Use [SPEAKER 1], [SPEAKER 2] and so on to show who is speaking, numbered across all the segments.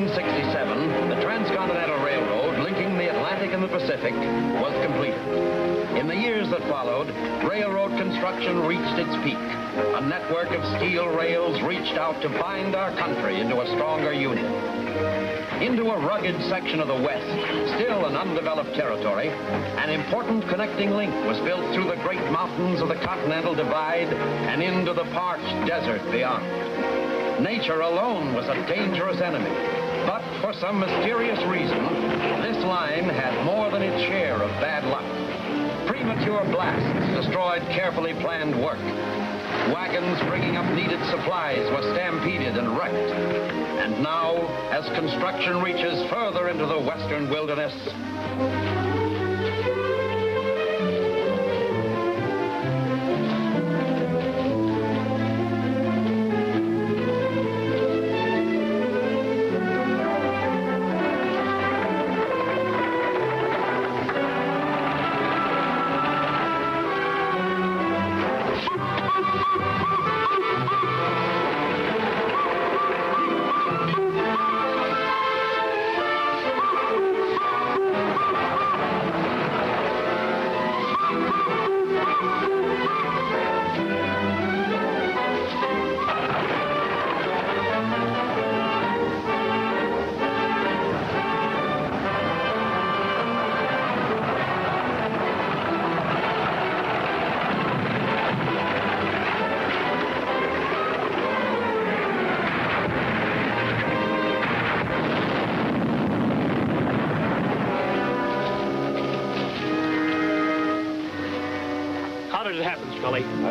[SPEAKER 1] 1867, the Transcontinental Railroad linking the Atlantic and the Pacific was completed. In the years that followed, railroad construction reached its peak. A network of steel rails reached out to bind our country into a stronger union. Into a rugged section of the West, still an undeveloped territory, an important connecting link was built through the great mountains of the Continental Divide and into the parched desert beyond. Nature alone was a dangerous enemy, but for some mysterious reason, this line had more than its share of bad luck. Premature blasts destroyed carefully planned work. Wagons bringing up needed supplies were stampeded and wrecked. And now, as construction reaches further into the western wilderness,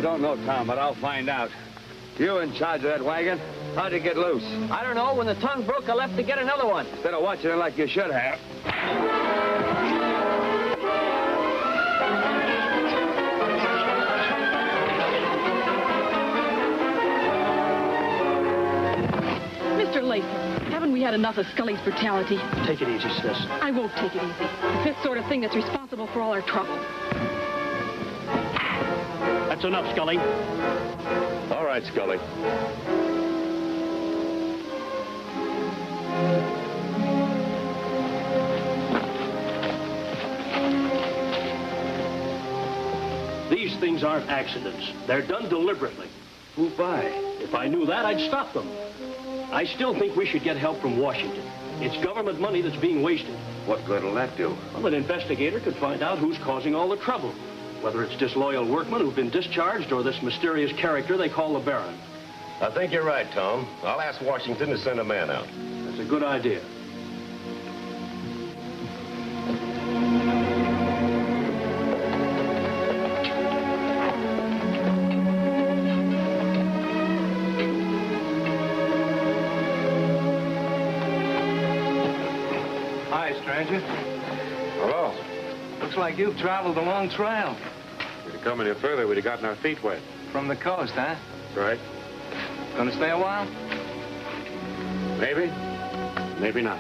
[SPEAKER 2] I don't know, Tom, but I'll find out. You in charge of that wagon? How'd you get loose?
[SPEAKER 3] I don't know. When the tongue broke, I left to get another one.
[SPEAKER 2] Instead of watching it like you should have.
[SPEAKER 4] Mr. Latham, haven't we had enough of Scully's brutality?
[SPEAKER 5] Take it easy, sis.
[SPEAKER 4] I won't take it easy. It's this sort of thing that's responsible for all our trouble.
[SPEAKER 5] That's enough, Scully.
[SPEAKER 2] All right, Scully.
[SPEAKER 5] These things aren't accidents. They're done deliberately.
[SPEAKER 2] Who by?
[SPEAKER 5] If I knew that, I'd stop them. I still think we should get help from Washington. It's government money that's being wasted.
[SPEAKER 2] What good will that do?
[SPEAKER 5] Well, an investigator could find out who's causing all the trouble. Whether it's disloyal workmen who've been discharged or this mysterious character they call the Baron.
[SPEAKER 6] I think you're right, Tom. I'll ask Washington to send a man out.
[SPEAKER 5] That's a good idea.
[SPEAKER 2] Hi, stranger.
[SPEAKER 6] Hello.
[SPEAKER 2] Looks like you've traveled a long trail.
[SPEAKER 6] If we'd have come any further, we'd have gotten our feet wet.
[SPEAKER 2] From the coast, huh?
[SPEAKER 6] That's right.
[SPEAKER 2] Gonna stay a while?
[SPEAKER 6] Maybe. Maybe not.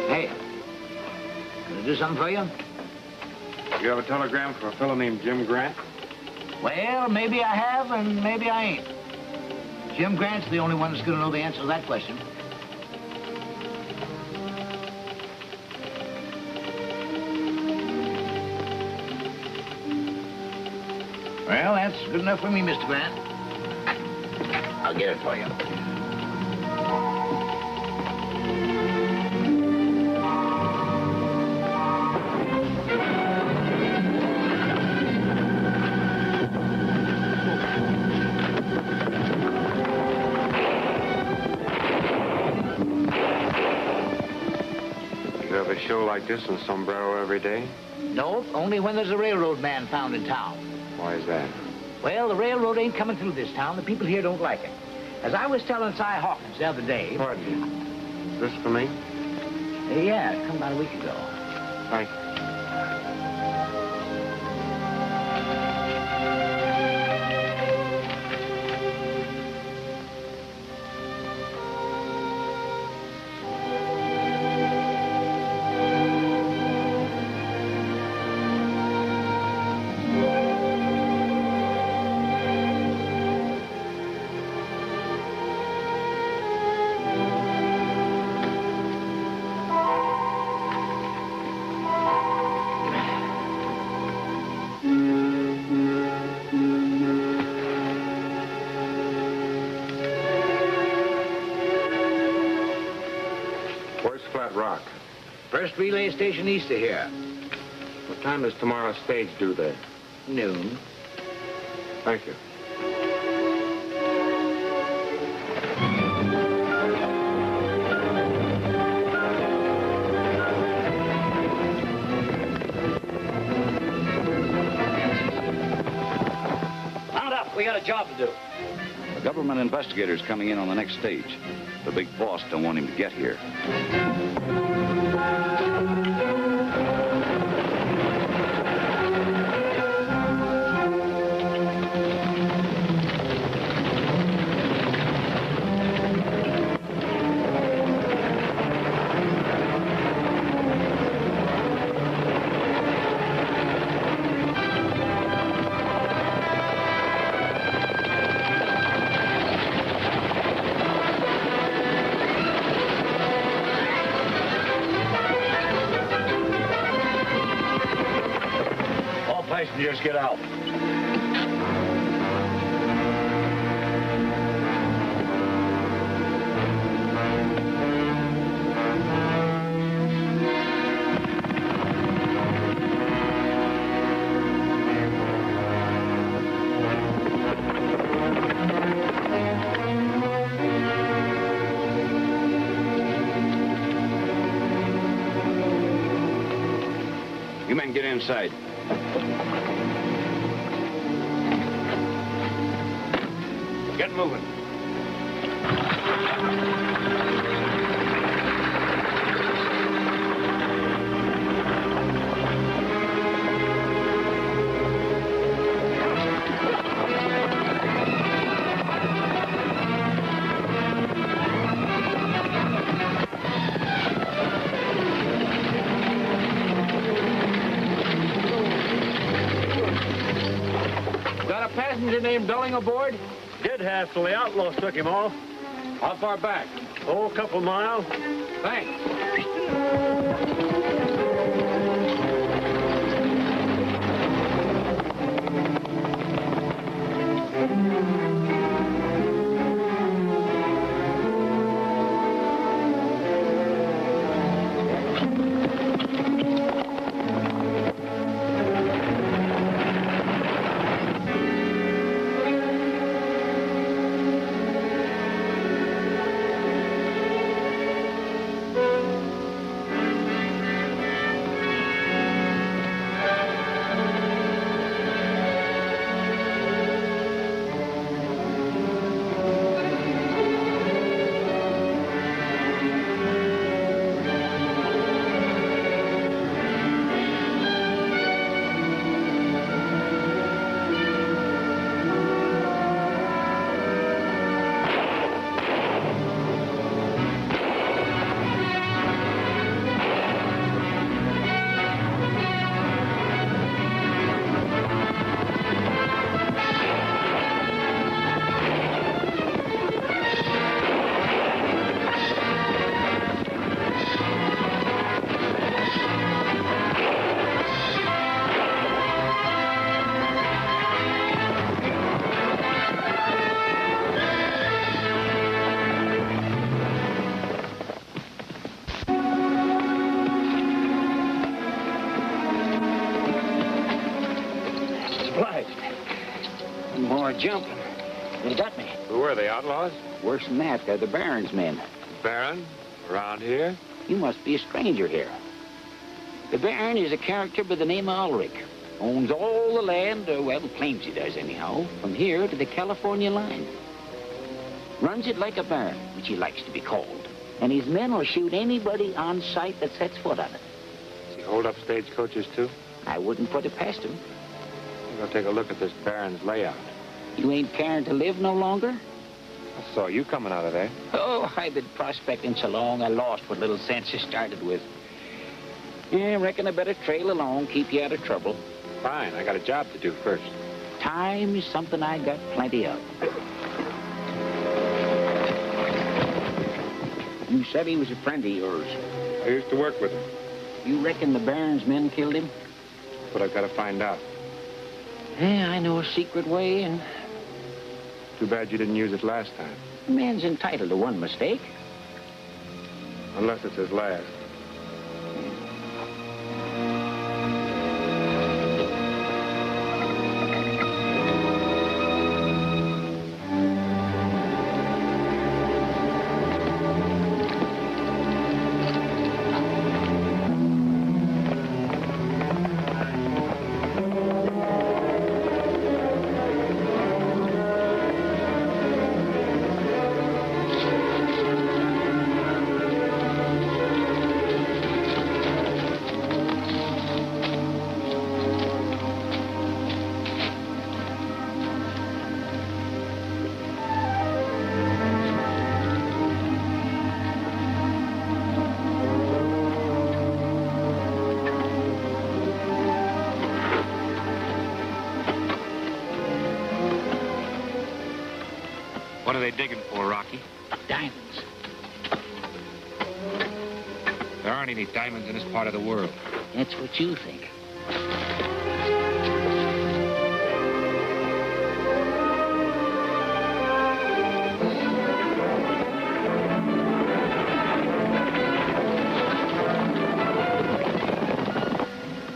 [SPEAKER 3] Hey, can I do something for you?
[SPEAKER 6] You have a telegram for a fellow named Jim Grant?
[SPEAKER 3] Well, maybe I have and maybe I ain't. Jim Grant's the only one that's going to know the answer to that question. Well, that's good enough for me, Mr. Grant. I'll get it for you.
[SPEAKER 6] You have a show like this in Sombrero every day?
[SPEAKER 3] No, only when there's a railroad man found in town.
[SPEAKER 6] Why is that?
[SPEAKER 3] Well, the railroad ain't coming through this town. The people here don't like it. As I was telling Si Hawkins the other day...
[SPEAKER 6] Pardon me. Is this for me?
[SPEAKER 3] Yeah, it come about a week ago.
[SPEAKER 6] Thank you. Where's Flat Rock?
[SPEAKER 3] First relay station east of here.
[SPEAKER 6] What time does tomorrow's stage due there?
[SPEAKER 3] Noon.
[SPEAKER 6] Thank you.
[SPEAKER 5] Mount up. We got a job to do.
[SPEAKER 7] The government investigator's coming in on the next stage. The big boss don't want him to get here.
[SPEAKER 5] Passengers, get out.
[SPEAKER 7] You men get inside.
[SPEAKER 5] Get moving.
[SPEAKER 3] Got a passenger named Belling aboard?
[SPEAKER 5] Did have till the outlaws took him off.
[SPEAKER 3] How far back?
[SPEAKER 5] Oh, a couple miles.
[SPEAKER 3] Thanks.
[SPEAKER 8] More jumping. They got me.
[SPEAKER 6] Who were they, outlaws?
[SPEAKER 8] Worse than that, they're the Baron's men.
[SPEAKER 6] Baron? Around here?
[SPEAKER 8] You must be a stranger here. The Baron is a character by the name of Ulrich. Owns all the land, well, claims he does anyhow, from here to the California line. Runs it like a baron, which he likes to be called. And his men will shoot anybody on sight that sets foot on it.
[SPEAKER 6] Does he hold up stagecoaches, too?
[SPEAKER 8] I wouldn't put it past him.
[SPEAKER 6] We'll go take a look at this Baron's layout.
[SPEAKER 8] You ain't caring to live no longer?
[SPEAKER 6] I saw you coming out of there.
[SPEAKER 8] Oh, I've been prospecting so long, I lost what little sense I started with. Yeah, I reckon I better trail along, keep you out of trouble.
[SPEAKER 6] Fine, I got a job to do first.
[SPEAKER 8] Time is something I got plenty of. You said he was a friend of yours.
[SPEAKER 6] I used to work with him.
[SPEAKER 8] You reckon the Baron's men killed him?
[SPEAKER 6] But I've got to find out.
[SPEAKER 8] Yeah, I know a secret way, and
[SPEAKER 6] Too bad you didn't use it last time.
[SPEAKER 8] a man's entitled to one mistake.
[SPEAKER 6] Unless it's his last.
[SPEAKER 9] What are they digging for, Rocky?
[SPEAKER 8] Diamonds.
[SPEAKER 9] There aren't any diamonds in this part of the world.
[SPEAKER 8] That's what you think.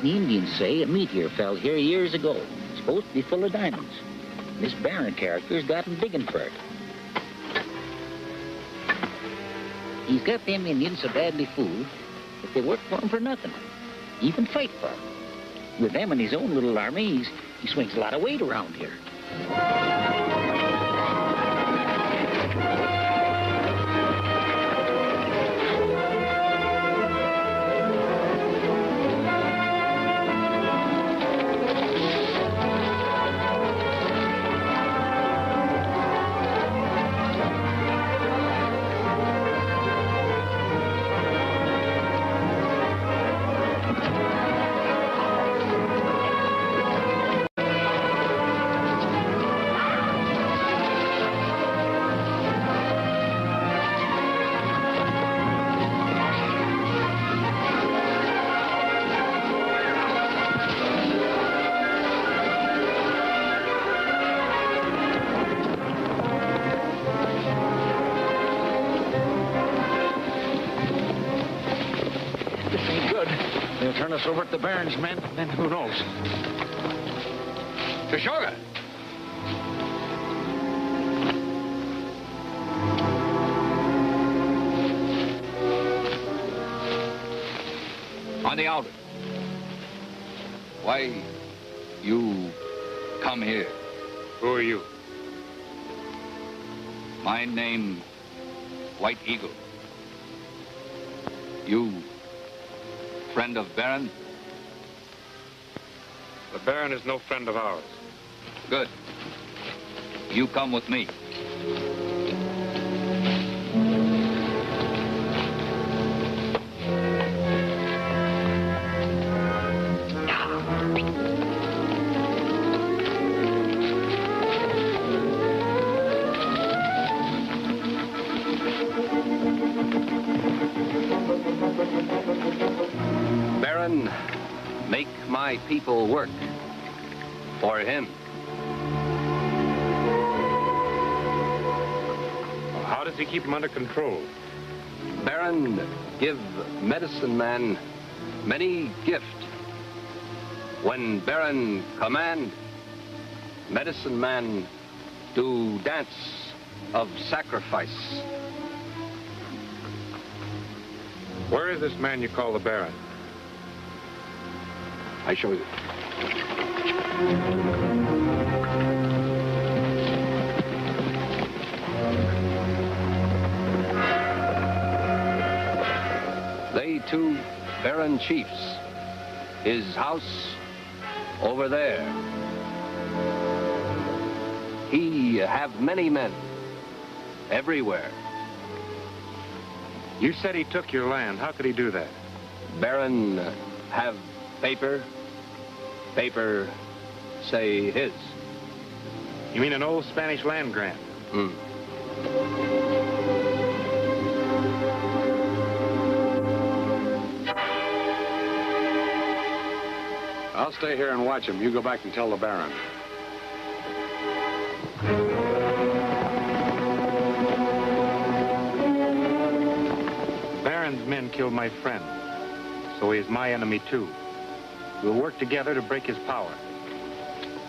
[SPEAKER 8] The Indians say a meteor fell here years ago. It's supposed to be full of diamonds. This Baron character's got him digging for it. He's got them Indians so badly fooled that they work for him for nothing, even fight for him. With them and his own little army, he swings a lot of weight around here. Turn us over at the Baron's men, then who knows?
[SPEAKER 9] Shoga! On the Albert. Why you come here?
[SPEAKER 6] Who are you?
[SPEAKER 9] My name, White Eagle. You friend of Baron?
[SPEAKER 6] The Baron is no friend of ours.
[SPEAKER 9] Good. You come with me.
[SPEAKER 10] Baron, make my people work for him.
[SPEAKER 6] Well, how does he keep them under control?
[SPEAKER 10] Baron, give medicine man many gift. When Baron command, medicine man do dance of sacrifice.
[SPEAKER 6] Where is this man you call the Baron?
[SPEAKER 10] I show you. They two Baron chiefs. His house over there. He have many men everywhere.
[SPEAKER 6] You said he took your land. How could he do that?
[SPEAKER 10] Baron have paper. Paper say his.
[SPEAKER 6] You mean an old Spanish land grant? I'll stay here and watch him. You go back and tell the Baron. man killed my friend, so he is my enemy too. We'll work together to break his power.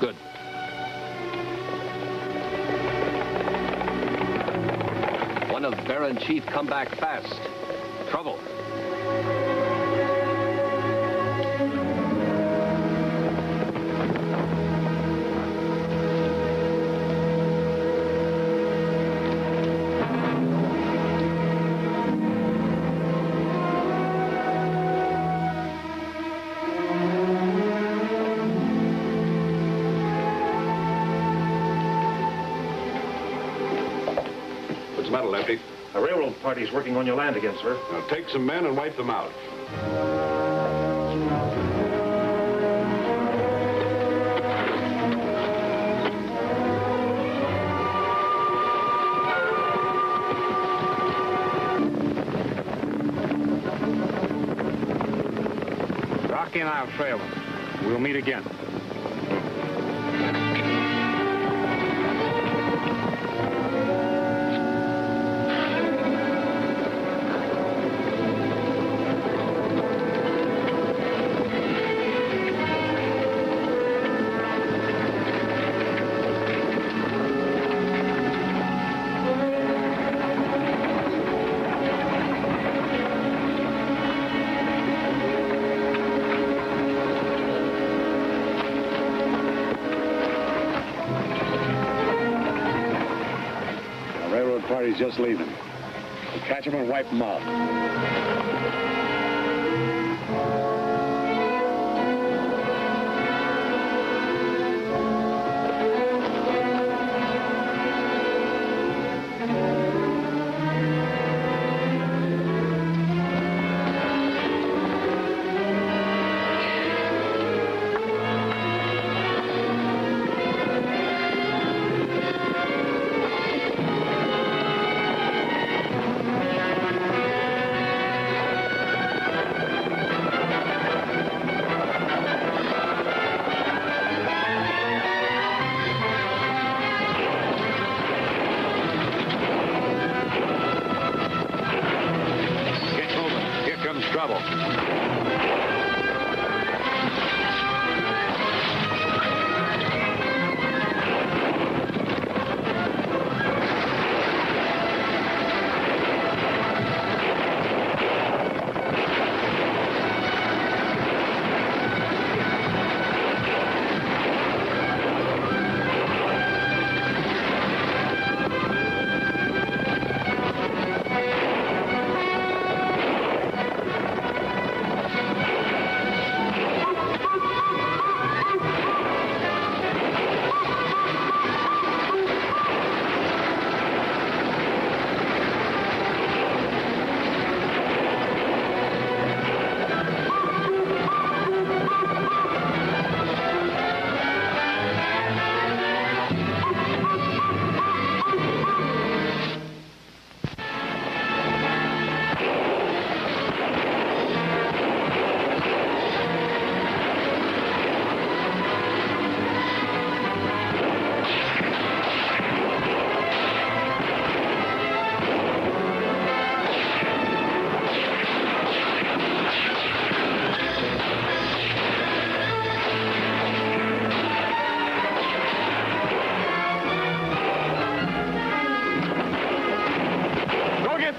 [SPEAKER 10] Good. One of Baron Chief, come back fast. Trouble.
[SPEAKER 11] What's the matter, Lefty?
[SPEAKER 12] A railroad party's working on your land again, sir.
[SPEAKER 11] Now take some men and wipe them out.
[SPEAKER 6] Rocky and I'll trail them. We'll meet again.
[SPEAKER 11] Party's just leaving. We'll catch them and wipe them out.
[SPEAKER 7] Trouble.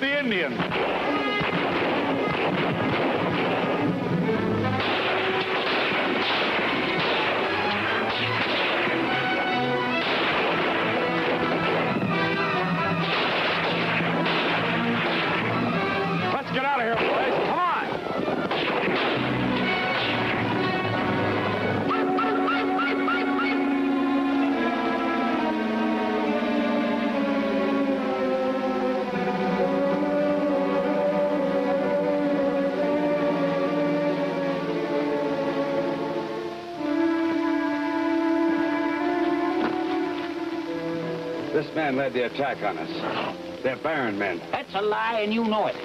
[SPEAKER 6] The Indian. Let's get out of here, boys. Come on.
[SPEAKER 7] This man led the attack on us. They're Baron men.
[SPEAKER 8] That's a lie, and you know it.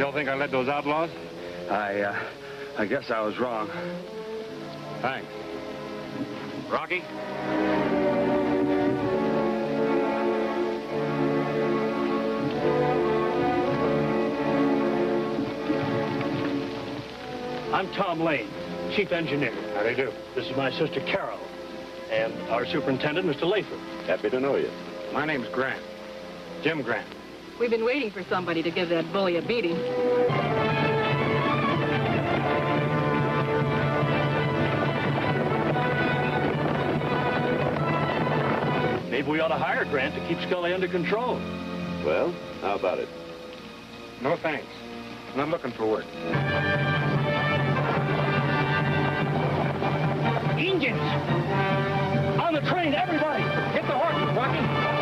[SPEAKER 6] don't think I led those outlaws?
[SPEAKER 2] I guess I was wrong.
[SPEAKER 6] Thanks. Rocky?
[SPEAKER 5] I'm Tom Lane, chief engineer.
[SPEAKER 6] How do you do?
[SPEAKER 5] This is my sister Carol, and our superintendent, Mr. Lathrop.
[SPEAKER 11] Happy to know you.
[SPEAKER 6] My name's Grant. Jim Grant.
[SPEAKER 4] We've been waiting for somebody to give that bully a beating.
[SPEAKER 5] Maybe we ought to hire Grant to keep Scully under control.
[SPEAKER 11] Well, how about it?
[SPEAKER 6] No thanks. I'm not looking for work.
[SPEAKER 5] Indians! On the train, everybody! Get the horses, Rocky!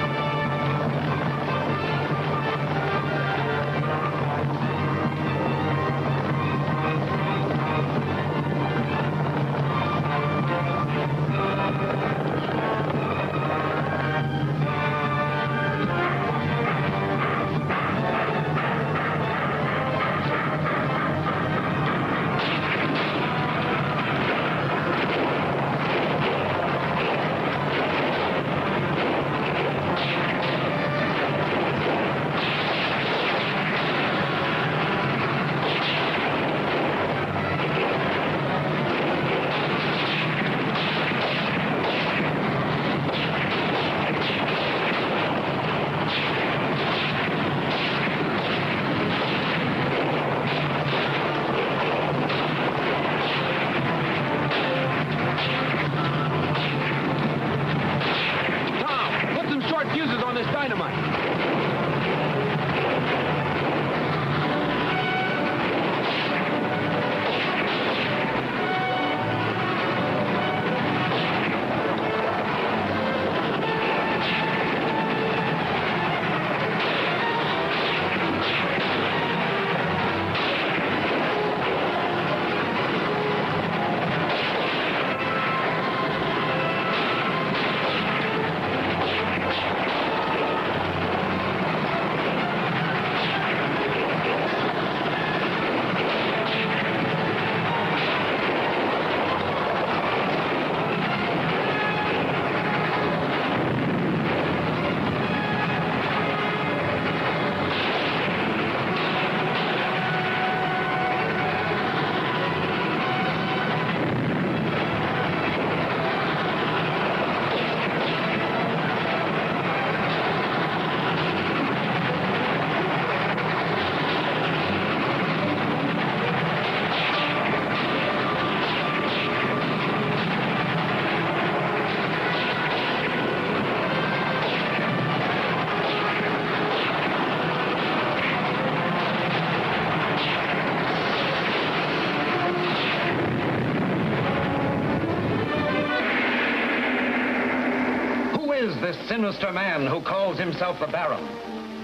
[SPEAKER 1] This sinister man who calls himself the Baron?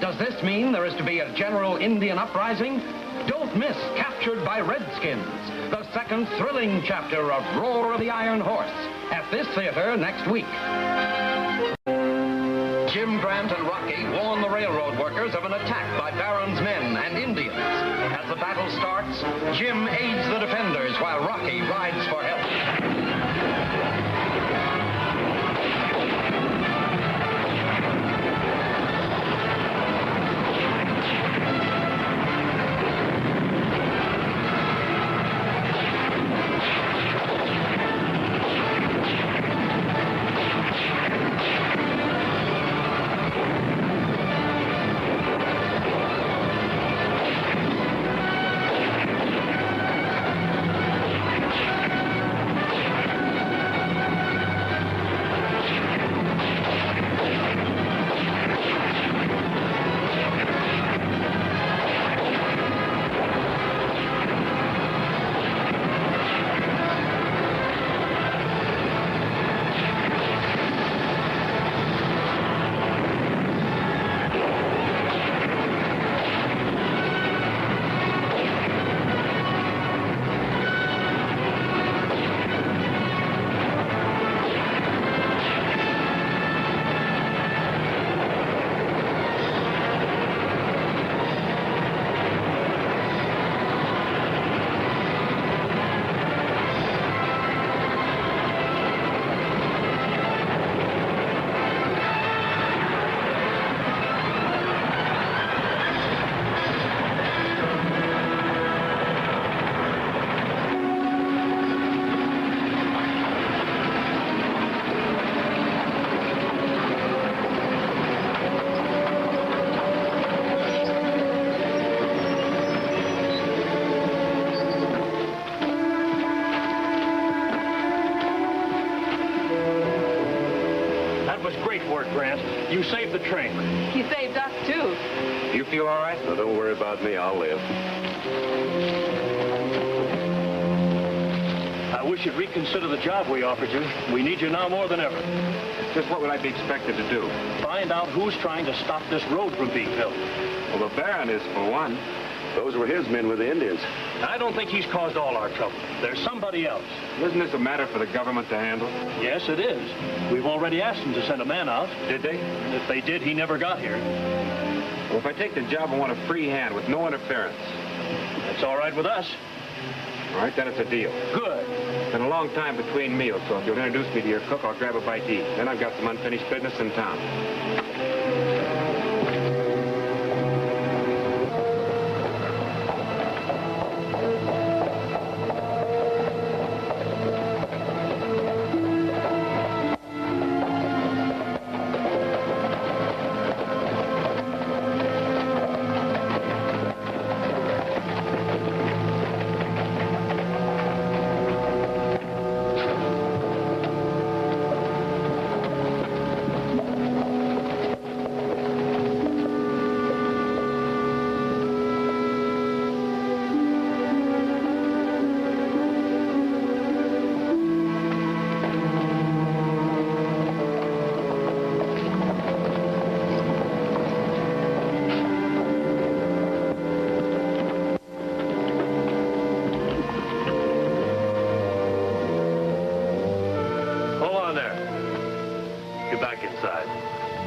[SPEAKER 1] Does this mean there is to be a general Indian uprising? Don't miss Captured by Redskins, the second thrilling chapter of Roar of the Iron Horse, at this theater next week. Jim Grant and Rocky warn the railroad workers of an attack by Baron's men and Indians. As the battle starts, Jim aids the defenders while Rocky rides for help.
[SPEAKER 5] work, Grant. You saved the train.
[SPEAKER 4] He saved us, too.
[SPEAKER 6] You feel all right?
[SPEAKER 11] Now, don't worry about me. I'll live.
[SPEAKER 5] I wish you'd reconsider the job we offered you. We need you now more than ever.
[SPEAKER 6] Just what would I be expected to do?
[SPEAKER 5] Find out who's trying to stop this road from being built.
[SPEAKER 6] Well, the Baron is, for one.
[SPEAKER 11] Those were his men with the Indians.
[SPEAKER 5] I don't think he's caused all our trouble. There's somebody else.
[SPEAKER 6] Isn't this a matter for the government to handle?
[SPEAKER 5] Yes, it is. We've already asked them to send a man out.
[SPEAKER 6] Did they?
[SPEAKER 5] And if they did, he never got here.
[SPEAKER 6] Well, if I take the job, I want a free hand with no interference.
[SPEAKER 5] That's all right with us.
[SPEAKER 6] All right, then it's a deal.
[SPEAKER 5] Good.
[SPEAKER 6] It's been a long time between meals, so if you'll introduce me to your cook, I'll grab a bite to eat. Then I've got some unfinished business in town.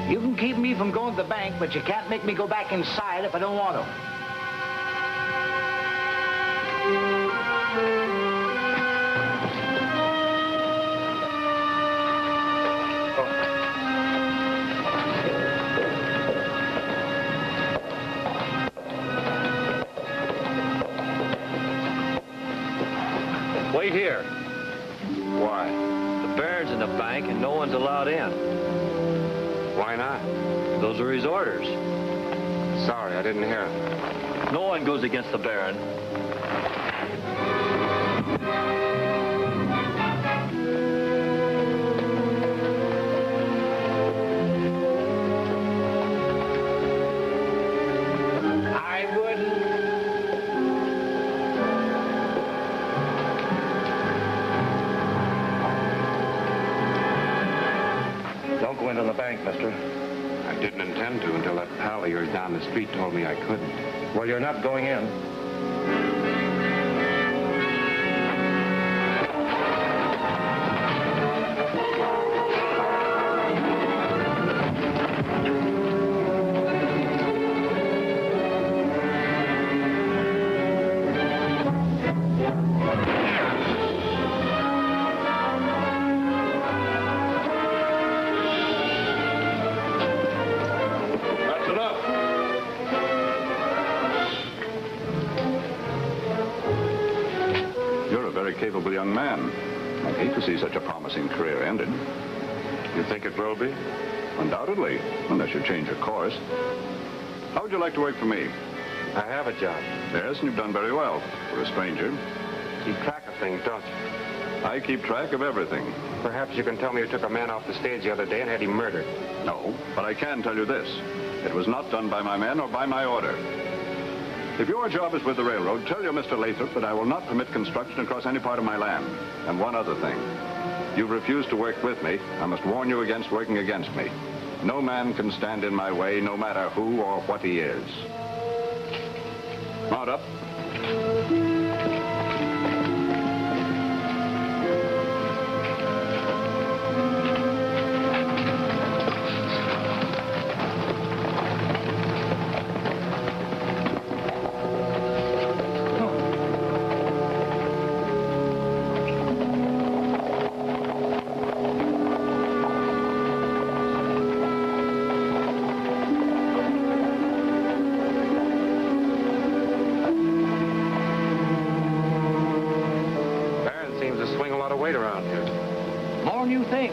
[SPEAKER 3] You can keep me from going to the bank, but you can't make me go back inside if I don't want to.
[SPEAKER 10] Wait here.
[SPEAKER 6] Why?
[SPEAKER 10] The Baron's in the bank and no one's allowed in.
[SPEAKER 6] Why not?
[SPEAKER 10] Those are his orders.
[SPEAKER 6] Sorry, I didn't hear it.
[SPEAKER 10] No one goes against the Baron.
[SPEAKER 3] I wouldn't.
[SPEAKER 12] Don't go into the bank, mister.
[SPEAKER 6] I didn't intend to until that pal of yours down the street told me I couldn't.
[SPEAKER 12] Well, you're not going in.
[SPEAKER 7] Capable young man. I'd hate to see such a promising career ended.
[SPEAKER 6] You think it will be?
[SPEAKER 7] Undoubtedly, unless you change your course. How would you like to work for me?
[SPEAKER 6] I have a job.
[SPEAKER 7] Yes, and you've done very well for a stranger.
[SPEAKER 6] Keep track of things, don't you?
[SPEAKER 7] I keep track of everything.
[SPEAKER 6] Perhaps you can tell me you took a man off the stage the other day and had him murdered.
[SPEAKER 7] No, but I can tell you this. It was not done by my men or by my order. If your job is with the railroad, tell your Mr. Lathrop that I will not permit construction across any part of my land. And one other thing. You've refused to work with me. I must warn you against working against me. No man can stand in my way, no matter who or what he is. Mount up.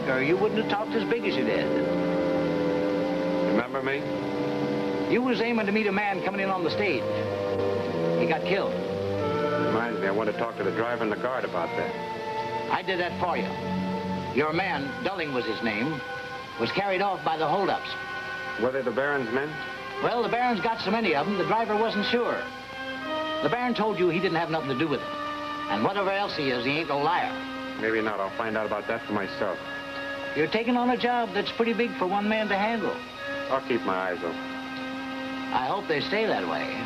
[SPEAKER 3] Or you wouldn't have talked as big as you did.
[SPEAKER 6] Remember me?
[SPEAKER 3] You was aiming to meet a man coming in on the stage. He got killed.
[SPEAKER 6] Reminds me, I want to talk to the driver and the guard about that.
[SPEAKER 3] I did that for you. Your man, Dulling was his name. was carried off by the holdups.
[SPEAKER 6] Were they the Baron's men?
[SPEAKER 3] Well, the Baron's got so many of them, the driver wasn't sure. The Baron told you he didn't have nothing to do with it. And whatever else he is, he ain't no liar.
[SPEAKER 6] Maybe not. I'll find out about that for myself.
[SPEAKER 3] You're taking on a job that's pretty big for one man to handle.
[SPEAKER 6] I'll keep my eyes open.
[SPEAKER 3] I hope they stay that way.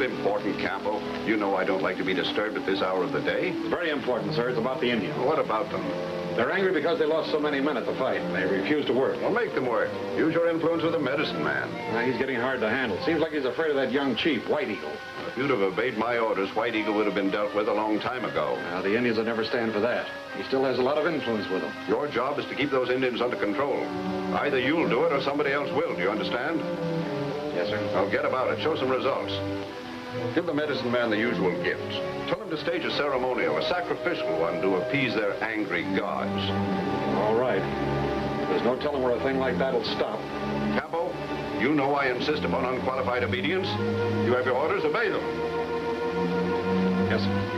[SPEAKER 7] Important, Campo. You know I don't like to be disturbed at this hour of the day.
[SPEAKER 11] Very important, sir. It's about the Indians.
[SPEAKER 7] What about them?
[SPEAKER 11] They're angry because they lost so many men at the fight, and they refuse to work.
[SPEAKER 7] Well, make them work. Use your influence with the medicine man.
[SPEAKER 11] Now, he's getting hard to handle. Seems like he's afraid of that young chief, White Eagle.
[SPEAKER 7] If you'd have obeyed my orders, White Eagle would have been dealt with a long time ago.
[SPEAKER 11] Now, the Indians will never stand for that. He still has a lot of influence with them.
[SPEAKER 7] Your job is to keep those Indians under control. Either you'll do it or somebody else will. Do you understand?
[SPEAKER 11] Yes, sir.
[SPEAKER 7] Now, get about it. Show some results. Give the medicine man the usual gifts. Tell him to stage a ceremonial, a sacrificial one, to appease their angry gods.
[SPEAKER 11] All right. There's no telling where a thing like that'll stop.
[SPEAKER 7] Campo, you know I insist upon unqualified obedience. You have your orders, obey them.
[SPEAKER 11] Yes, sir.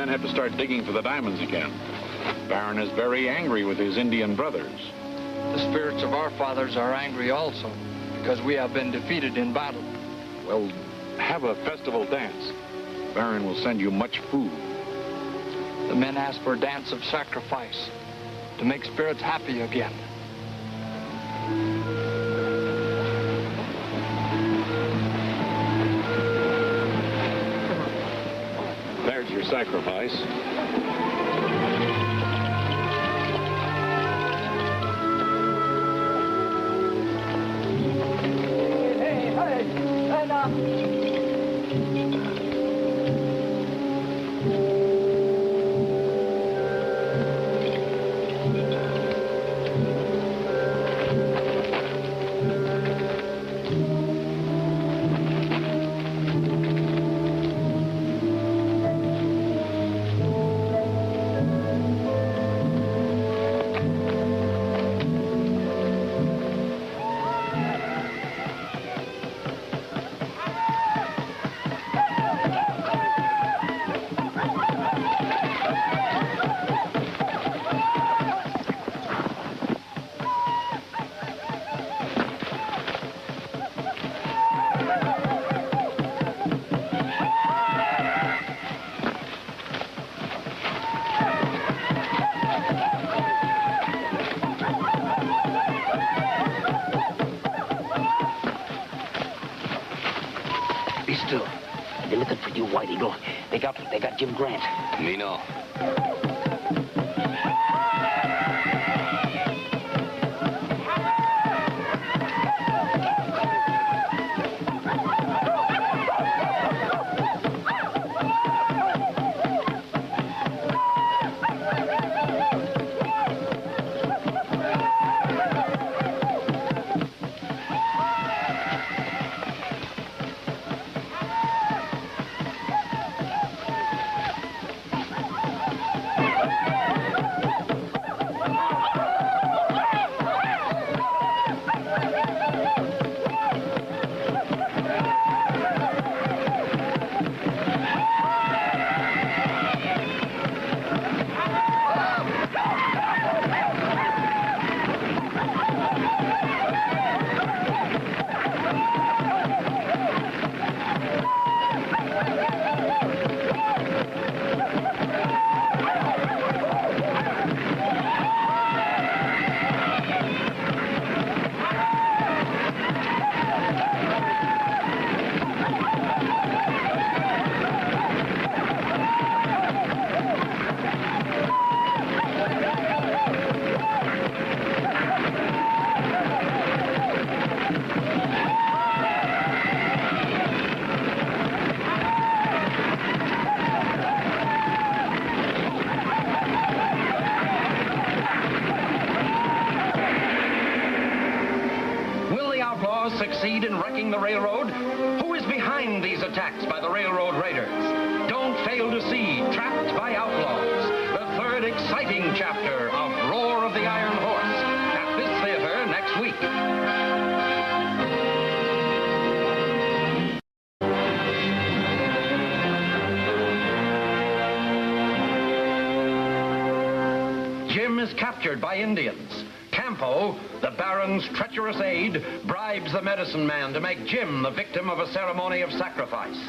[SPEAKER 13] men have to start digging for the diamonds again. Baron is very angry with his Indian brothers.
[SPEAKER 14] The spirits of our fathers are angry also, because we have been defeated in battle.
[SPEAKER 13] Well, have a festival dance. Baron will send you much food.
[SPEAKER 14] The men ask for a dance of sacrifice to make spirits happy again.
[SPEAKER 13] There's your sacrifice.
[SPEAKER 8] They're looking for you, White Eagle. They got Jim Grant.
[SPEAKER 10] Me know.
[SPEAKER 1] Succeed in wrecking the railroad? Who is behind these attacks by the railroad raiders? Don't fail to see Trapped by Outlaws, the third exciting chapter of Roar of the Iron Horse, at this theater next week. Jim is captured by Indians. Campo, the Baron's treacherous aide, bribes the medicine man to make Jim the victim of a ceremony of sacrifice.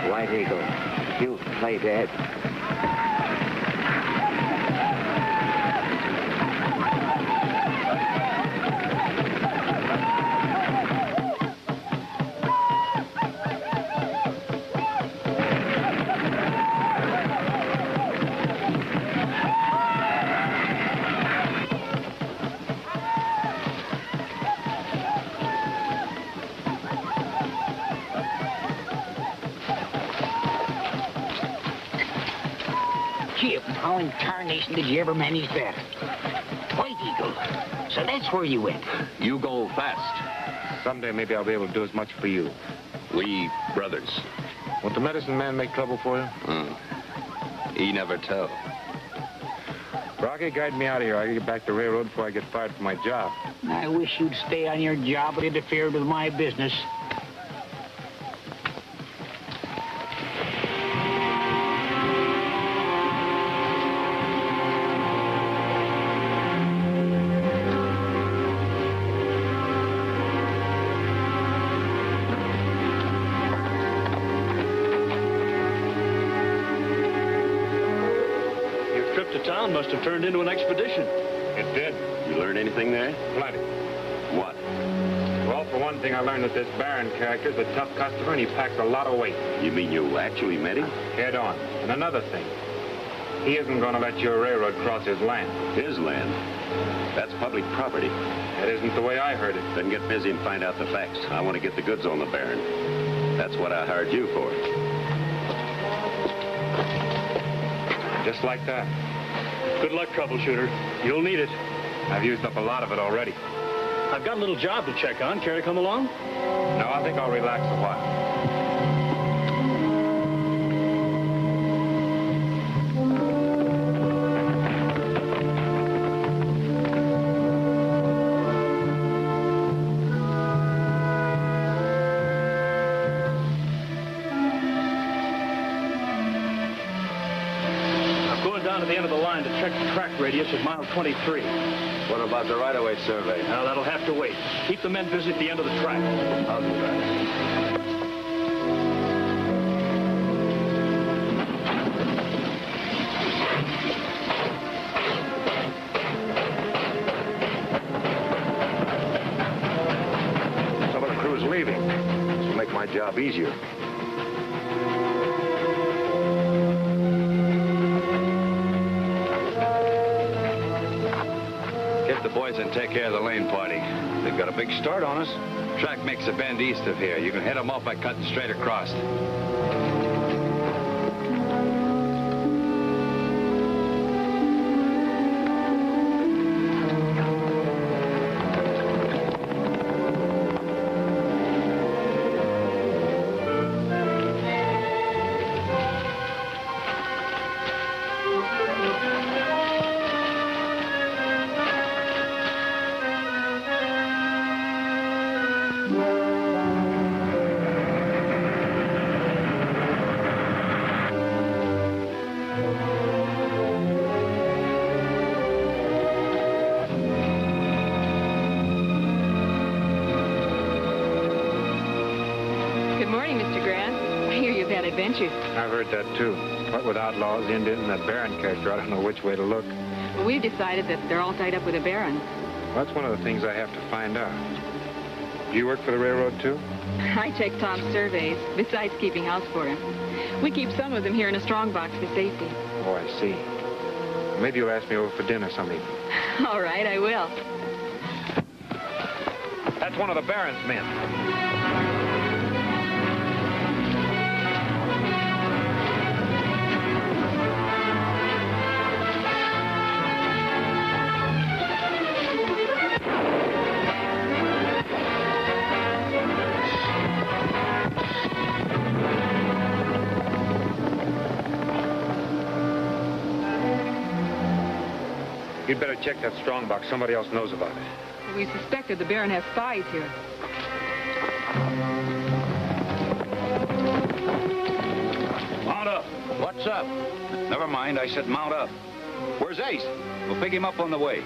[SPEAKER 8] White Eagle, you play dead. Jim, how in tarnation did you ever manage that? White Eagle. So that's where you went.
[SPEAKER 10] You go fast.
[SPEAKER 6] Someday maybe I'll be able to do as much for you.
[SPEAKER 10] We brothers.
[SPEAKER 6] Won't the medicine man make trouble for you?
[SPEAKER 15] He never tell.
[SPEAKER 6] Rocky, guide me out of here. I gotta get back to the railroad before I get fired from my job.
[SPEAKER 8] I wish you'd stay on your job and interfere with my business.
[SPEAKER 5] Town must have turned into an expedition.
[SPEAKER 6] It did.
[SPEAKER 11] You learn anything there?
[SPEAKER 6] Plenty.
[SPEAKER 11] What?
[SPEAKER 6] Well, for one thing, I learned that this Baron character's a tough customer and he packs a lot of weight.
[SPEAKER 11] You mean you actually met him?
[SPEAKER 6] Head on. And another thing, he isn't going to let your railroad cross his land.
[SPEAKER 11] His land? That's public property.
[SPEAKER 6] That isn't the way I heard it.
[SPEAKER 11] Then get busy and find out the facts. I want to get the goods on the Baron. That's what I hired you for.
[SPEAKER 6] Just like that.
[SPEAKER 5] Good luck, troubleshooter. You'll need it.
[SPEAKER 6] I've used up a lot of it already.
[SPEAKER 5] I've got a little job to check on. Care to come along?
[SPEAKER 6] No, I think I'll relax a while.
[SPEAKER 5] Down to the end of the line to check the track radius at mile 23.
[SPEAKER 2] What about the right-of-way survey?
[SPEAKER 5] Now, that'll have to wait. Keep the men busy at the end of the track.
[SPEAKER 2] I'll do that.
[SPEAKER 12] Some of the crew's leaving. This will make my job easier.
[SPEAKER 2] The boys and take care of the lane party. They've got a big start on us. Track makes a bend east of here. You can head them off by cutting straight across.
[SPEAKER 6] I've heard that, too. What with outlaws, Indians, and that Baron character, I don't know which way to look.
[SPEAKER 4] Well, we've decided that they're all tied up with a Baron.
[SPEAKER 6] Well, that's one of the things I have to find out. Do you work for the railroad, too?
[SPEAKER 4] I check Tom's surveys, besides keeping house for him. We keep some of them here in a strong box for safety.
[SPEAKER 6] Oh, I see. Maybe you'll ask me over for dinner some evening.
[SPEAKER 4] All right, I will.
[SPEAKER 6] That's one of the Baron's men. You'd better check that strong box. Somebody else knows about it.
[SPEAKER 4] We suspected the Baron has spies here.
[SPEAKER 2] Mount up. What's up? Never mind, I said mount up. Where's Ace? We'll pick him up on the way.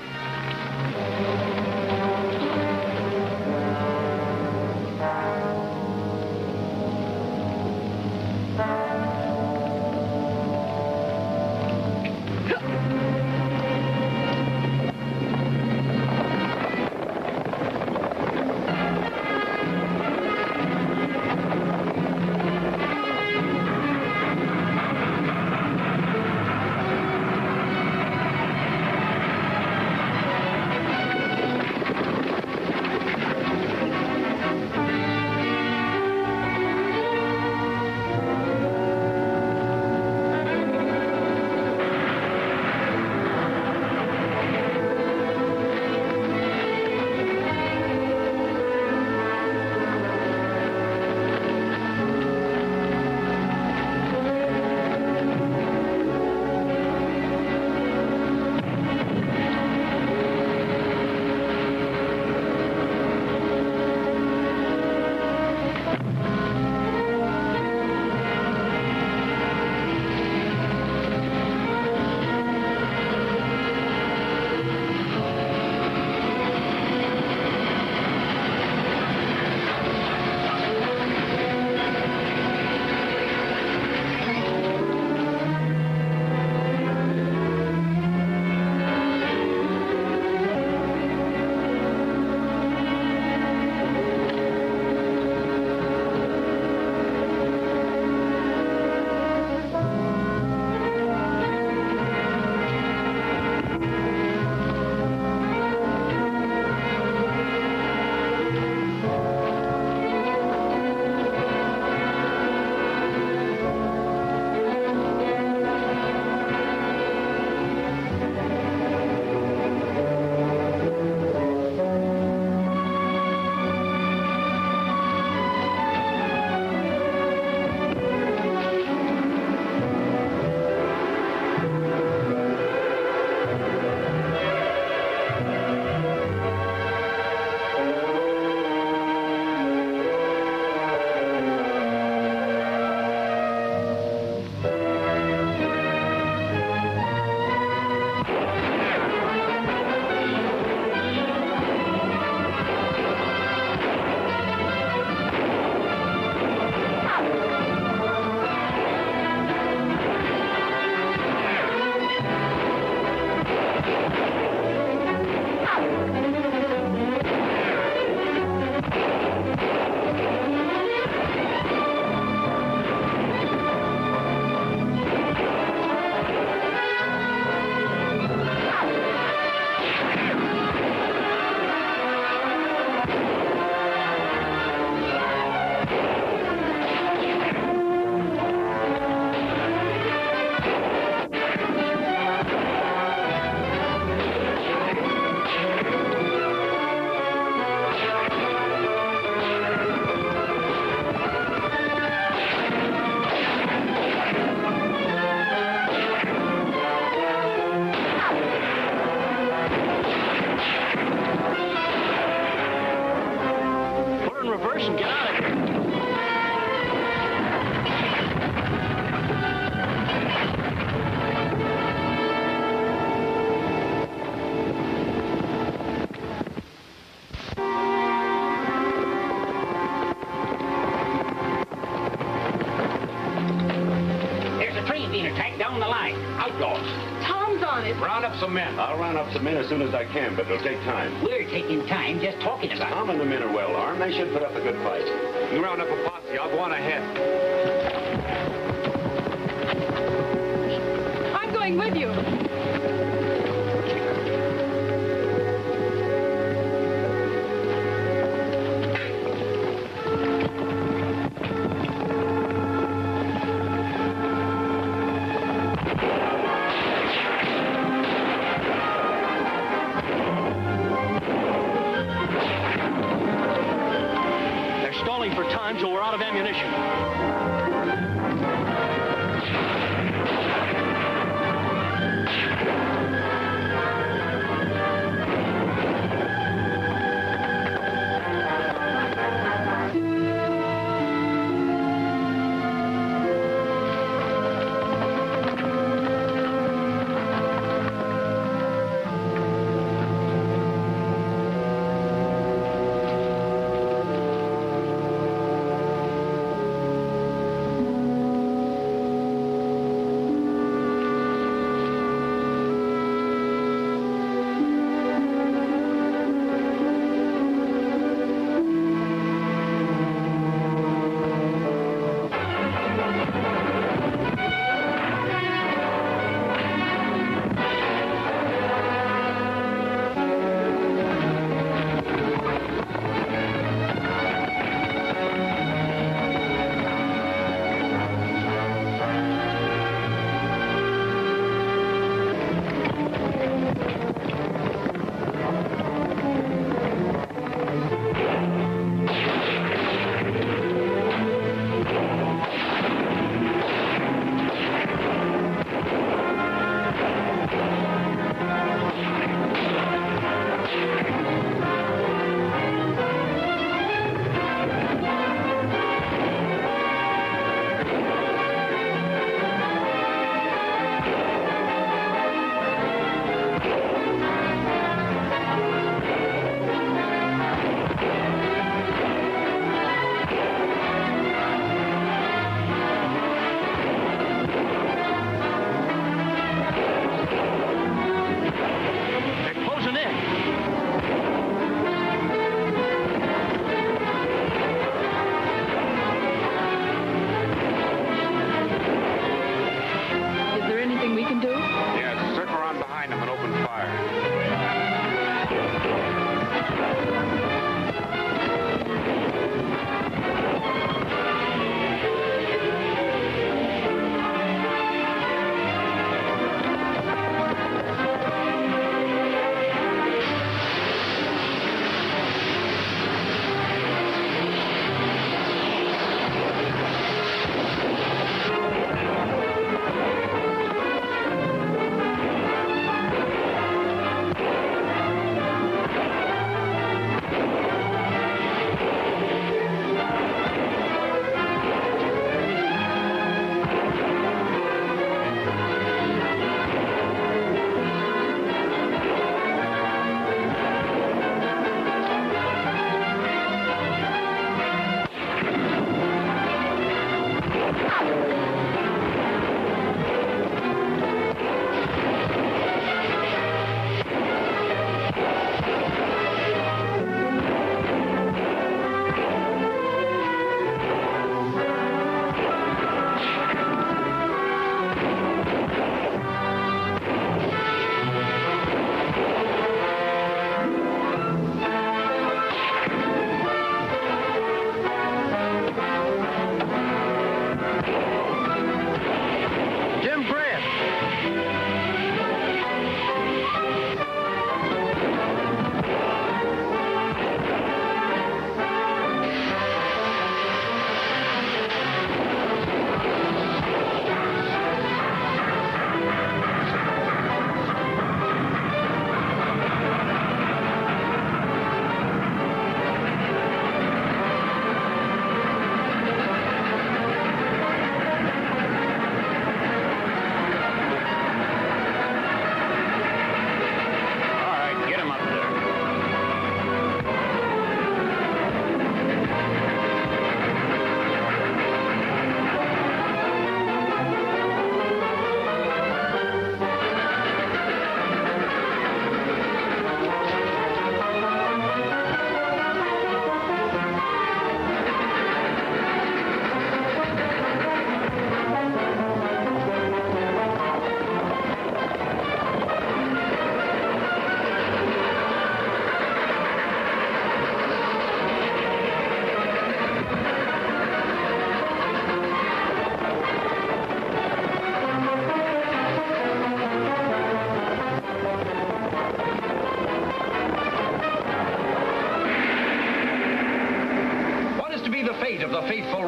[SPEAKER 2] going.
[SPEAKER 4] Tom's on it.
[SPEAKER 2] Round up some men.
[SPEAKER 11] I'll round up some men as soon as I can, but it'll take time.
[SPEAKER 8] We're taking time just talking about it.
[SPEAKER 11] Tom and the men are well armed. They should put up a good fight.
[SPEAKER 2] You round up a posse. I'll go on ahead.
[SPEAKER 4] I'm going with you.
[SPEAKER 5] For time till we're out of ammunition.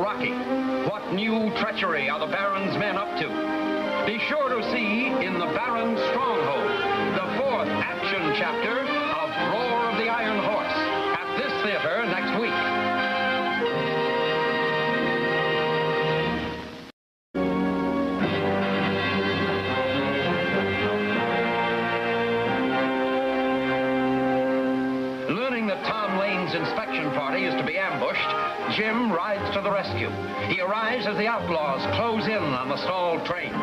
[SPEAKER 1] Rocky? What new treachery are the Baron's men up to? Be sure to see in The Baron's Stronghold, the fourth action chapter of Roar of the Iron Horse, at this theater next week. Learning that Tom Lane's inspection party is to be ambushed, Jim rides to the rescue. He arrives as the outlaws close in on the stalled train.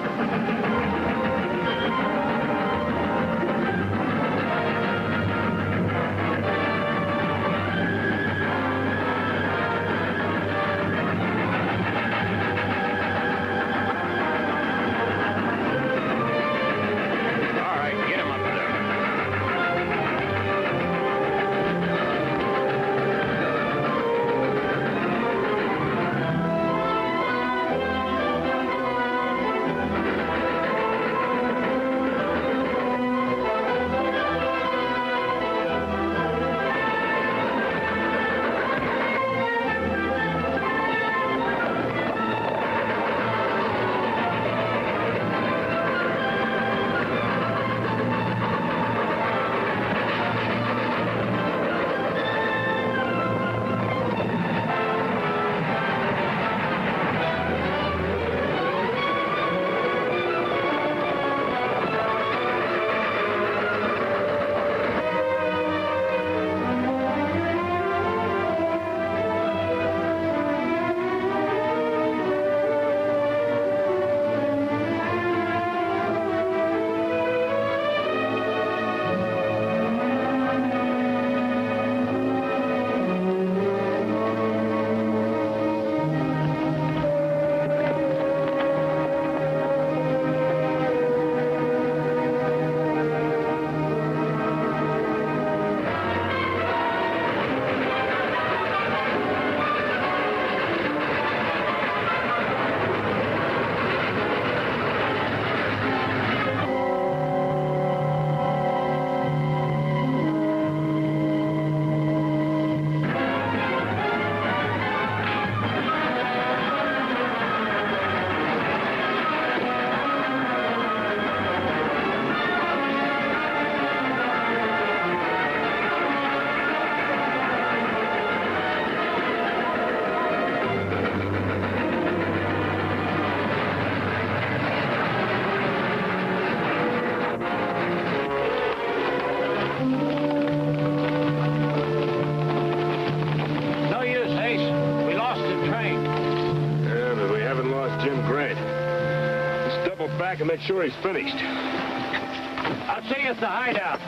[SPEAKER 12] And make sure he's finished.
[SPEAKER 5] I'll see you at the hideout.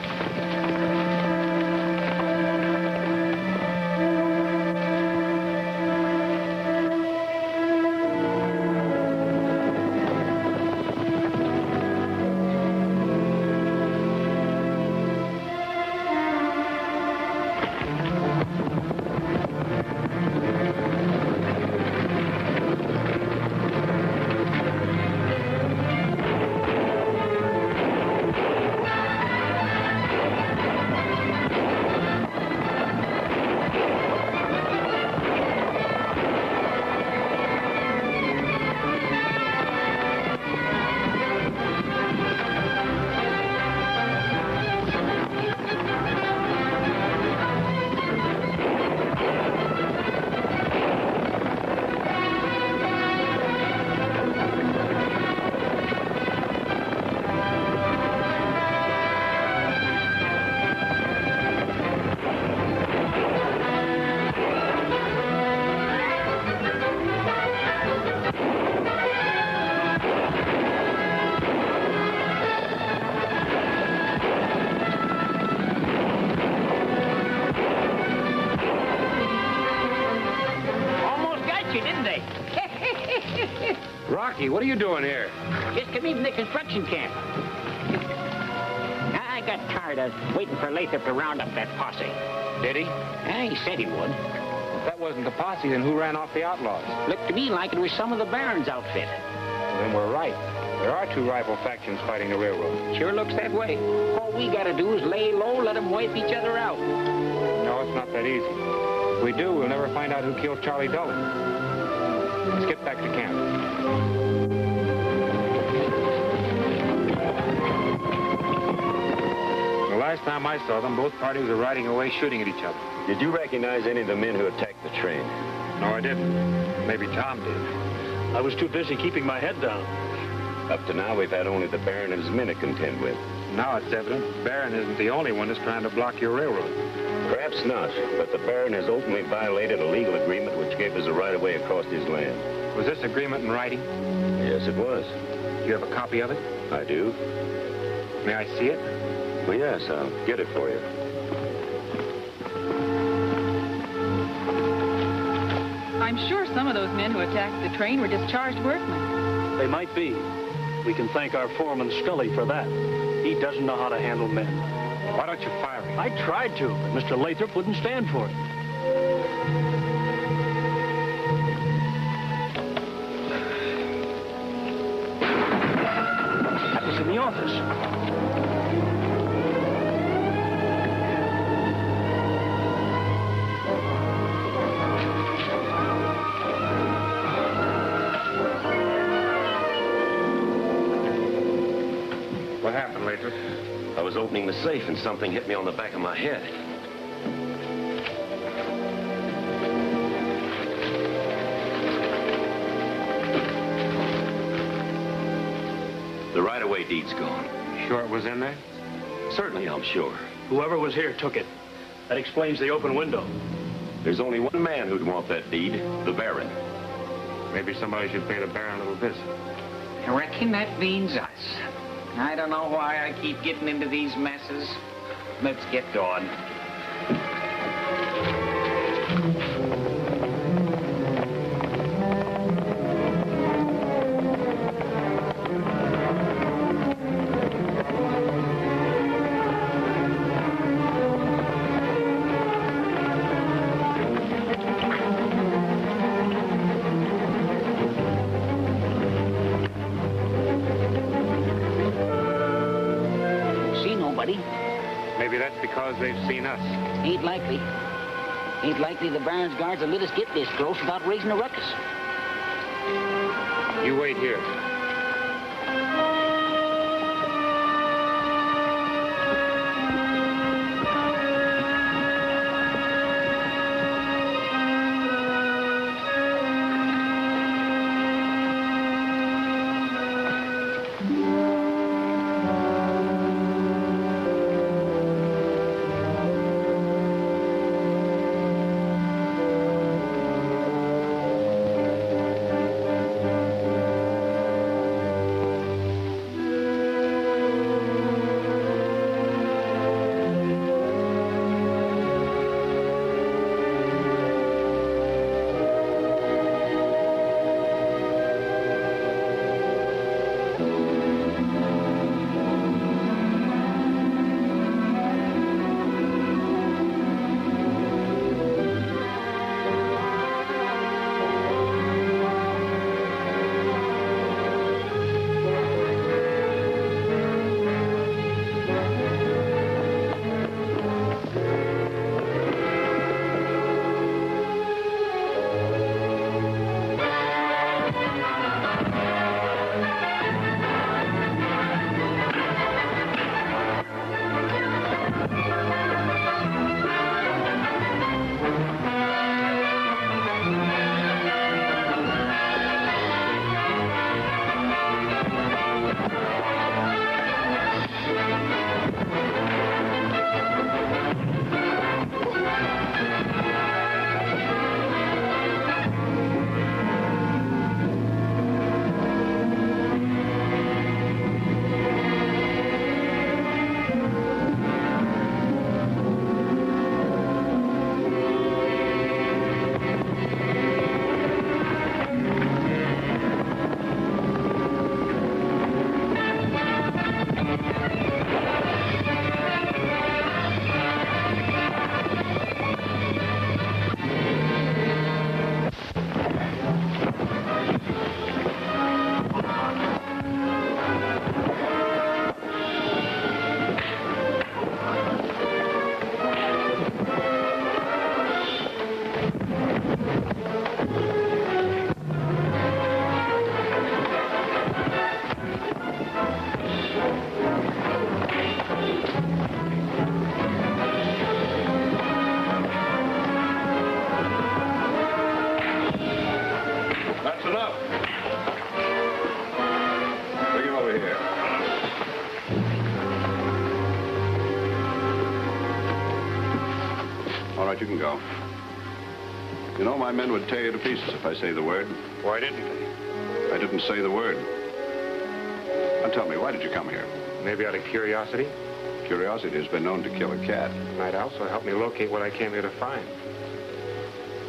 [SPEAKER 2] Rocky, what are you doing here?
[SPEAKER 8] Just come in from the construction camp. I got tired of waiting for Lathrop to round up that posse.
[SPEAKER 2] Did he?
[SPEAKER 8] He said he would.
[SPEAKER 6] If that wasn't the posse, then who ran off the outlaws?
[SPEAKER 8] Looked to me like it was some of the Baron's outfit.
[SPEAKER 6] Well, then we're right. There are two rival factions fighting the railroad.
[SPEAKER 8] Sure looks that way. All we gotta do is lay low, let them wipe each other out.
[SPEAKER 6] No, it's not that easy. If we do, we'll never find out who killed Charlie Dully. Last time I saw them, both parties were riding away shooting at each other.
[SPEAKER 11] Did you recognize any of the men who attacked the train?
[SPEAKER 6] No, I didn't. Maybe Tom did.
[SPEAKER 5] I was too busy keeping my head down.
[SPEAKER 11] Up to now, we've had only the Baron and his men to contend with.
[SPEAKER 6] Now it's evident Baron isn't the only one that's trying to block your railroad.
[SPEAKER 11] Perhaps not, but the Baron has openly violated a legal agreement which gave us a right-of-way across his land.
[SPEAKER 6] Was this agreement in writing?
[SPEAKER 11] Yes, it was.
[SPEAKER 6] Do you have a copy of it?
[SPEAKER 11] I do.
[SPEAKER 6] May I see it?
[SPEAKER 11] Well, yes, I'll get it for you.
[SPEAKER 4] I'm sure some of those men who attacked the train were discharged workmen.
[SPEAKER 5] They might be. We can thank our foreman Scully for that. He doesn't know how to handle men.
[SPEAKER 6] Why don't you fire him?
[SPEAKER 5] I tried to, but Mr. Lathrop wouldn't stand for it. That was in the office.
[SPEAKER 6] What happened, Lathrop?
[SPEAKER 11] I was opening the safe and something hit me on the back of my head. The right-of-way deed's gone.
[SPEAKER 6] Sure it was in there?
[SPEAKER 11] Certainly, I'm sure.
[SPEAKER 5] Whoever was here took it. That explains the open window.
[SPEAKER 11] There's only one man who'd want that deed, the Baron.
[SPEAKER 6] Maybe somebody should pay the Baron a little visit.
[SPEAKER 8] I reckon that means us. I don't know why I keep getting into these messes. Let's get going.
[SPEAKER 6] Maybe that's because they've seen us.
[SPEAKER 8] Ain't likely. Ain't likely the Baron's guards will let us get this close without raising a ruckus.
[SPEAKER 6] You wait here.
[SPEAKER 7] up. Bring him over here. All right, you can go. You know, my men would tear you to pieces if I say the word.
[SPEAKER 12] Why didn't they?
[SPEAKER 7] I didn't say the word. Now tell me, why did you come here?
[SPEAKER 12] Maybe out of curiosity.
[SPEAKER 7] Curiosity has been known to kill a cat.
[SPEAKER 12] Might also help me locate what I came here to find.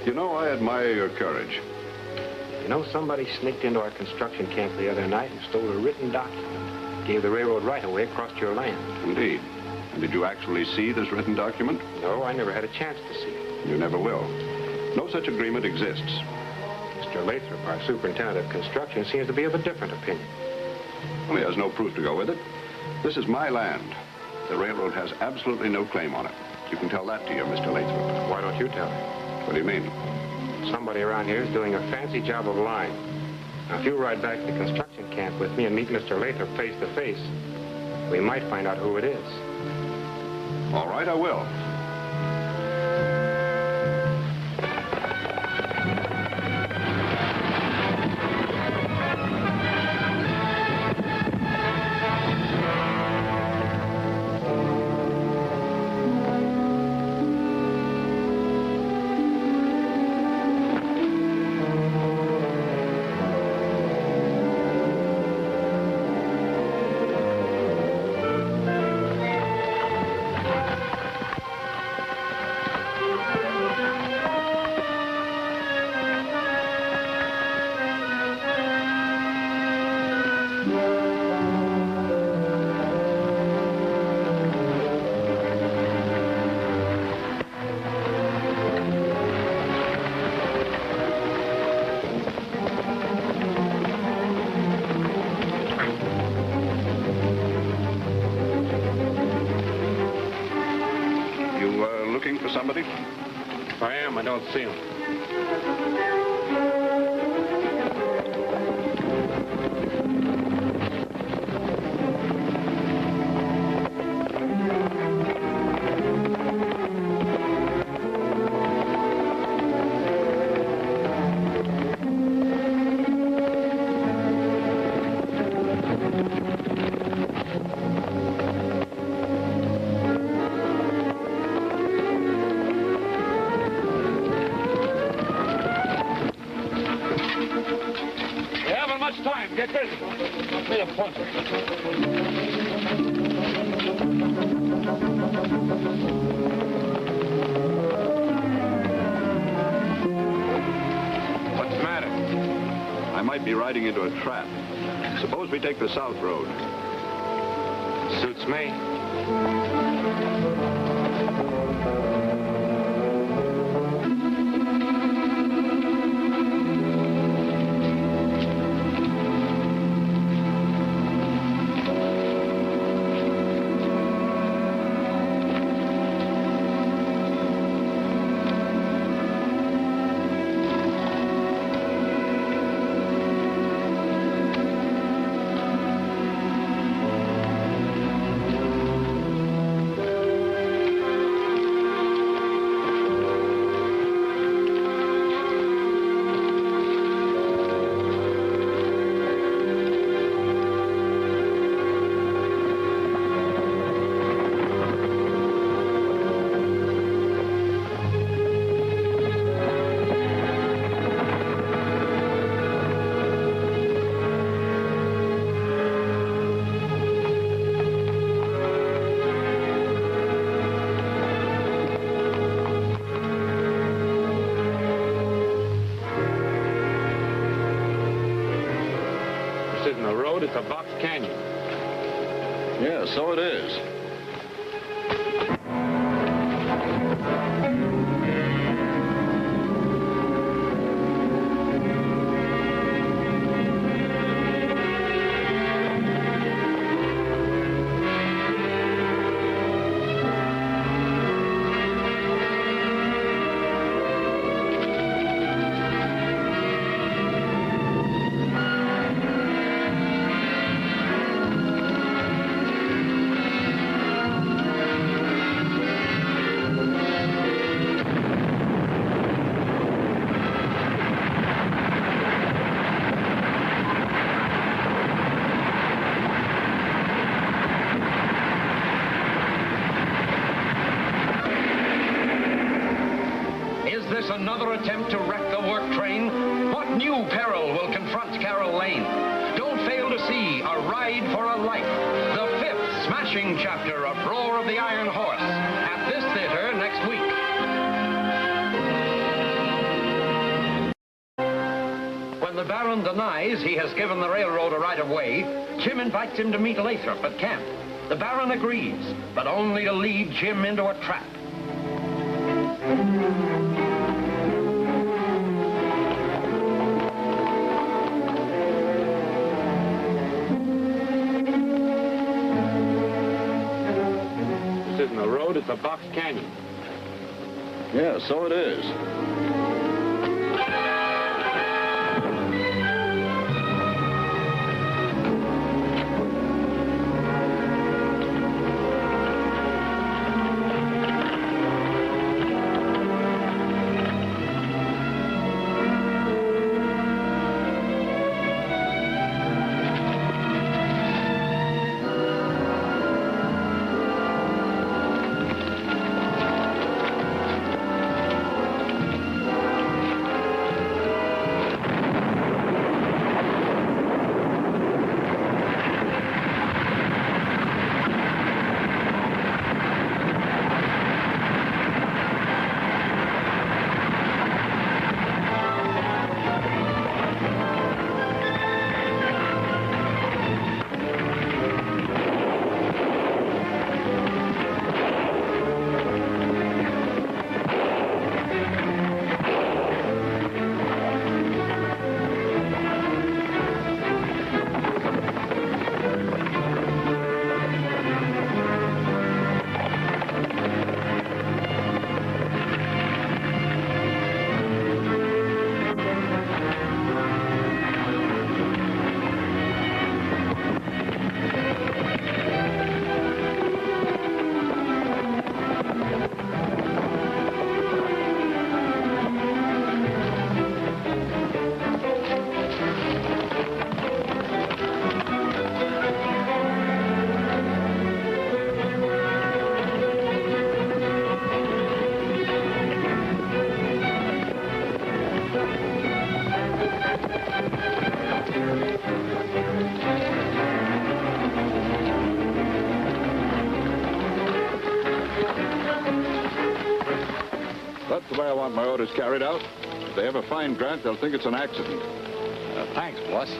[SPEAKER 7] You know, I admire your courage.
[SPEAKER 12] You know, somebody sneaked into our construction camp the other night and stole a written document. Gave the railroad right-of-way across your land.
[SPEAKER 7] Indeed. And did you actually see this written document?
[SPEAKER 12] No, I never had a chance to see it.
[SPEAKER 7] You never will. No such agreement exists.
[SPEAKER 12] Mr. Lathrop, our superintendent of construction, seems to be of a different opinion.
[SPEAKER 7] Well, he has no proof to go with it. This is my land. The railroad has absolutely no claim on it. You can tell that to you, Mr. Lathrop.
[SPEAKER 12] Why don't you tell him?
[SPEAKER 7] What do you mean?
[SPEAKER 12] Somebody around here is doing a fancy job of lying. Now, if you ride back to the construction camp with me and meet Mr. Lathrop face to face, we might find out who it is.
[SPEAKER 7] All right, I will. Somebody?
[SPEAKER 12] I am. I don't see him.
[SPEAKER 14] Get busy. Made a point.
[SPEAKER 7] What's the matter? I might be riding into a trap. Suppose we take the south road.
[SPEAKER 12] Suits me. It's a box canyon.
[SPEAKER 7] Yeah, so it is.
[SPEAKER 1] another attempt to wreck the work train? What new peril will confront Carol Lane? Don't fail to see A Ride for a Life, the 5th smashing chapter of Roar of the Iron Horse, at this theater next week. When the Baron denies he has given the railroad a right-of-way, Jim invites him to meet Lathrop at camp. The Baron agrees, but only to lead Jim into a trap.
[SPEAKER 12] This isn't a road, it's a box canyon.
[SPEAKER 7] Yeah, so it is. That's the way I want my orders carried out. If they ever find Grant, they'll think it's an accident.
[SPEAKER 14] Thanks, boss.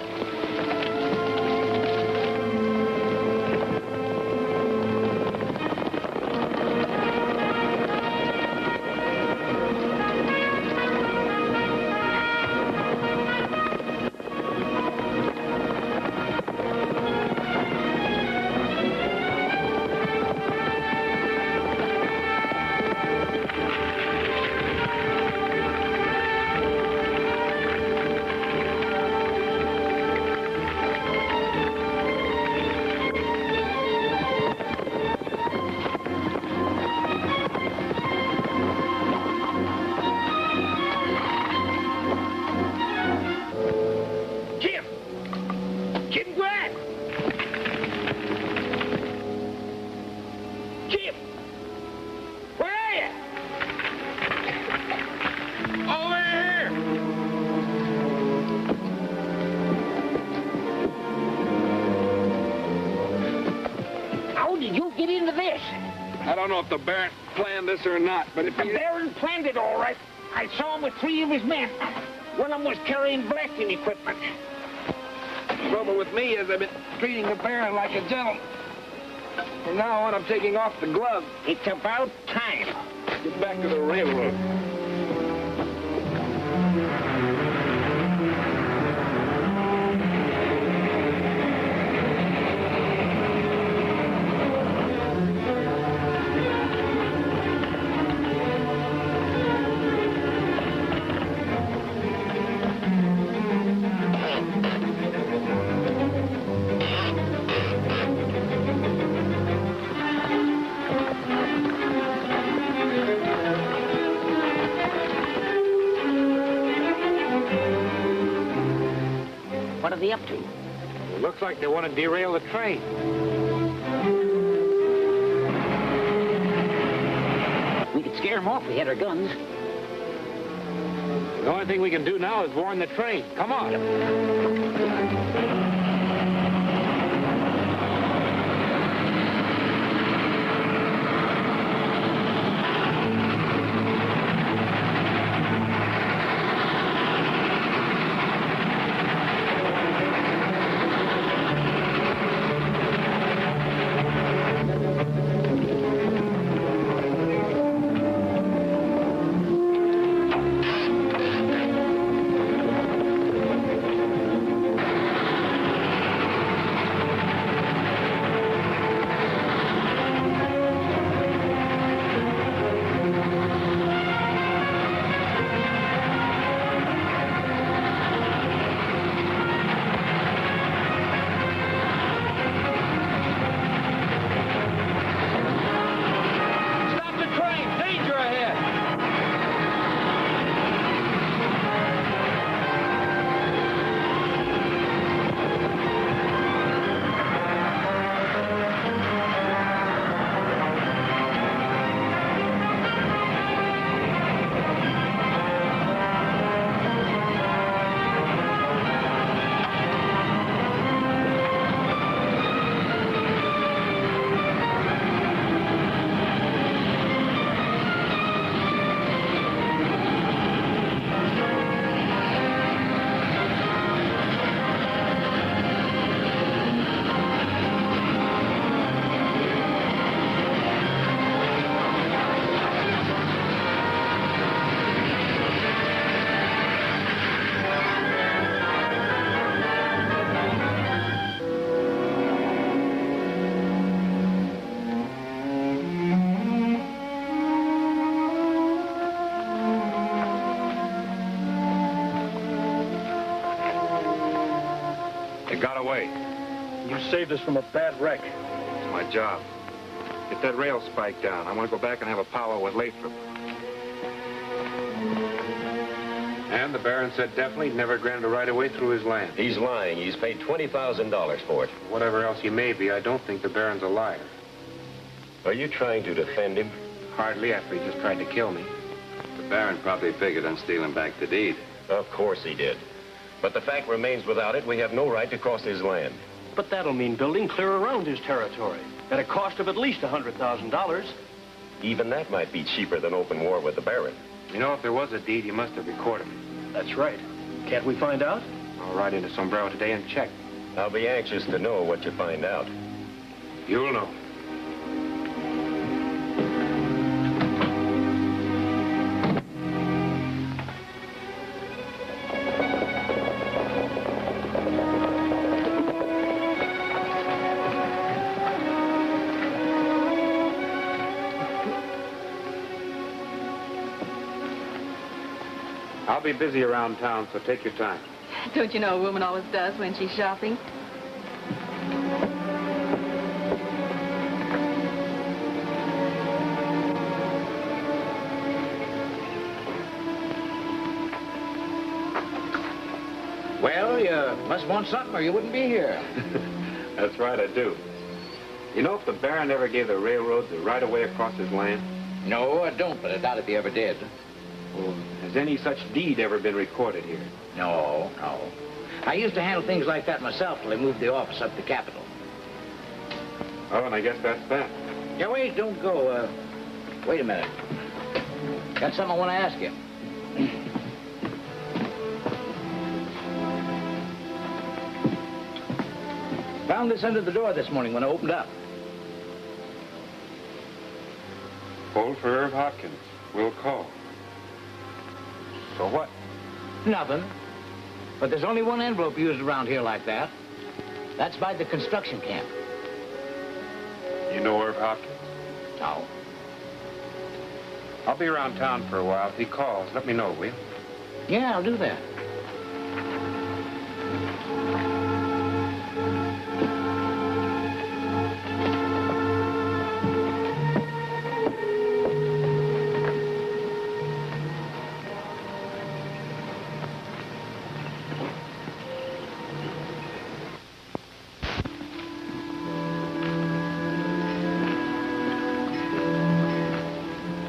[SPEAKER 2] I don't know if the Baron planned this or not, but if
[SPEAKER 8] the Baron planned it all right. I saw him with 3 of his men. One of them was carrying blasting equipment.
[SPEAKER 2] The trouble with me is I've been treating the Baron like a gentleman. From now on, I'm taking off the gloves.
[SPEAKER 8] It's about time.
[SPEAKER 2] Get back to the railroad.
[SPEAKER 8] What are they up to?
[SPEAKER 12] It looks like they want to derail the train.
[SPEAKER 8] We could scare them off if we had our guns.
[SPEAKER 12] The only thing we can do now is warn the train. Come on.
[SPEAKER 2] They got away.
[SPEAKER 5] You saved us from a bad wreck.
[SPEAKER 12] It's my job. Get that rail spike down. I want to go back and have a powwow with Lathrop. And the Baron said definitely never granted a right-of-way through his land.
[SPEAKER 11] He's lying. He's paid $20,000 for it.
[SPEAKER 12] Whatever else he may be, I don't think the Baron's a liar.
[SPEAKER 11] Are you trying to defend him?
[SPEAKER 12] Hardly, after he just tried to kill me.
[SPEAKER 2] The Baron probably figured on stealing back the deed.
[SPEAKER 11] Of course he did. But the fact remains, without it, we have no right to cross his land.
[SPEAKER 5] But that'll mean building clear around his territory at a cost of at least $100,000.
[SPEAKER 11] Even that might be cheaper than open war with the Baron.
[SPEAKER 12] You know, if there was a deed, you must have recorded it.
[SPEAKER 5] That's right. Can't we find out?
[SPEAKER 12] I'll ride into Sombrero today and check.
[SPEAKER 11] I'll be anxious to know what you find out.
[SPEAKER 12] You'll know. I'll be busy around town, so take your time.
[SPEAKER 4] Don't you know a woman always does when she's shopping?
[SPEAKER 3] Well, you must want something or you wouldn't be here.
[SPEAKER 12] That's right, I do. You know if the Baron ever gave the railroad the right-of-way across his land?
[SPEAKER 3] No, I don't, but I doubt if he ever did.
[SPEAKER 12] Well, has any such deed ever been recorded here?
[SPEAKER 3] No. I used to handle things like that myself till I moved the office up to the Capitol.
[SPEAKER 12] Oh, and I guess that's that.
[SPEAKER 3] Yeah, wait, don't go. Wait a minute. Got something I want to ask you. Found this under the door this morning when I opened up.
[SPEAKER 12] Hold for Irv Hopkins. We'll call. So what?
[SPEAKER 3] Nothing. But there's only one envelope used around here like that. That's by the construction camp.
[SPEAKER 12] You know Irv Hopkins?
[SPEAKER 3] No.
[SPEAKER 12] I'll be around town for a while. If he calls, let me know, will you?
[SPEAKER 3] Yeah, I'll do that.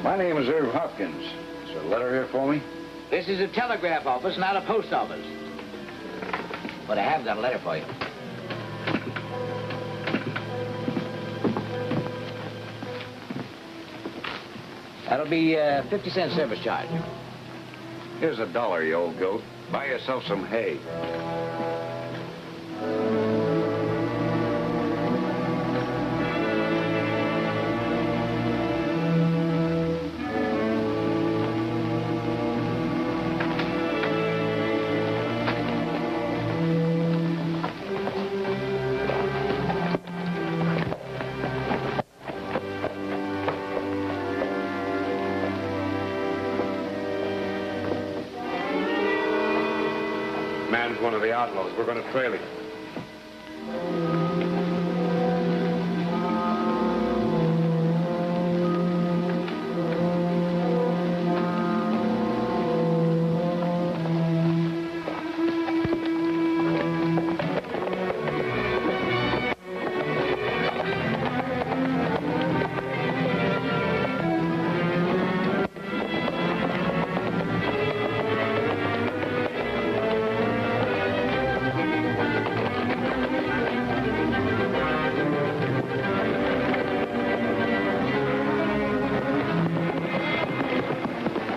[SPEAKER 2] My name is Irv Hopkins. Is there a letter here for me?
[SPEAKER 3] This is a telegraph office, not a post office. But I have got a letter for you. That'll be 50-cent service charge.
[SPEAKER 2] Here's $1, you old goat. Buy yourself some hay.
[SPEAKER 12] Man's one of the outlaws. We're going to trail him.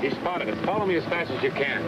[SPEAKER 12] He spotted us. Follow me as fast as you can.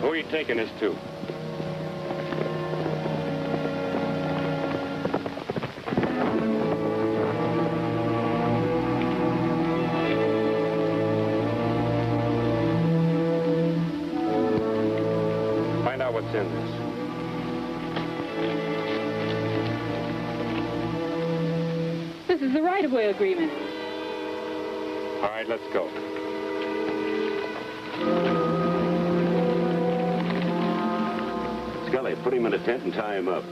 [SPEAKER 12] Who are you taking us to? Find out what's in this.
[SPEAKER 4] This is the right-of-way agreement.
[SPEAKER 12] All right, let's go.
[SPEAKER 11] Scully, put him in a tent and tie him up.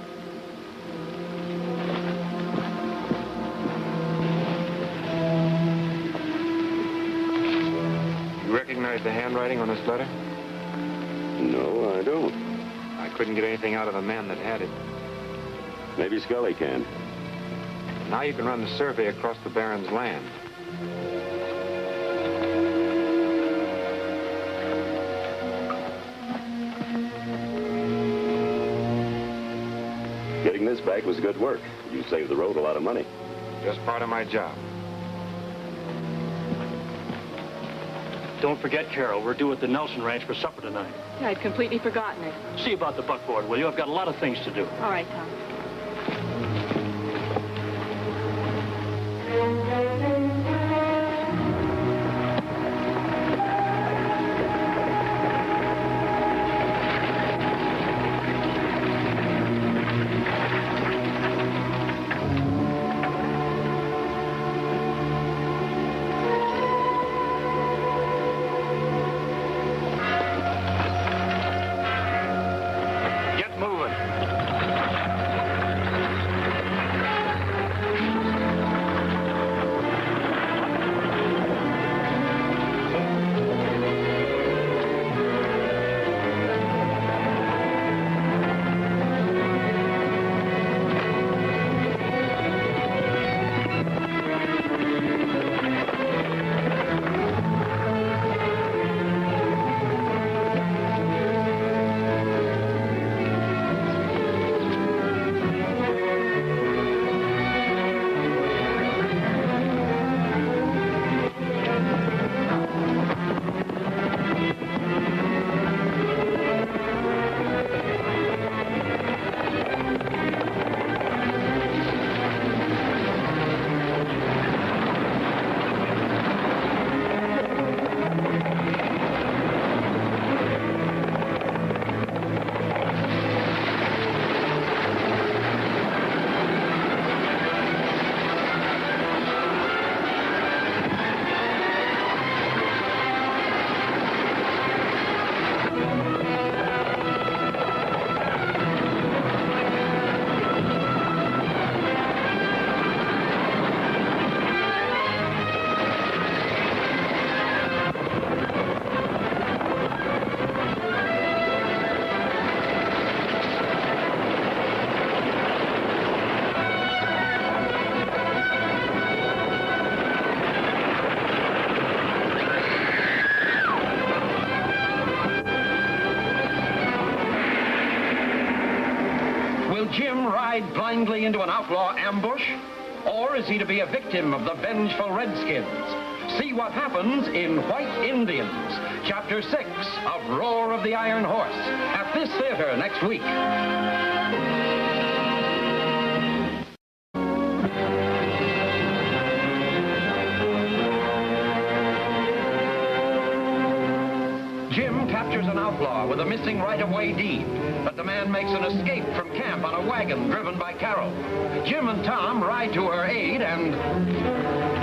[SPEAKER 12] You recognize the handwriting on this letter?
[SPEAKER 11] No, I don't.
[SPEAKER 12] I couldn't get anything out of the man that had it.
[SPEAKER 11] Maybe Scully can.
[SPEAKER 12] Now you can run the survey across the Baron's land.
[SPEAKER 11] Getting this back was good work. You saved the road a lot of money.
[SPEAKER 12] Just part of my job.
[SPEAKER 5] Don't forget, Carol, we're due at the Nelson Ranch for supper tonight.
[SPEAKER 4] I'd completely forgotten it.
[SPEAKER 5] See about the buckboard, will you? I've got a lot of things to do.
[SPEAKER 4] All right, Tom.
[SPEAKER 12] Get moving.
[SPEAKER 1] Will Jim ride blindly into an outlaw ambush? Or is he to be a victim of the vengeful Redskins? See what happens in White Indians, Chapter 6 of Roar of the Iron Horse, at this theater next week. Jim captures an outlaw with a missing right-of-way deed, but the man makes an escape from camp on a wagon driven by Carol. Jim and Tom ride to her aid and...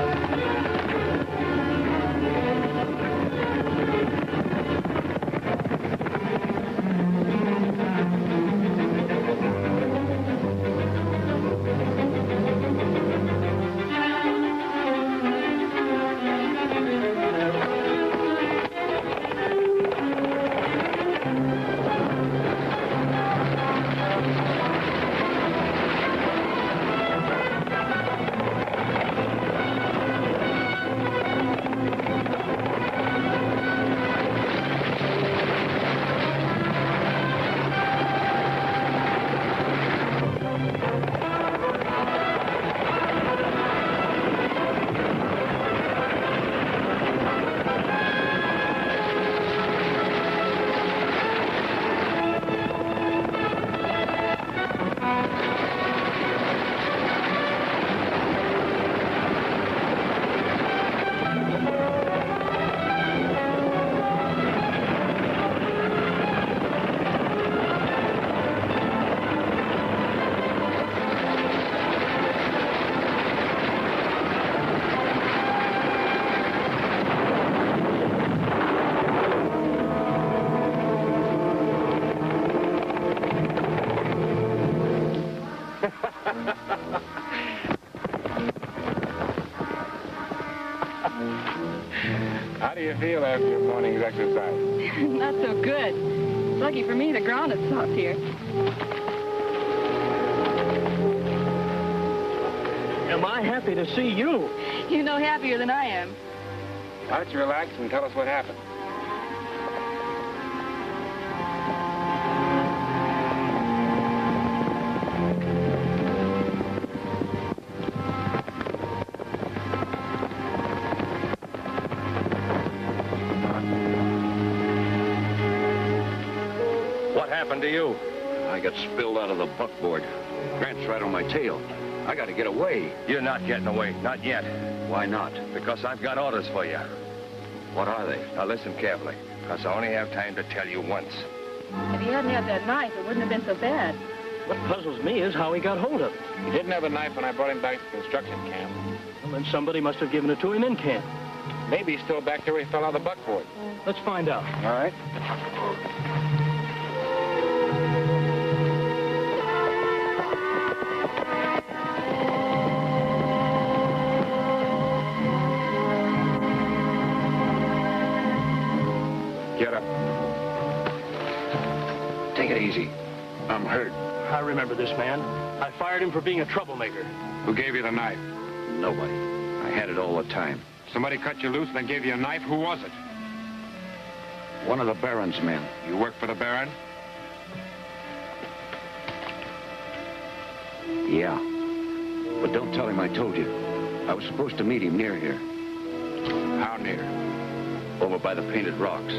[SPEAKER 12] How do you feel after your morning's exercise?
[SPEAKER 4] Not so good. Lucky for me, the ground is soft here.
[SPEAKER 5] Am I happy to see you?
[SPEAKER 4] You're no happier than I am.
[SPEAKER 12] Why don't you relax and tell us what happened?
[SPEAKER 10] What happened to you?
[SPEAKER 2] I got spilled out of the buckboard. Grant's right on my tail. I got to get away.
[SPEAKER 10] You're not getting away, not yet.
[SPEAKER 2] Why not?
[SPEAKER 10] Because I've got orders for you.
[SPEAKER 2] What are they?
[SPEAKER 10] Now listen carefully, because I only have time to tell you once.
[SPEAKER 4] If he hadn't had that knife, it wouldn't have been so bad.
[SPEAKER 5] What puzzles me is how he got hold of it.
[SPEAKER 12] He didn't have a knife when I brought him back to the construction camp.
[SPEAKER 5] Well, then somebody must have given it to him in camp.
[SPEAKER 12] Maybe he's still back there where he fell out of the buckboard.
[SPEAKER 5] Let's find out.
[SPEAKER 12] All right. Get up.
[SPEAKER 2] Take it easy. I'm hurt.
[SPEAKER 5] I remember this man. I fired him for being a troublemaker.
[SPEAKER 12] Who gave you the knife?
[SPEAKER 2] Nobody. I had it all the time.
[SPEAKER 12] Somebody cut you loose and then gave you a knife? Who was it?
[SPEAKER 2] One of the Baron's men.
[SPEAKER 12] You work for the Baron?
[SPEAKER 2] Yeah. But don't tell him I told you. I was supposed to meet him near here.
[SPEAKER 12] How near?
[SPEAKER 2] Over by the Painted Rocks.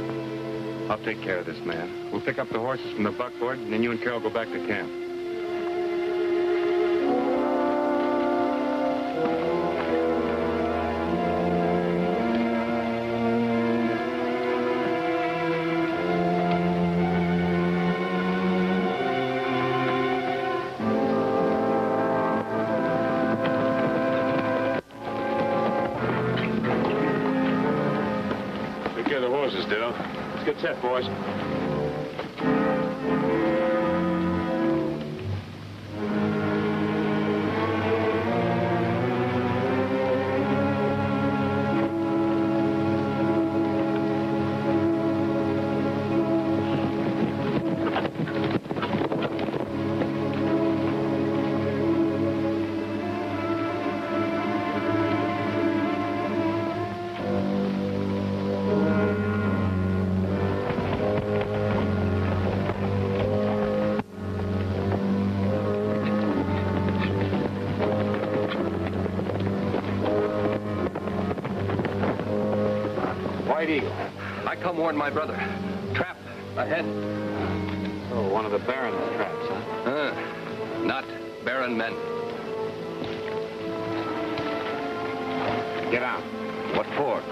[SPEAKER 12] I'll take care of this man. We'll pick up the horses from the buckboard, and then you and Carol go back to camp.
[SPEAKER 11] Take care of the horses, Dale.
[SPEAKER 12] Let's get set, boys.
[SPEAKER 10] I come warn my brother. Trap ahead.
[SPEAKER 12] Oh, one of the Baron's traps, huh?
[SPEAKER 10] Not Baron men.
[SPEAKER 12] Get out.
[SPEAKER 2] What for?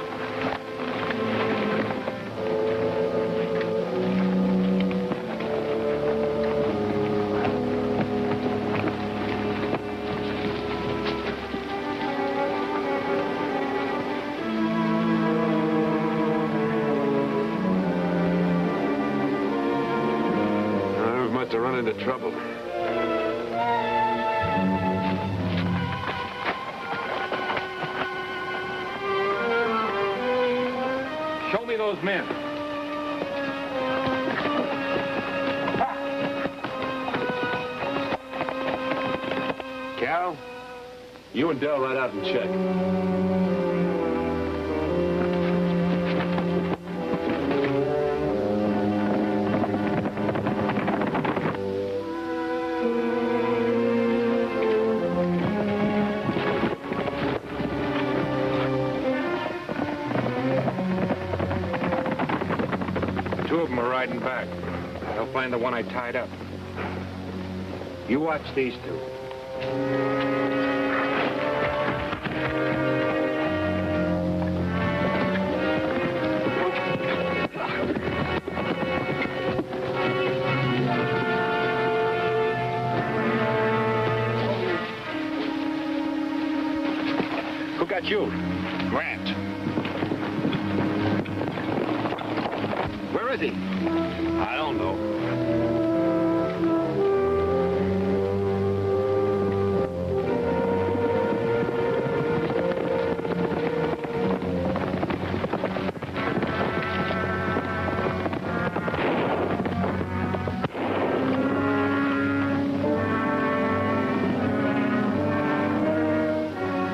[SPEAKER 2] To run into trouble.
[SPEAKER 12] Show me those men.
[SPEAKER 7] Cal, you and Dell ride out and check.
[SPEAKER 12] Riding back. They'll find the one I tied up. You watch these two.
[SPEAKER 2] Who got you?
[SPEAKER 12] Grant.
[SPEAKER 2] Where is he? I don't know.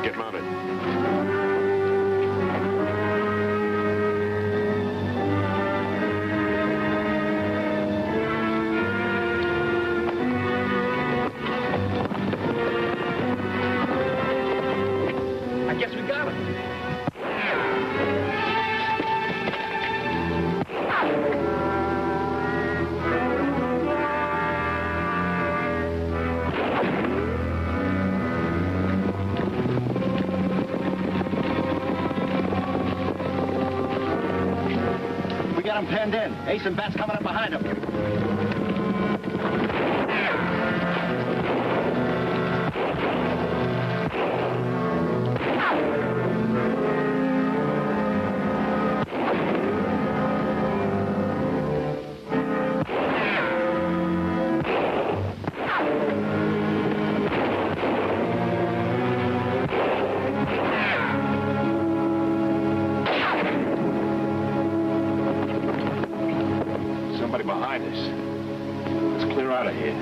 [SPEAKER 2] Get mounted.
[SPEAKER 3] Got him penned in. Ace and Bat's coming up behind him.
[SPEAKER 7] Behind us. Let's clear out of here.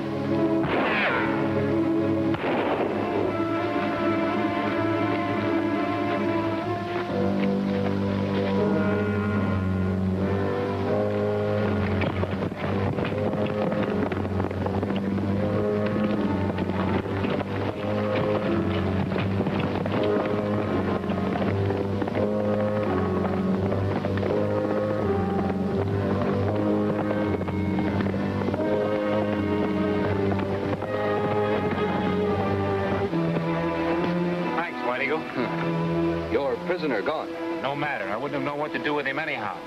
[SPEAKER 10] Your prisoner gone.
[SPEAKER 12] No matter. I wouldn't have known what to do with him anyhow.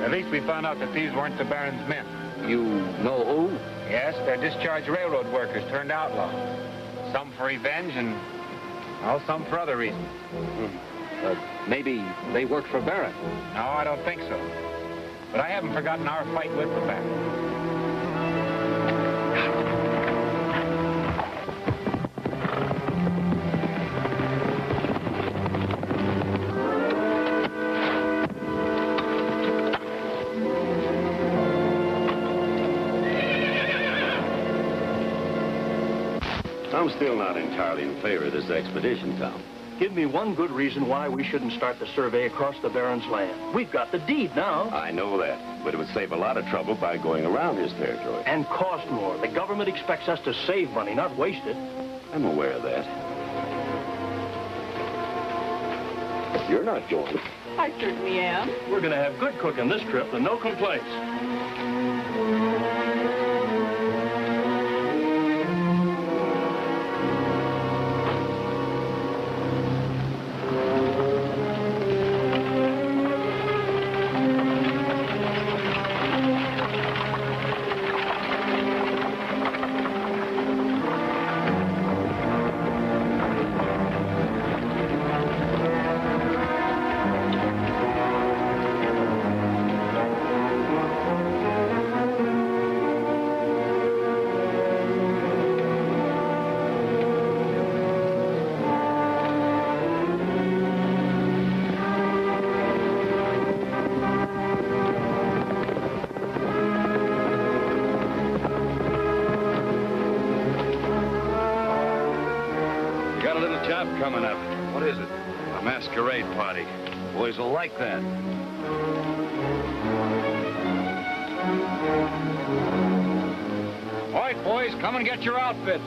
[SPEAKER 12] At least we found out that these weren't the Baron's men.
[SPEAKER 10] You know who?
[SPEAKER 12] Yes, they're discharged railroad workers turned outlaw. Some for revenge and, well, some for other reasons.
[SPEAKER 10] Maybe they work for Baron.
[SPEAKER 12] No, I don't think so. But I haven't forgotten our fight with the Baron.
[SPEAKER 11] I'm still not entirely in favor of this expedition, Tom.
[SPEAKER 5] Give me one good reason why we shouldn't start the survey across the Baron's land. We've got the deed now.
[SPEAKER 11] I know that, but it would save a lot of trouble by going around his territory.
[SPEAKER 5] And cost more. The government expects us to save money, not waste it.
[SPEAKER 11] I'm aware of that. You're not going.
[SPEAKER 4] I certainly am.
[SPEAKER 5] We're going to have good cooking this trip and no complaints.
[SPEAKER 2] Coming up. What is it? A masquerade party. Boys will like that.
[SPEAKER 14] All right, boys, come and get your outfits.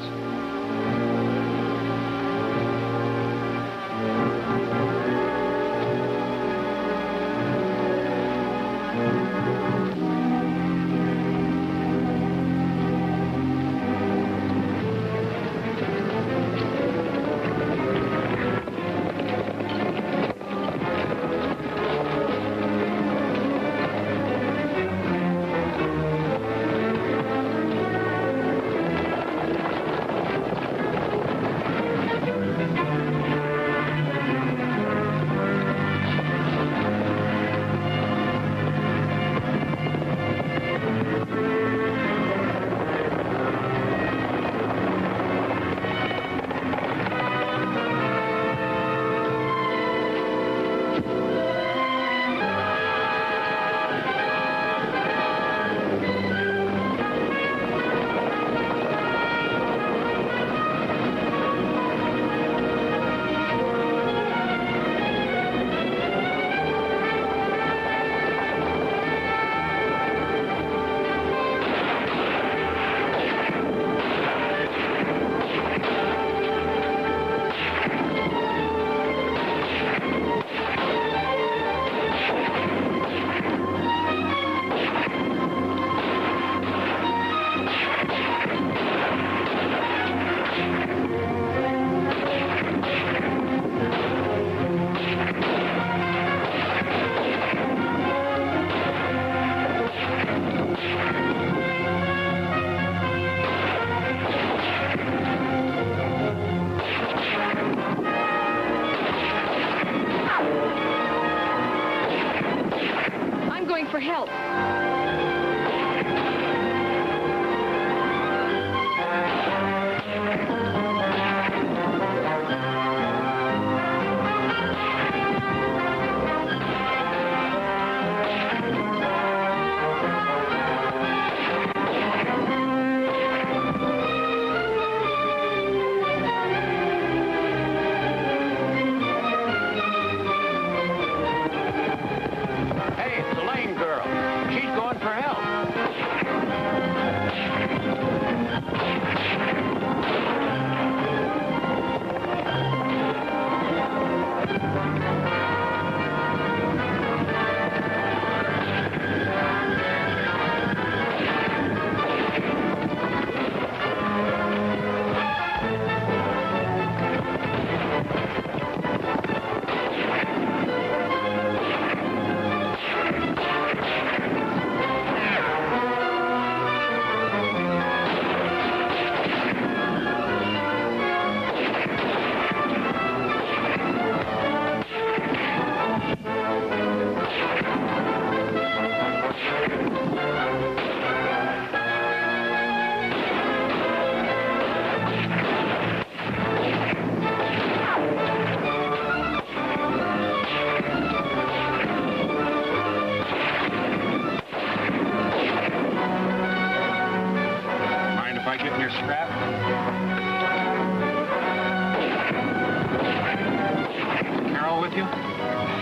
[SPEAKER 4] For help.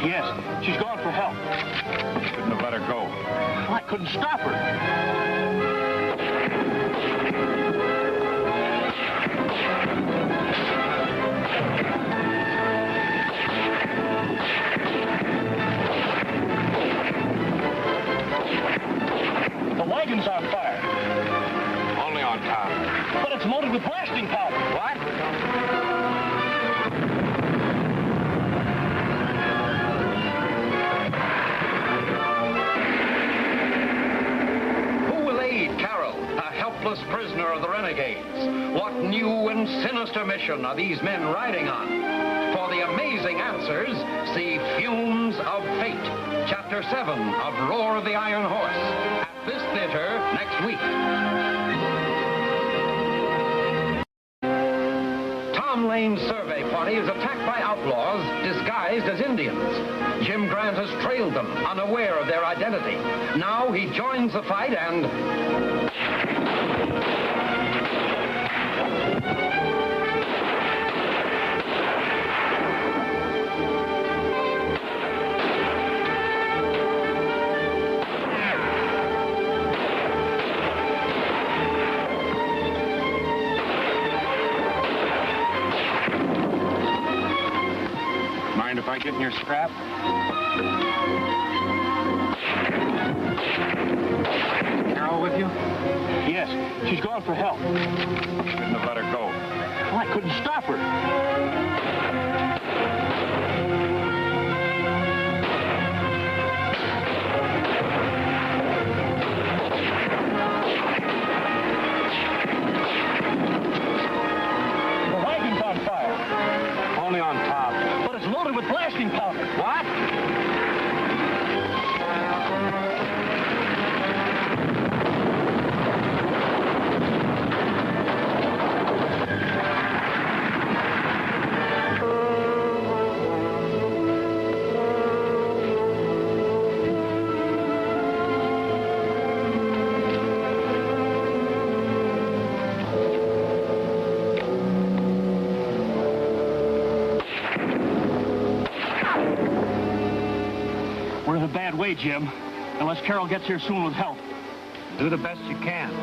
[SPEAKER 5] Yes, she's gone for help.
[SPEAKER 2] Shouldn't have let her go.
[SPEAKER 5] Well, I couldn't stop her. wagon's on fire.
[SPEAKER 6] Only on top.
[SPEAKER 5] But it's loaded with blasting powder.
[SPEAKER 6] What?
[SPEAKER 1] Who will aid Carol, a helpless prisoner of the renegades? What new and sinister mission are these men riding on? For the amazing answers, see Fumes of Fate, Chapter 7 of Roar of the Iron Horse, at this theater next week. Tom Lane's survey party is attacked by outlaws disguised as Indians. Jim Grant has trailed them, unaware of their identity. Now he joins the fight and...
[SPEAKER 6] Mind if I get in your scrap? Carol with you?
[SPEAKER 5] Yes, she's gone for help.
[SPEAKER 6] Shouldn't have let her go.
[SPEAKER 5] Well, I couldn't stop her. The wagon's on fire.
[SPEAKER 6] Only on top.
[SPEAKER 5] But it's loaded with blasting powder.
[SPEAKER 6] What?
[SPEAKER 5] We're in a bad way, Jim. Unless Carol gets here soon with help.
[SPEAKER 6] Do the best you can.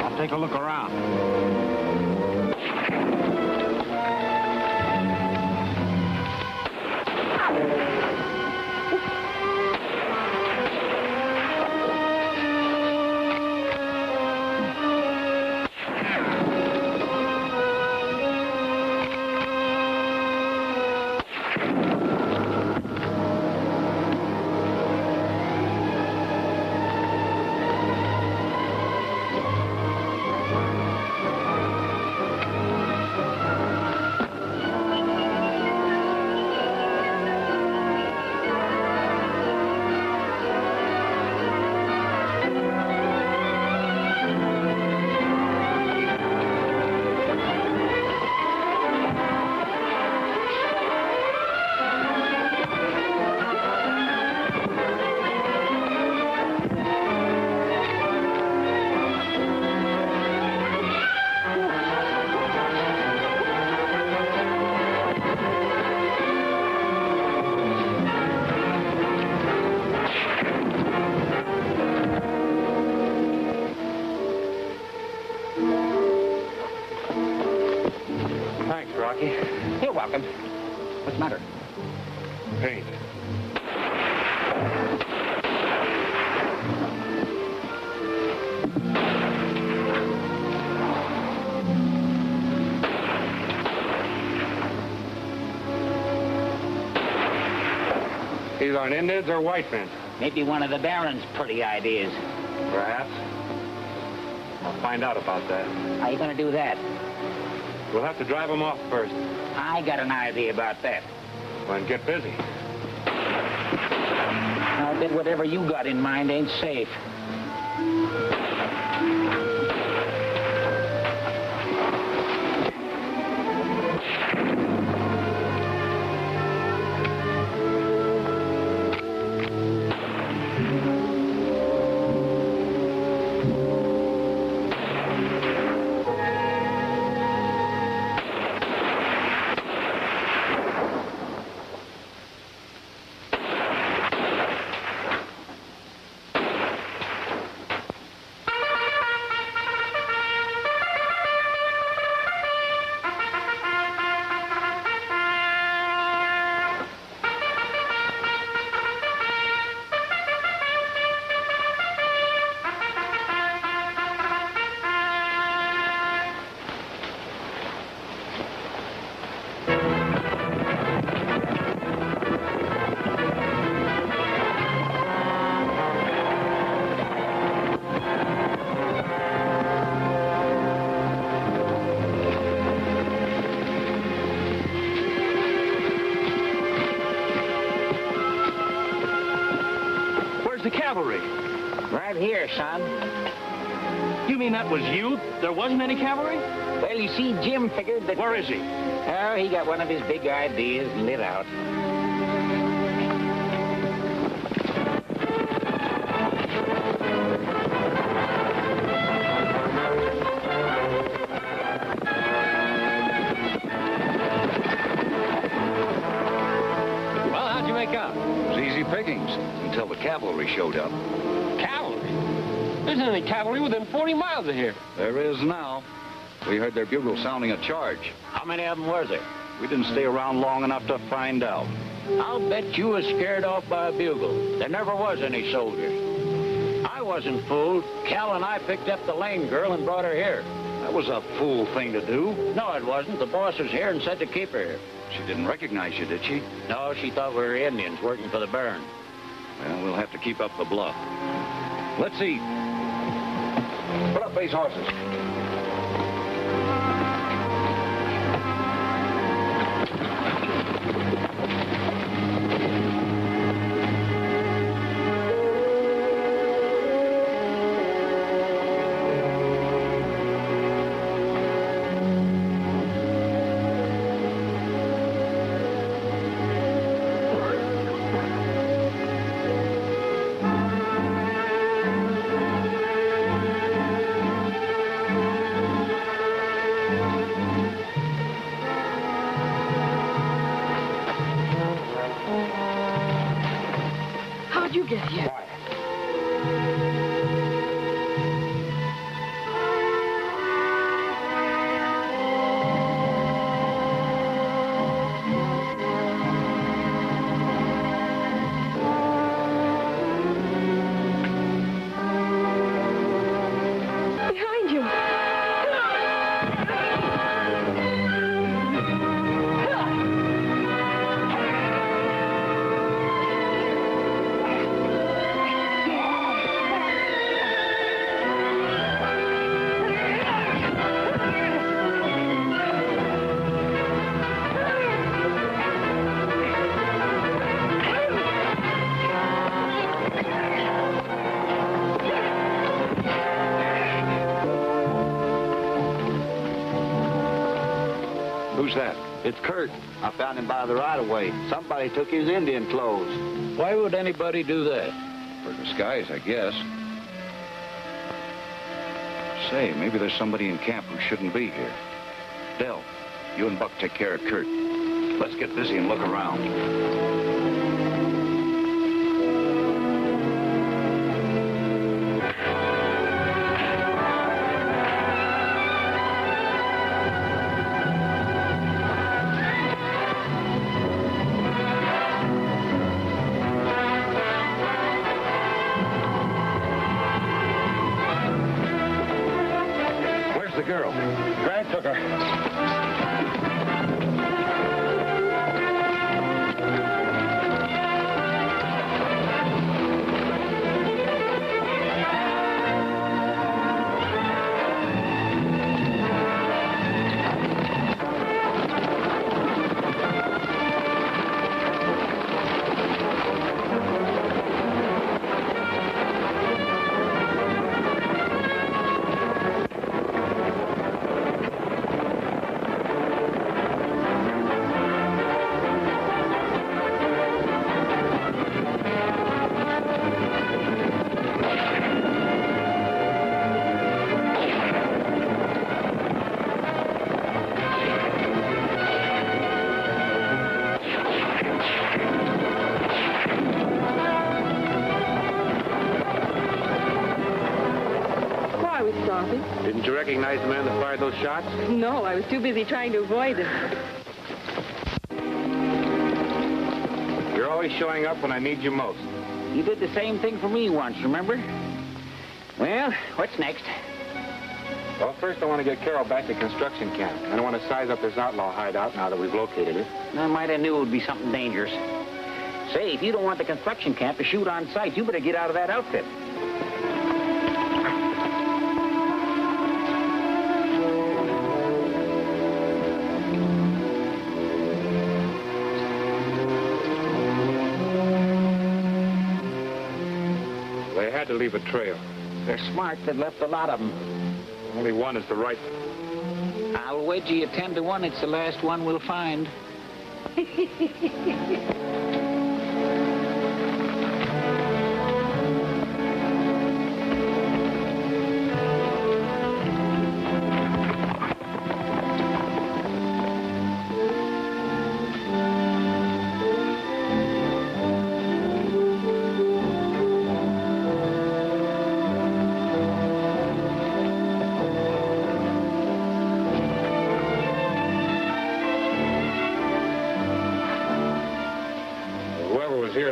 [SPEAKER 6] I'll take a look around.
[SPEAKER 3] You're welcome. What's the matter?
[SPEAKER 6] Paint. These aren't Indians or white men?
[SPEAKER 8] Maybe one of the Baron's pretty ideas.
[SPEAKER 6] Perhaps. I'll find out about that.
[SPEAKER 8] How you gonna do that?
[SPEAKER 6] We'll have to drive them off first.
[SPEAKER 8] I got an idea about that.
[SPEAKER 6] Then get busy.
[SPEAKER 8] I bet whatever you got in mind ain't safe.
[SPEAKER 5] Where's the cavalry?
[SPEAKER 8] Right here, son.
[SPEAKER 5] You mean that was you? There wasn't any cavalry?
[SPEAKER 8] Well, you see, Jim figured that...
[SPEAKER 5] Where is he?
[SPEAKER 8] Oh, he got one of his big ideas lit out.
[SPEAKER 2] Well, how'd you make out? It was easy pickings until the cavalry showed up.
[SPEAKER 5] Cavalry? There isn't any cavalry within 40 miles of here.
[SPEAKER 2] There is now. We heard their bugle sounding a charge.
[SPEAKER 8] How many of them was there?
[SPEAKER 2] We didn't stay around long enough to find out.
[SPEAKER 8] I'll bet you was scared off by a bugle. There never was any soldiers. I wasn't fooled. Cal and I picked up the lame girl and brought her here.
[SPEAKER 2] That was a fool thing to do.
[SPEAKER 8] No, it wasn't. The boss was here and said to keep her here.
[SPEAKER 2] She didn't recognize you, did she?
[SPEAKER 8] No, she thought we were Indians working for the Baron.
[SPEAKER 2] Well, we'll have to keep up the bluff. Let's see. Put up these horses.
[SPEAKER 4] How'd you get here? Behind you.
[SPEAKER 2] Who's that?
[SPEAKER 15] It's Kurt. I found him by the right-of-way. Somebody took his Indian clothes.
[SPEAKER 8] Why would anybody do that?
[SPEAKER 2] For disguise, I guess. Say, maybe there's somebody in camp who shouldn't be here. Dell, you and Buck take care of Kurt. Let's get busy and look around. The girl. Grant took her.
[SPEAKER 12] Didn't you recognize the man that fired those shots?
[SPEAKER 4] No, I was too busy trying to avoid them.
[SPEAKER 12] You're always showing up when I need you most.
[SPEAKER 8] You did the same thing for me once, remember? Well, what's next?
[SPEAKER 12] Well, first I want to get Carol back to construction camp. I don't want to size up this outlaw hideout now that we've located it.
[SPEAKER 8] I might have knew it would be something dangerous. Say, if you don't want the construction camp to shoot on sight, you better get out of that outfit.
[SPEAKER 12] had to leave a trail.
[SPEAKER 8] They're smart. They've left a lot of them.
[SPEAKER 12] Only one is the right one.
[SPEAKER 8] I'll wager you 10 to 1 it's the last one we'll find.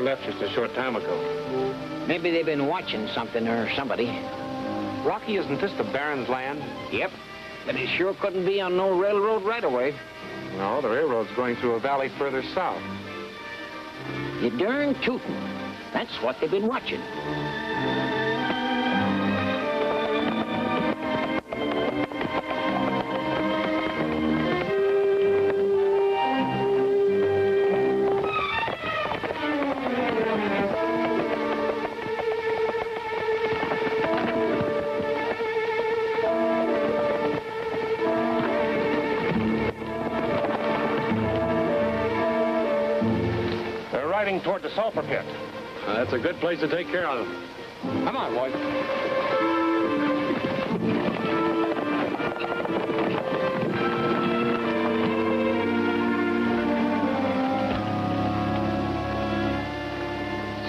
[SPEAKER 12] Left just a short time ago.
[SPEAKER 8] Maybe they've been watching something or somebody.
[SPEAKER 12] Rocky, isn't this the Baron's land?
[SPEAKER 8] Yep, but it sure couldn't be on no railroad right away.
[SPEAKER 12] No, the railroad's going through a valley further south.
[SPEAKER 8] You darn tootin'. That's what they've been watching.
[SPEAKER 5] Toward the sulfur pit.
[SPEAKER 10] That's a good place to take care of them.
[SPEAKER 5] Come on, boys.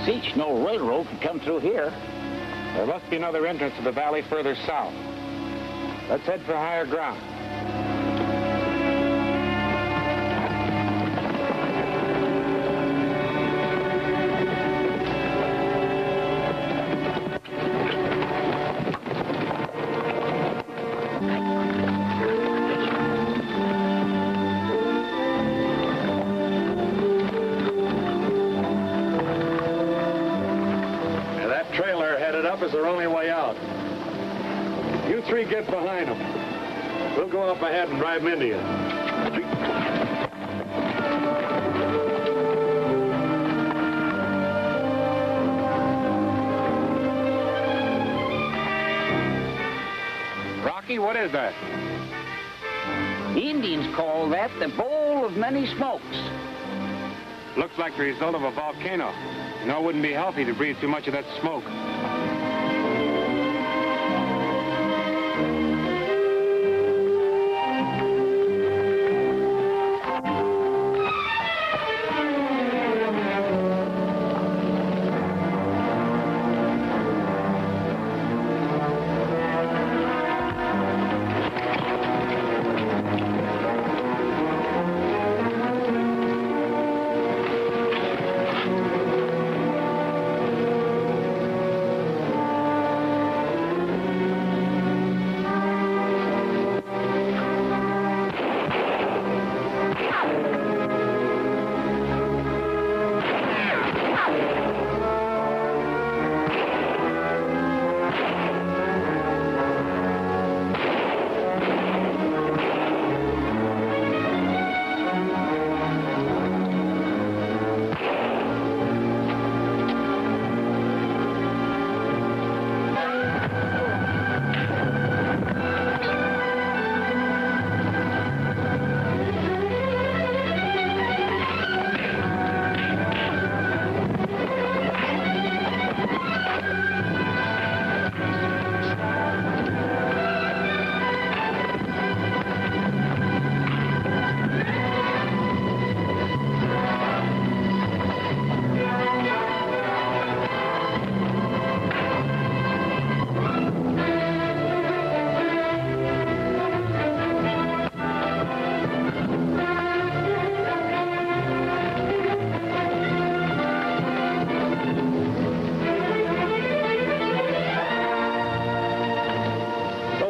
[SPEAKER 8] Seach, no railroad can come through here.
[SPEAKER 12] There must be another entrance to the valley further south. Let's head for higher ground.
[SPEAKER 5] Is their only way out. You three get behind them. We'll go up ahead and drive them into you.
[SPEAKER 12] Rocky, what is that?
[SPEAKER 8] The Indians call that the bowl of many smokes.
[SPEAKER 12] Looks like the result of a volcano. You know, it wouldn't be healthy to breathe too much of that smoke.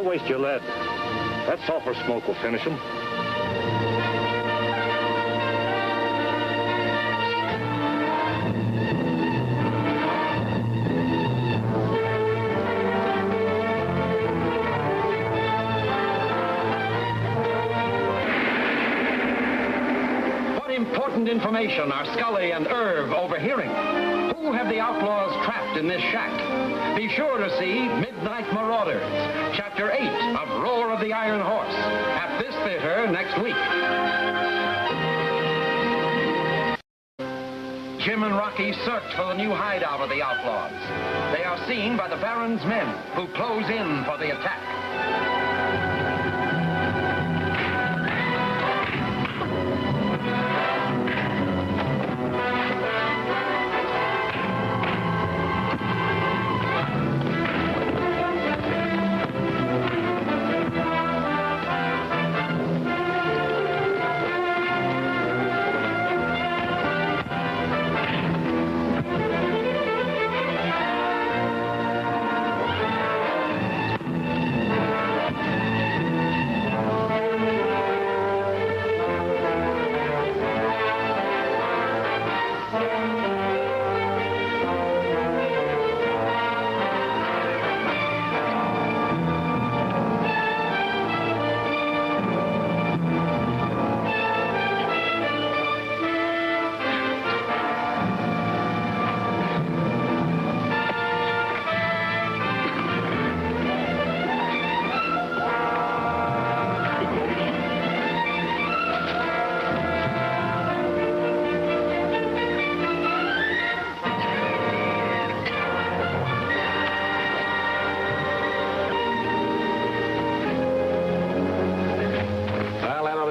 [SPEAKER 5] Waste your lead. That sulfur smoke will finish them.
[SPEAKER 1] What important information are Scully and Irv overhearing? Who have the outlaws trapped in this shack? Be sure to see Midnight Marauders, Chapter 8 of Roar of the Iron Horse, at this theater next week. Jim and Rocky search for the new hideout of the outlaws. They are seen by the Baron's men, who close in for the attack.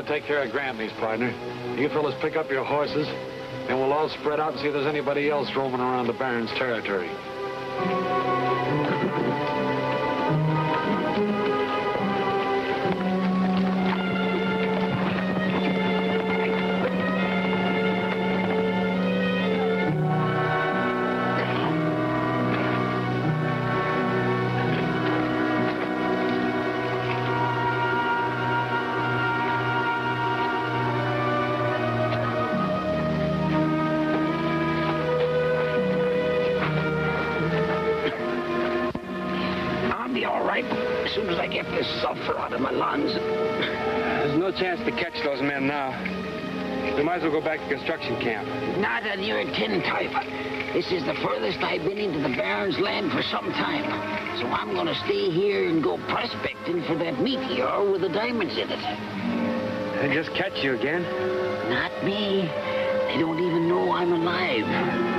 [SPEAKER 16] Take care of Grantley's, partner. You fellas pick up your horses, and we'll all spread out and see if there's anybody else roaming around the Baron's territory.
[SPEAKER 8] As soon as I get this sulfur out of my lungs.
[SPEAKER 12] There's no chance to catch those men now. We might as well go back to construction camp.
[SPEAKER 8] Not on your tintype. This is the furthest I've been into the Baron's land for some time. So I'm going to stay here and go prospecting for that meteor with the diamonds in it.
[SPEAKER 12] They just catch you again?
[SPEAKER 8] Not me. They don't even know I'm alive.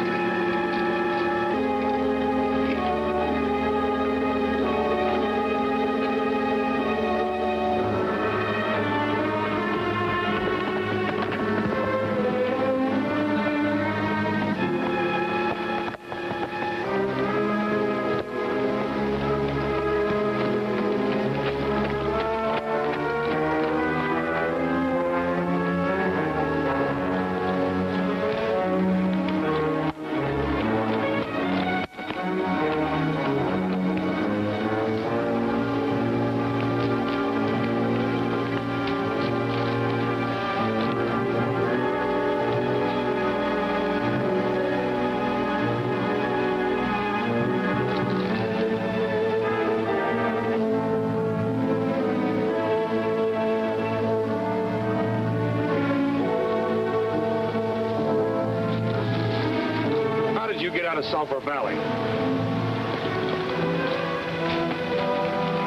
[SPEAKER 12] Sulphur Valley.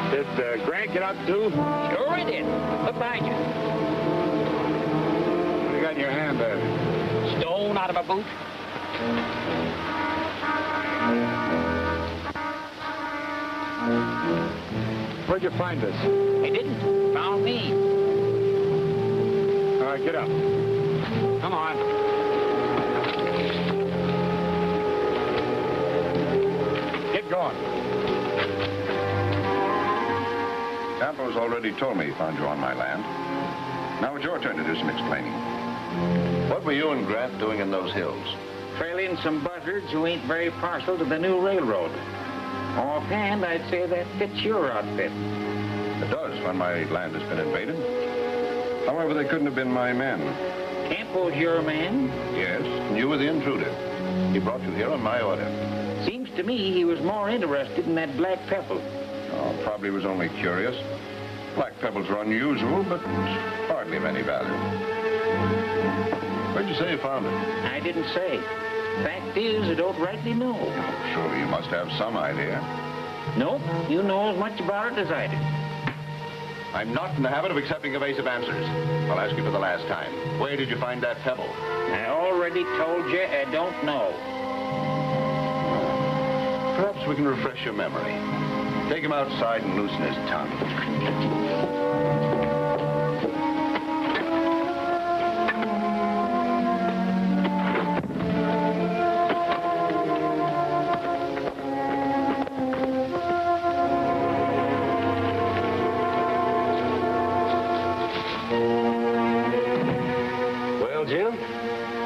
[SPEAKER 12] Did Grant get out too?
[SPEAKER 8] Sure he did. Look behind you.
[SPEAKER 12] What do you got in your hand there?
[SPEAKER 8] Stone out of my boot.
[SPEAKER 12] Where'd you find this?
[SPEAKER 8] He didn't. Found me.
[SPEAKER 12] All right, get up. Come on. Going.
[SPEAKER 7] Campos already told me he found you on my land. Now it's your turn to do some explaining. What were you and Grant doing in those hills?
[SPEAKER 8] Trailing some buzzards who ain't very partial to the new railroad. Offhand, I'd say that fits your outfit.
[SPEAKER 7] It does, when my land has been invaded. However, they couldn't have been my men.
[SPEAKER 8] Campos your man?
[SPEAKER 7] Yes, and you were the intruder. He brought you here on my order.
[SPEAKER 8] Seems to me he was more interested in that black pebble.
[SPEAKER 7] Oh, probably was only curious. Black pebbles are unusual, but hardly of any value. Where'd you say you found it?
[SPEAKER 8] I didn't say. Fact is, I don't rightly know.
[SPEAKER 7] Surely you must have some idea.
[SPEAKER 8] Nope, you know as much about it as I do.
[SPEAKER 7] I'm not in the habit of accepting evasive answers. I'll ask you for the last time. Where did you find that pebble?
[SPEAKER 8] I already told you I don't know.
[SPEAKER 7] Perhaps we can refresh your memory. Take him outside and loosen his tongue.
[SPEAKER 11] Well, Jim,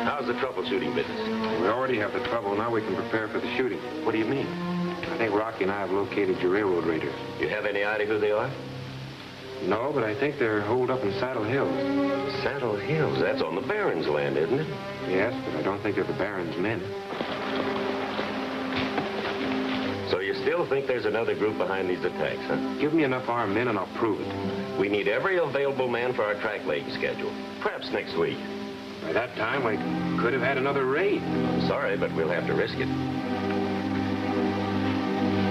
[SPEAKER 11] how's the troubleshooting business?
[SPEAKER 12] We already have the trouble. Now we can prepare for the shooting. What do you mean? I think Rocky and I have located your railroad raiders.
[SPEAKER 11] You have any idea who they are?
[SPEAKER 12] No, but I think they're holed up in Saddle Hills.
[SPEAKER 11] Saddle Hills? That's on the Baron's land, isn't it?
[SPEAKER 12] Yes, but I don't think they're the Baron's men.
[SPEAKER 11] So you still think there's another group behind these attacks, huh?
[SPEAKER 12] Give me enough armed men and I'll prove it.
[SPEAKER 11] We need every available man for our track laying schedule. Perhaps next week.
[SPEAKER 12] By that time, we could have had another raid.
[SPEAKER 11] Sorry, but we'll have to risk it.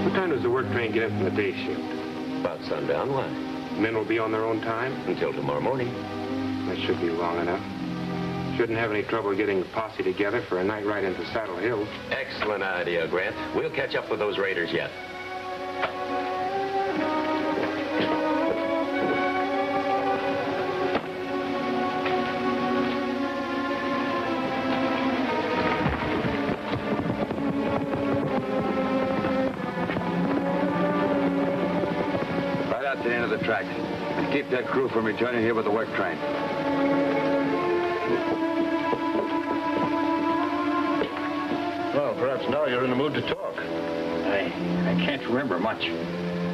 [SPEAKER 12] What time does the work train get in from the day shift?
[SPEAKER 11] About sundown. Why?
[SPEAKER 12] Men will be on their own time?
[SPEAKER 11] Until tomorrow morning.
[SPEAKER 12] That should be long enough. Shouldn't have any trouble getting the posse together for a night ride into Saddle Hills.
[SPEAKER 11] Excellent idea, Grant. We'll catch up with those raiders yet.
[SPEAKER 2] To the end of the track. And keep that crew from returning here with the work train.
[SPEAKER 7] Well, perhaps now you're in the mood to talk.
[SPEAKER 8] I can't remember much.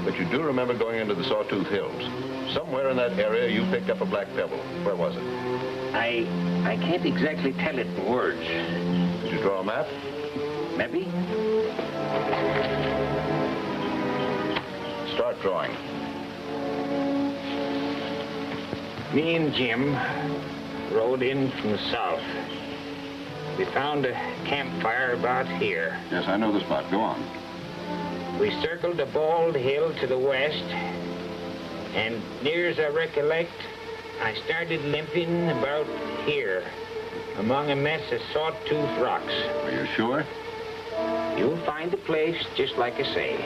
[SPEAKER 7] But you do remember going into the Sawtooth Hills. Somewhere in that area, you picked up a black pebble. Where was it?
[SPEAKER 8] I can't exactly tell it in words.
[SPEAKER 7] Did you draw a map?
[SPEAKER 8] Maybe.
[SPEAKER 7] Start drawing.
[SPEAKER 8] Me and Jim rode in from the south. We found a campfire about here.
[SPEAKER 7] Yes, I know the spot. Go on.
[SPEAKER 8] We circled a bald hill to the west, and near as I recollect, I started limping about here, among a mess of sawtooth rocks.
[SPEAKER 7] Are you sure?
[SPEAKER 8] You'll find the place just like I say.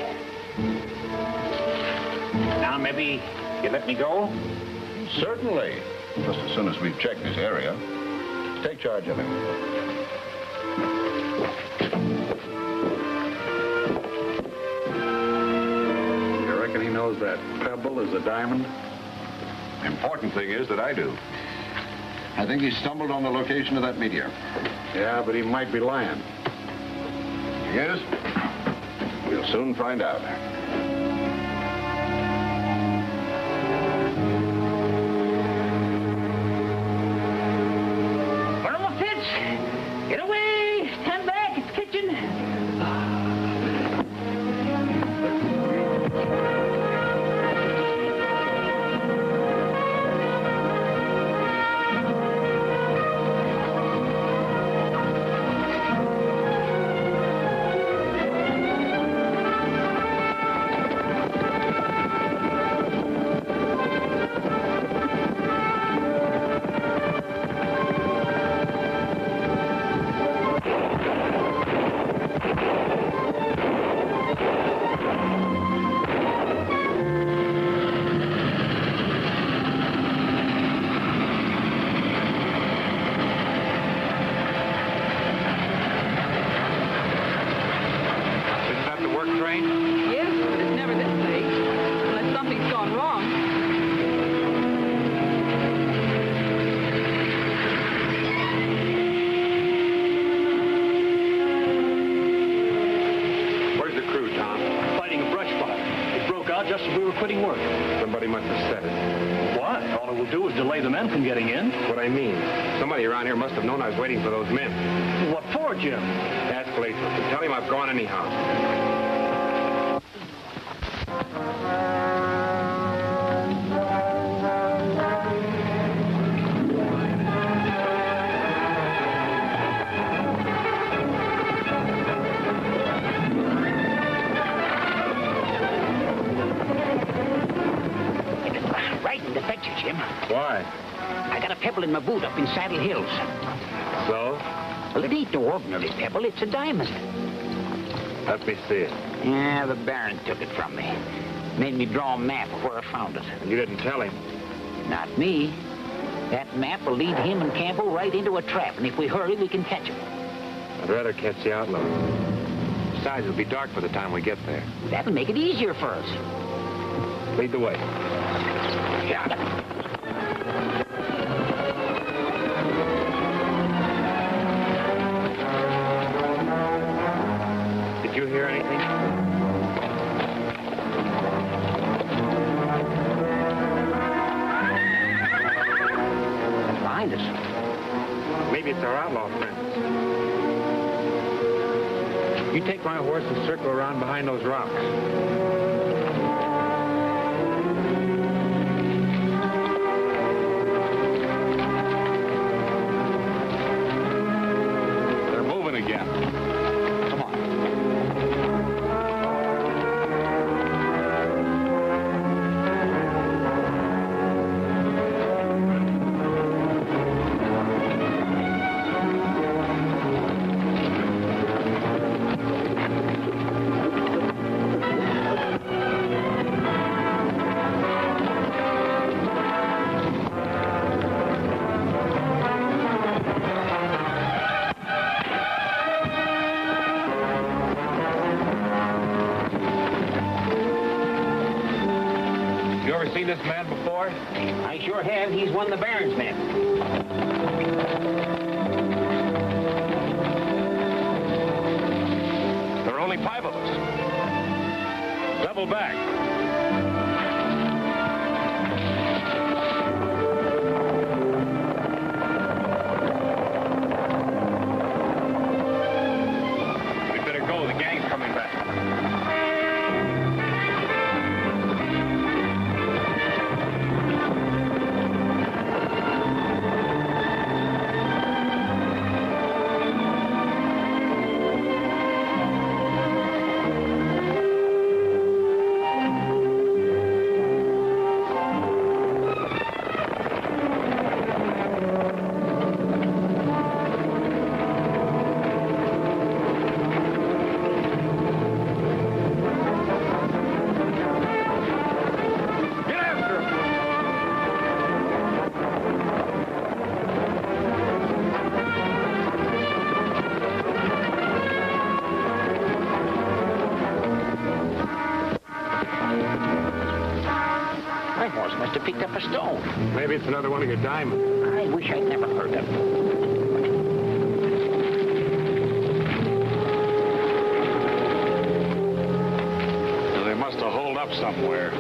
[SPEAKER 8] Now, maybe you let me go?
[SPEAKER 7] Certainly. Just as soon as we've checked this area. Take charge of him.
[SPEAKER 2] You reckon he knows that pebble is a diamond?
[SPEAKER 7] The important thing is that I do. I think he stumbled on the location of that meteor.
[SPEAKER 2] Yeah, but he might be lying.
[SPEAKER 7] He is? We'll soon find out.
[SPEAKER 8] Get away! Stand back! It's kitchen!
[SPEAKER 5] just as we were quitting work.
[SPEAKER 12] Somebody must have said it.
[SPEAKER 5] Why? All it will do is delay the men from getting in.
[SPEAKER 12] That's what I mean. Somebody around here must have known I was waiting for those men.
[SPEAKER 5] What for, Jim?
[SPEAKER 12] Ask Lathrop. Tell him I've gone anyhow. Why?
[SPEAKER 8] I got a pebble in my boot up in Saddle Hills.
[SPEAKER 12] So?
[SPEAKER 8] Well, it ain't no ordinary pebble. It's a diamond.
[SPEAKER 12] Let me see it.
[SPEAKER 8] Yeah, the Baron took it from me. Made me draw a map of where I found it.
[SPEAKER 12] You didn't tell him?
[SPEAKER 8] Not me. That map will lead him and Campbell right into a trap, and if we hurry, we can catch him.
[SPEAKER 12] I'd rather catch the outlaw. Besides, it'll be dark by the time we get there.
[SPEAKER 8] That'll make it easier for us.
[SPEAKER 12] Lead the way.
[SPEAKER 8] Yeah.
[SPEAKER 12] Did you hear anything?
[SPEAKER 8] Behind us.
[SPEAKER 12] Maybe it's our outlaw friends. You take my horse and circle around behind those rocks.
[SPEAKER 13] They're moving again.
[SPEAKER 3] Come on.
[SPEAKER 12] You ever seen this man before?
[SPEAKER 8] I sure have. He's one of the Baron's men.
[SPEAKER 13] There are only 5 of us. Double back.
[SPEAKER 12] We'd better go. The gang's coming back.
[SPEAKER 8] My horse must have picked up a stone.
[SPEAKER 12] Maybe it's another one of your diamonds.
[SPEAKER 8] I wish I'd never heard of it.
[SPEAKER 13] They must have holed up somewhere.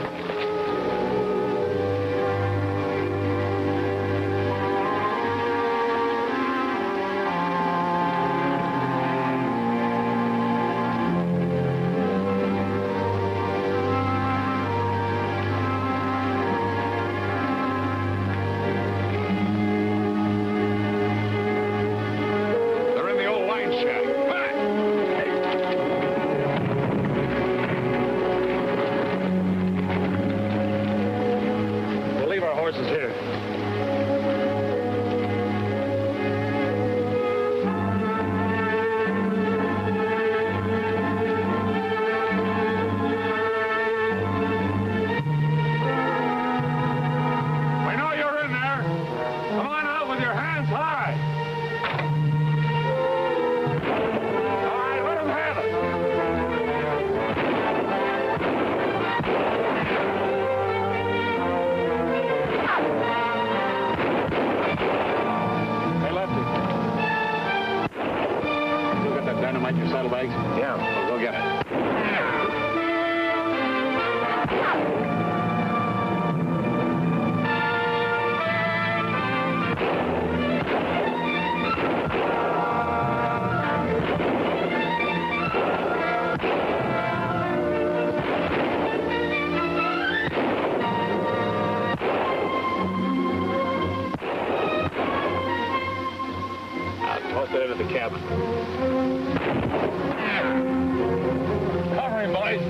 [SPEAKER 13] They're in the old wine shack. Back!
[SPEAKER 12] We'll leave our horses here.
[SPEAKER 13] I know you're in there. Come on out with your hands high. All right, let them have it.
[SPEAKER 12] Hey, Lefty. You got that dynamite in your saddlebags?
[SPEAKER 13] Yeah, we'll go get it.
[SPEAKER 12] Toss it into the cabin.
[SPEAKER 13] Cover him, boys.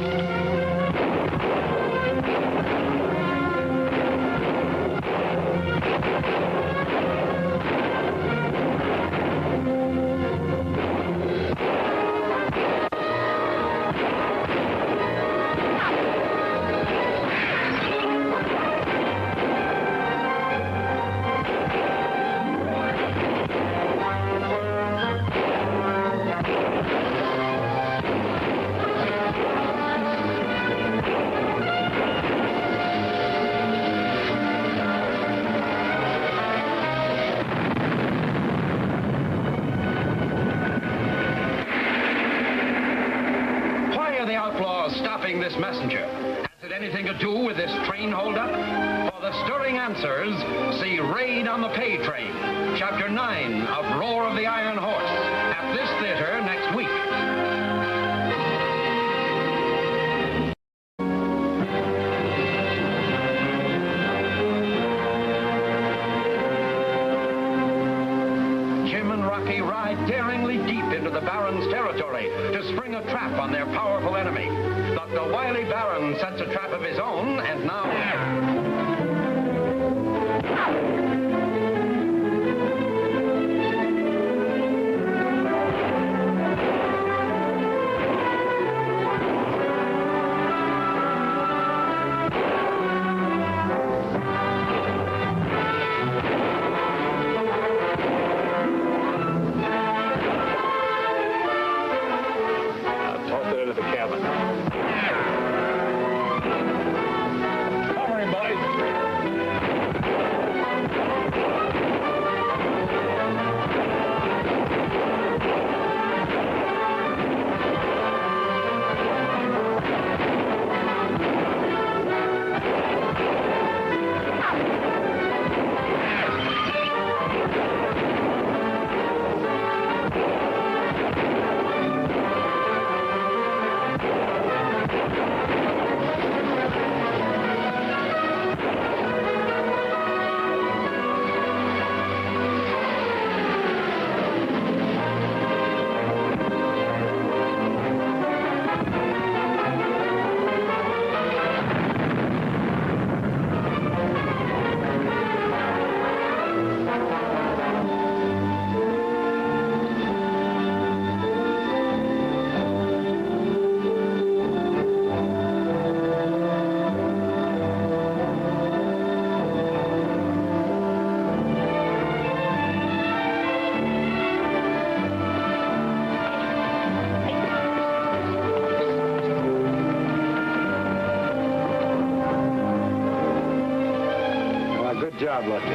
[SPEAKER 1] the outlaws stopping this messenger? Has it anything to do with this train holdup? For the stirring answers, see Raid on the Pay Train, Chapter 9 of Roar of the Iron Horse, at this theater next week. Jim and Rocky ride daringly deep into the Baron's territory to spring a trap on their powerful enemy. But the wily Baron sets a trap of his own, and now...
[SPEAKER 15] Good job, Lucky.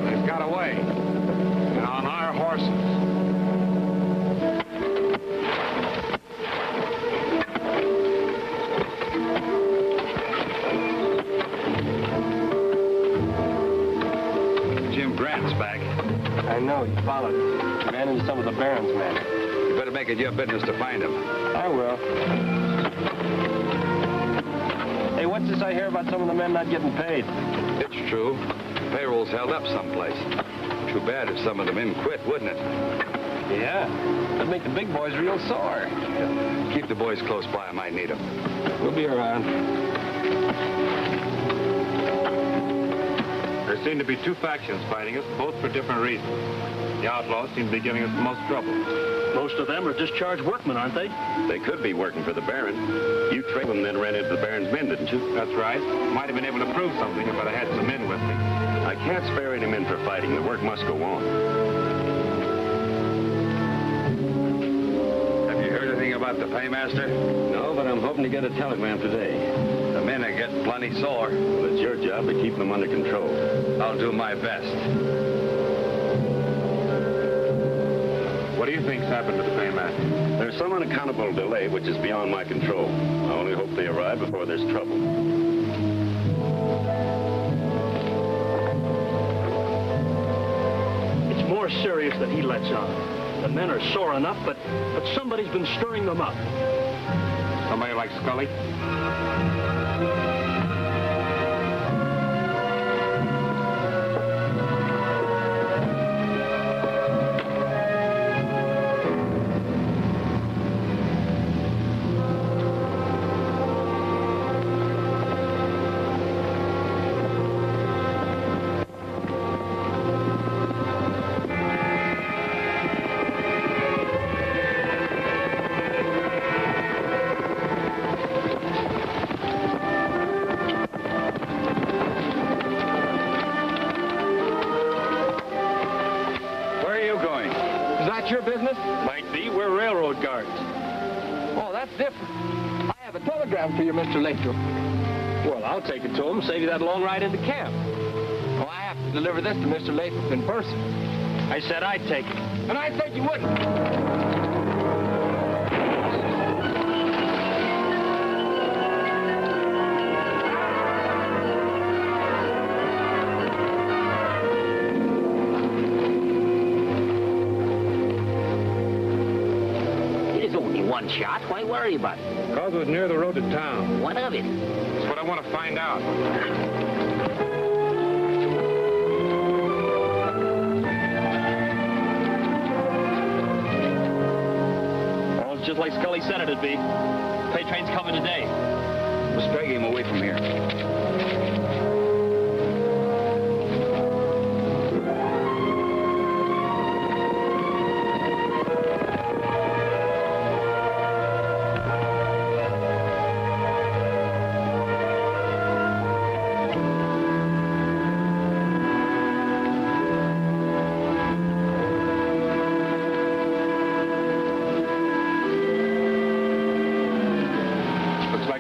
[SPEAKER 16] They've got away. And on our horses.
[SPEAKER 5] I know, you followed him. Ran into some of the Baron's men.
[SPEAKER 2] You better make it your business to find him.
[SPEAKER 5] I will. Hey, what's this I hear about some of the men not getting paid?
[SPEAKER 2] It's true. Payroll's held up someplace. Too bad if some of the men quit, wouldn't it?
[SPEAKER 5] Yeah. That'd make the big boys real sore.
[SPEAKER 2] Yeah. Keep the boys close by. I might need them.
[SPEAKER 5] We'll be around.
[SPEAKER 12] There seem to be two factions fighting us, both for different reasons. The outlaws seem to be giving us the most trouble.
[SPEAKER 5] Most of them are discharged workmen, aren't they?
[SPEAKER 11] They could be working for the Baron. You trailed them, then ran into the Baron's men, didn't you?
[SPEAKER 12] That's right. Might have been able to prove something if I had some men with me.
[SPEAKER 11] I can't spare any men for fighting. The work must go on.
[SPEAKER 2] Have you heard anything about the paymaster?
[SPEAKER 11] No, but I'm hoping to get a telegram today.
[SPEAKER 2] The men are getting plenty sore.
[SPEAKER 11] Well, it's your job to keep them under control.
[SPEAKER 2] I'll do my best.
[SPEAKER 12] What do you think's happened to the paymaster?
[SPEAKER 11] There's some unaccountable delay which is beyond my control. I only hope they arrive before there's trouble.
[SPEAKER 5] It's more serious than he lets on. The men are sore enough, but somebody's been stirring them up.
[SPEAKER 12] Somebody like Scully?
[SPEAKER 17] your business?
[SPEAKER 5] Might be. We're railroad guards.
[SPEAKER 17] Oh, that's different. I have a telegram for you, Mr. Lathrop.
[SPEAKER 5] Well, I'll take it to him. Save you that long ride into camp.
[SPEAKER 17] Oh, I have to deliver this to Mr. Lathrop in person.
[SPEAKER 5] I said I'd take it.
[SPEAKER 17] And I said you wouldn't.
[SPEAKER 8] One shot? Why worry about it?
[SPEAKER 12] Because it was near the road to town.
[SPEAKER 8] What of it?
[SPEAKER 12] That's what I want to find out.
[SPEAKER 5] Oh, it's just like Scully said it'd be. Pay train's coming today.
[SPEAKER 2] Let's drag him away from here.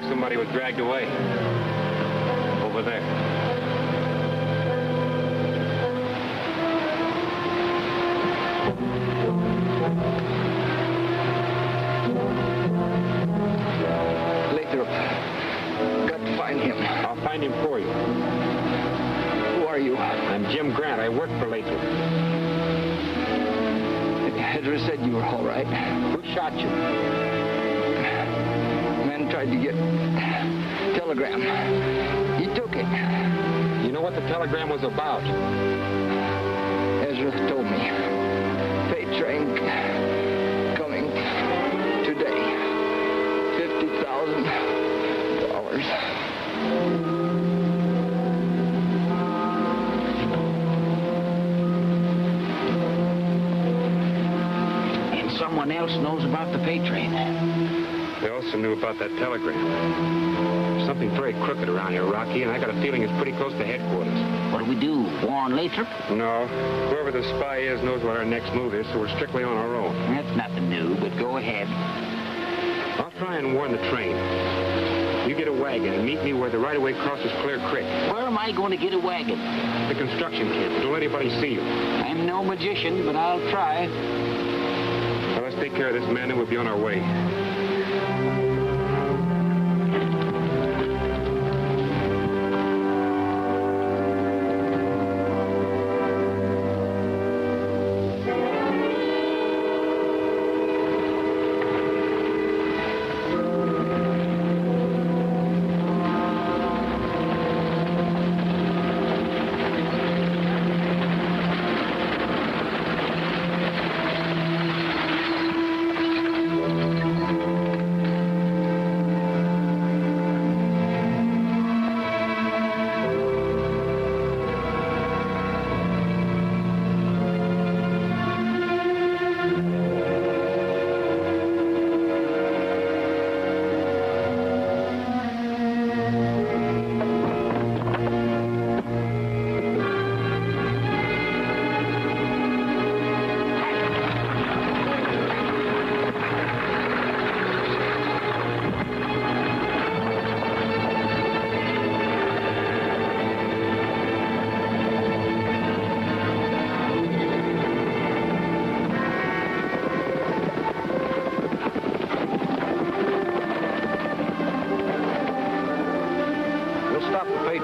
[SPEAKER 12] Somebody was dragged away. Over there.
[SPEAKER 17] Lathrop, got to find him.
[SPEAKER 12] I'll find him for you.
[SPEAKER 17] Who are you?
[SPEAKER 12] I'm Jim Grant. I work for Lathrop.
[SPEAKER 17] Ezra said you were all right.
[SPEAKER 8] Who shot you?
[SPEAKER 17] Tried to get telegram. He took it.
[SPEAKER 12] You know what the telegram was about?
[SPEAKER 17] Ezra told me. Freight train coming today. $50,000.
[SPEAKER 8] And someone else knows about the pay train.
[SPEAKER 12] They also knew about that telegram. There's something very crooked around here, Rocky, and I got a feeling it's pretty close to headquarters.
[SPEAKER 8] What do we do? Warn Lathrop?
[SPEAKER 12] No. Whoever the spy is knows what our next move is, so we're strictly on our own.
[SPEAKER 8] That's nothing new, but go ahead.
[SPEAKER 12] I'll try and warn the train. You get a wagon and meet me where the right-of-way crosses Clear Creek.
[SPEAKER 8] Where am I going to get a wagon?
[SPEAKER 12] The construction camp. Don't let anybody see you.
[SPEAKER 8] I'm no magician, but I'll try.
[SPEAKER 12] Well, let's take care of this man and we'll be on our way.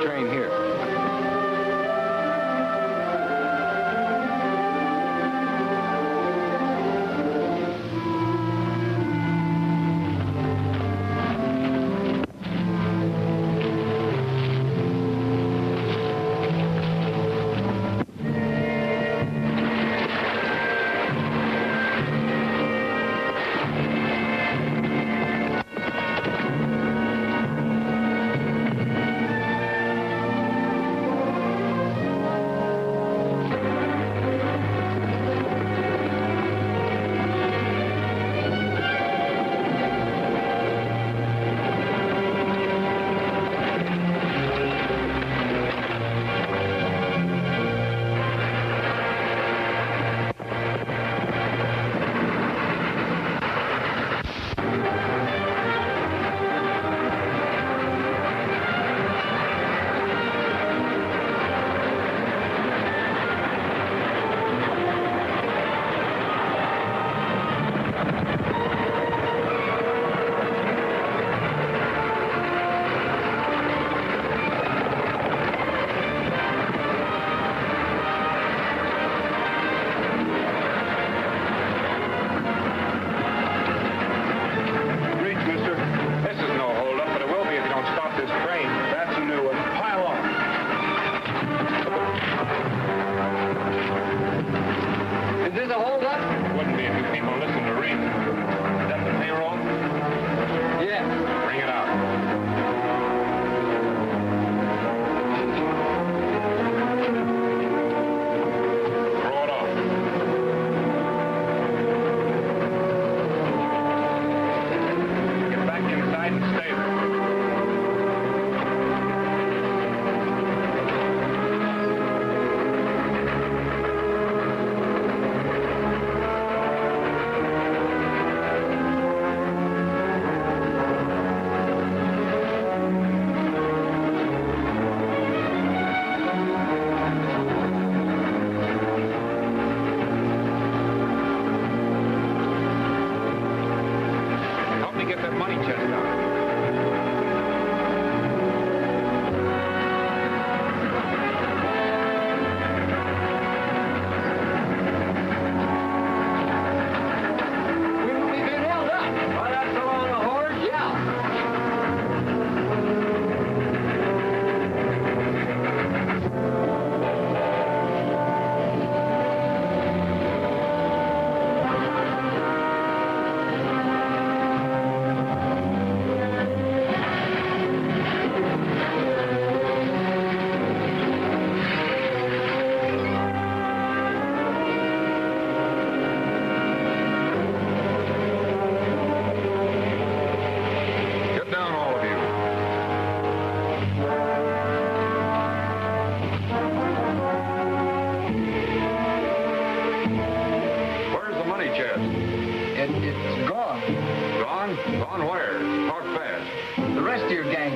[SPEAKER 2] train here.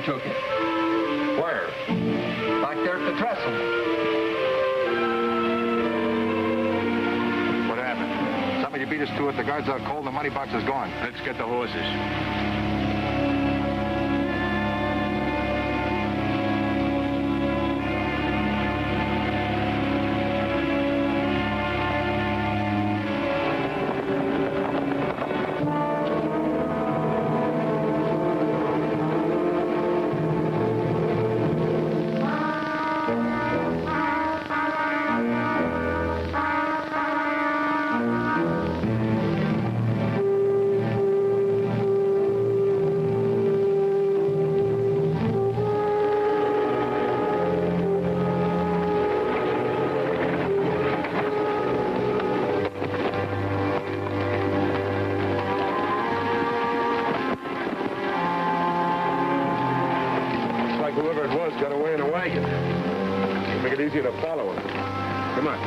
[SPEAKER 18] man took it.
[SPEAKER 13] Where?
[SPEAKER 18] Back there at the trestle.
[SPEAKER 13] What happened?
[SPEAKER 19] Somebody beat us to it. The guard's out cold. The money box is gone.
[SPEAKER 13] Let's get the horses.
[SPEAKER 12] Whoever it was got away in a wagon. It'll make it easier to follow him. Come on.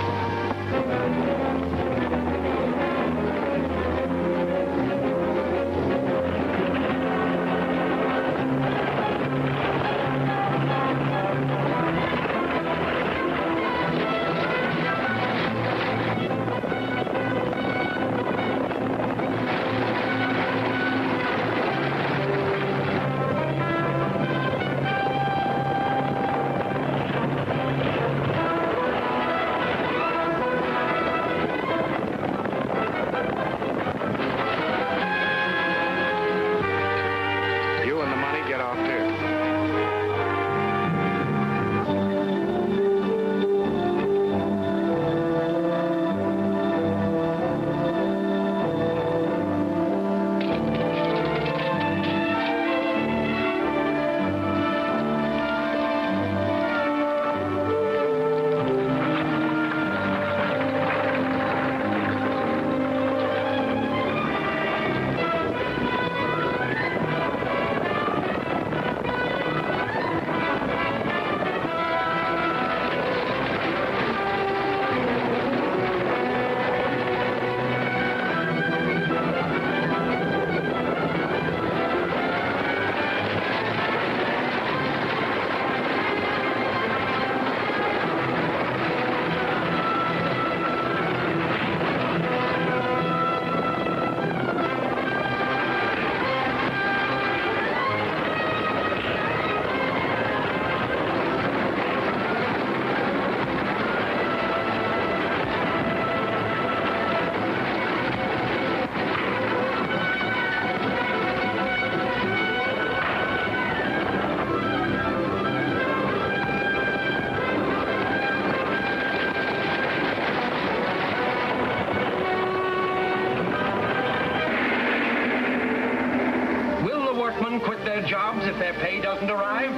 [SPEAKER 1] Quit their jobs if their pay doesn't arrive?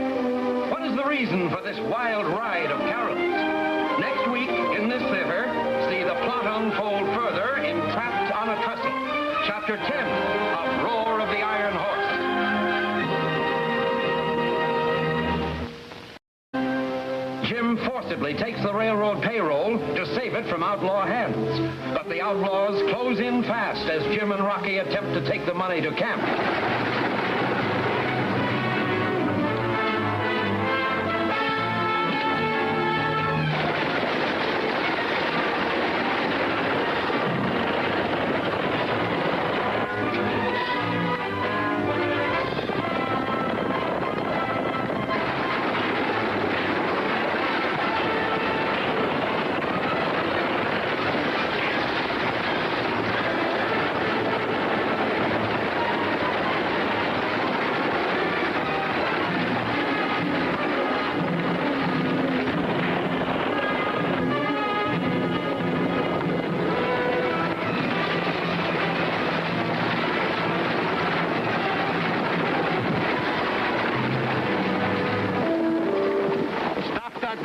[SPEAKER 1] What is the reason for this wild ride of carols? Next week, in this theater, see the plot unfold further in Trapped on a Trestle, Chapter 10 of Roar of the Iron Horse. Jim forcibly takes the railroad payroll to save it from outlaw hands. But the outlaws close in fast as Jim and Rocky attempt to take the money to camp.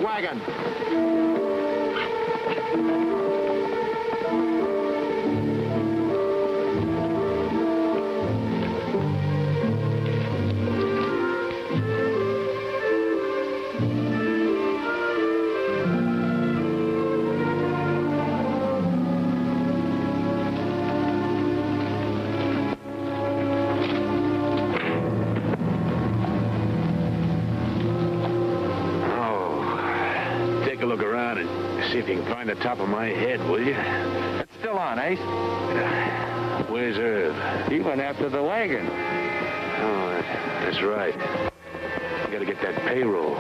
[SPEAKER 19] Wagon.
[SPEAKER 11] take a look around and see if you can find the top of my head, will you?
[SPEAKER 19] It's still on, Ace.
[SPEAKER 11] Where's Irv?
[SPEAKER 19] He went after the wagon.
[SPEAKER 11] Oh, that's right. I gotta get that payroll.